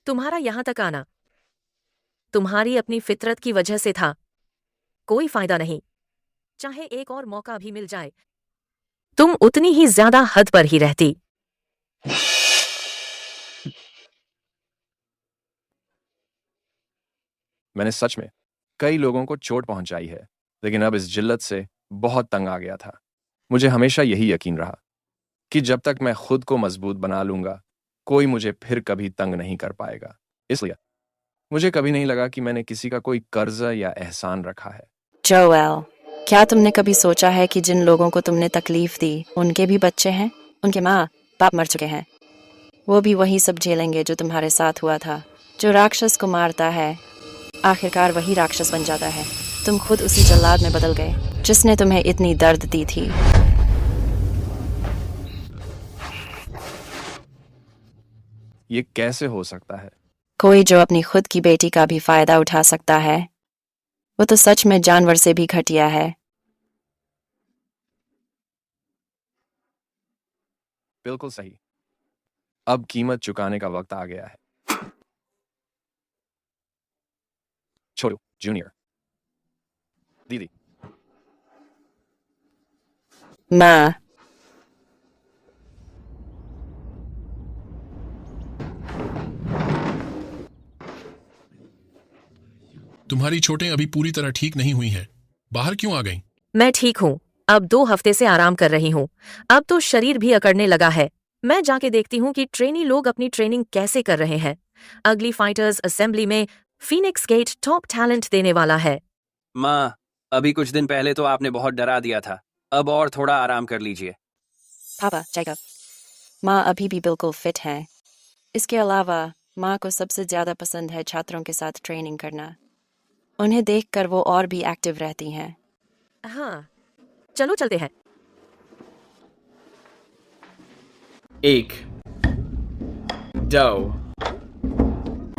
Speaker 2: तुम्हारा यहां तक आना तुम्हारी अपनी फितरत की वजह से था। कोई फायदा नहीं। चाहे एक और मौका भी मिल जाए, तुम उतनी ही ज्यादा हद पर ही रहती।
Speaker 3: मैंने सच में कई लोगों को चोट पहुंचाई है, लेकिन अब इस जिल्लत से बहुत तंग आ गया था। मुझे हमेशा यही यकीन रहा कि जब तक मैं खुद को मजबूत बना लूंगा, कोई मुझे फिर कभी तंग नहीं कर पाएगा। इसलिए मुझे कभी नहीं लगा कि मैंने किसी का कोई कर्जा या एहसान रखा है।
Speaker 1: जोएल, क्या तुमने कभी सोचा है कि जिन लोगों को तुमने तकलीफ दी, उनके भी बच्चे हैं? उनके माँ बाप मर चुके हैं। वो भी वही सब झेलेंगे जो तुम्हारे साथ हुआ था। जो राक्षस को मारता है, आखिरकार वही राक्षस बन जाता है। तुम खुद उसी जल्लाद में बदल गए जिसने तुम्हें इतनी दर्द दी थी।
Speaker 3: ये कैसे हो सकता है?
Speaker 1: कोई जो अपनी खुद की बेटी का भी फायदा उठा सकता है, वो तो सच में जानवर से भी घटिया है।
Speaker 3: बिल्कुल सही। अब कीमत चुकाने का वक्त आ गया है। छोड़ो जूनियर। दीदी।
Speaker 1: माँ,
Speaker 7: तुम्हारी चोटें अभी पूरी तरह ठीक नहीं हुई हैं। बाहर क्यों आ गई?
Speaker 2: मैं ठीक हूँ। अब 2 हफ्ते से आराम कर रही हूँ। अब तो शरीर भी अकड़ने लगा है। मैं जाके देखती हूँ कि ट्रेनी लोग अपनी ट्रेनिंग कैसे कर रहे हैं। अगली फाइटर्स असेंबली में फीनिक्स गेट टॉप टैलेंट देने वाला है।
Speaker 6: माँ, अभी कुछ दिन पहले तो आपने बहुत डरा दिया था। अब और थोड़ा आराम कर लीजिए।
Speaker 1: पापा, जैकब, माँ अभी भी बिल्कुल फिट है। इसके अलावा माँ को सबसे ज्यादा पसंद है छात्रों के साथ ट्रेनिंग करना। उन्हें देखकर वो और भी एक्टिव रहती हैं।
Speaker 2: हाँ, चलो चलते हैं।
Speaker 10: 1 2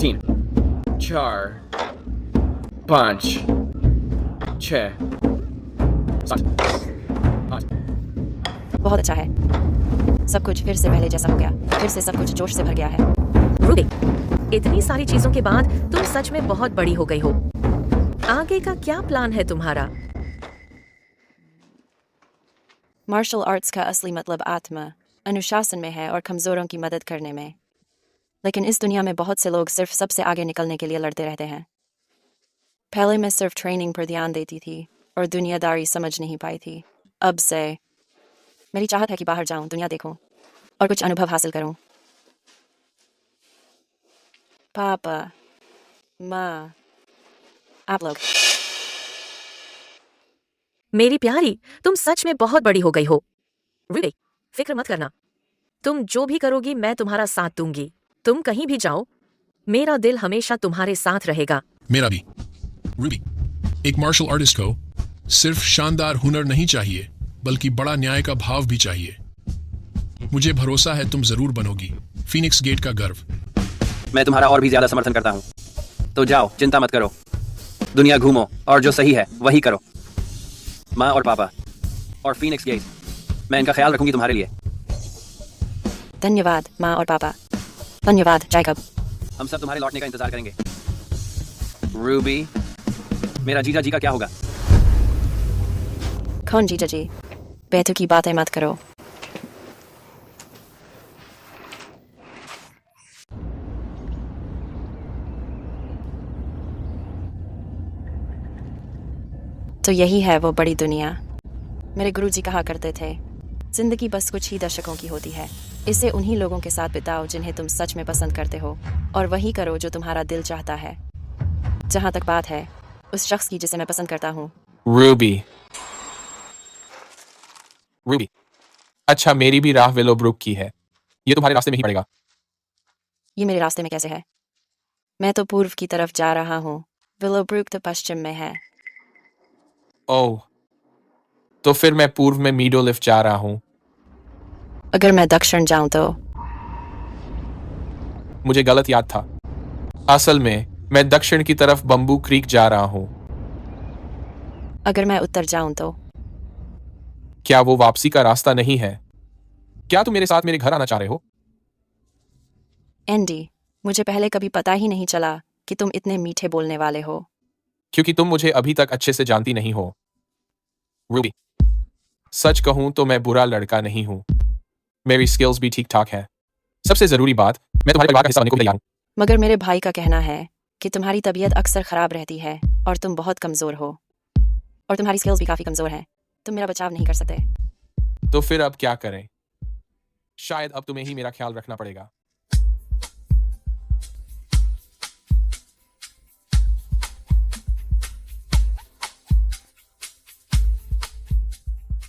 Speaker 10: 3 4 5 6 7 8।
Speaker 1: बहुत अच्छा है। सब कुछ फिर से पहले जैसा हो गया। फिर से सब कुछ जोश से भर गया है।
Speaker 2: रूबी, इतनी सारी चीजों के बाद तुम सच में बहुत बड़ी हो गई हो। आगे का क्या प्लान है तुम्हारा?
Speaker 1: मार्शल आर्ट्स का असली मतलब आत्मा, अनुशासन में है और कमजोरों की मदद करने में। लेकिन इस दुनिया में बहुत से लोग सिर्फ सबसे आगे निकलने के लिए लड़ते रहते हैं। पहले मैं सिर्फ ट्रेनिंग पर ध्यान देती थी और दुनियादारी समझ नहीं पाई थी। अब से मेरी चाहत है कि बाहर जाऊं, दुनिया देखूं और कुछ अनुभव हासिल करूं। पापा, माँ, आप लोग।
Speaker 2: मेरी प्यारी, तुम सच में बहुत बड़ी हो गई हो। रूबी, फिक्र मत करना। तुम जो भी करोगी मैं तुम्हारा साथ दूंगी। तुम कहीं भी जाओ, मेरा दिल हमेशा तुम्हारे साथ रहेगा।
Speaker 7: मेरा भी। रूबी, एक मार्शल आर्टिस्ट को सिर्फ शानदार हुनर नहीं चाहिए, बल्कि बड़ा न्याय का भाव भी चाहिए। मुझे भरोसा है तुम जरूर बनोगी फीनिक्स गेट का गर्व।
Speaker 6: मैं तुम्हारा और भी ज्यादा समर्थन करता हूँ। तो जाओ, चिंता मत करो, दुनिया घूमो और जो सही है वही करो। माँ और पापा और फीनिक्स गेट, मैं इनका ख्याल रखूंगी तुम्हारे लिए।
Speaker 1: धन्यवाद माँ और पापा। धन्यवाद जैकब।
Speaker 6: हम सब तुम्हारे लौटने का इंतजार करेंगे। रूबी, मेरा जीजा जी का क्या होगा?
Speaker 1: कौन जीजा जी? बेतु की बातें मत करो। तो यही है वो बड़ी दुनिया। मेरे गुरुजी कहा करते थे, जिंदगी बस कुछ ही दशकों की होती है। इसे उन्हीं लोगों के साथ बिताओ जिन्हें तुम सच में पसंद करते हो, और वही करो जो तुम्हारा दिल चाहता है। जहां तक बात है उस शख्स की जिसे मैं पसंद करता हूँ।
Speaker 17: रूबी। रूबी, अच्छा मेरी भी राह विलोब्रुक की है। ये तुम्हारे रास्ते में ही पड़ेगा।
Speaker 1: ये मेरे रास्ते में कैसे है? मैं तो पूर्व की तरफ जा रहा हूँ, विलोब्रुक तो पश्चिम में है।
Speaker 17: ओह, तो फिर मैं पूर्व में मीडोलिफ जा रहा हूँ।
Speaker 1: अगर मैं दक्षिण जाऊं तो?
Speaker 17: मुझे गलत याद था। असल में मैं दक्षिण की तरफ बम्बू क्रीक जा रहा हूँ।
Speaker 1: अगर मैं उत्तर जाऊं तो?
Speaker 17: क्या वो वापसी का रास्ता नहीं है? क्या तुम मेरे साथ मेरे घर आना चाह रहे हो?
Speaker 1: एंडी, मुझे पहले कभी पता ही नहीं चला कि तुम इतने मीठे बोलने वाले हो।
Speaker 17: क्योंकि तुम मुझे अभी तक अच्छे से जानती नहीं हो। रूबी, सच कहूं तो मैं बुरा लड़का नहीं हूं। मेरी स्किल्स भी ठीक ठाक है। सबसे जरूरी बात, मैं तुम्हारे परिवार का हिस्सा बनने को तैयार हूं।
Speaker 1: मगर मेरे भाई का कहना है कि तुम्हारी तबीयत अक्सर खराब रहती है और तुम बहुत कमजोर हो, और तुम्हारी स्किल्स भी काफी कमजोर हैं। तुम मेरा बचाव नहीं कर सकते।
Speaker 17: तो फिर अब क्या करें? शायद अब तुम्हें ही मेरा ख्याल रखना पड़ेगा।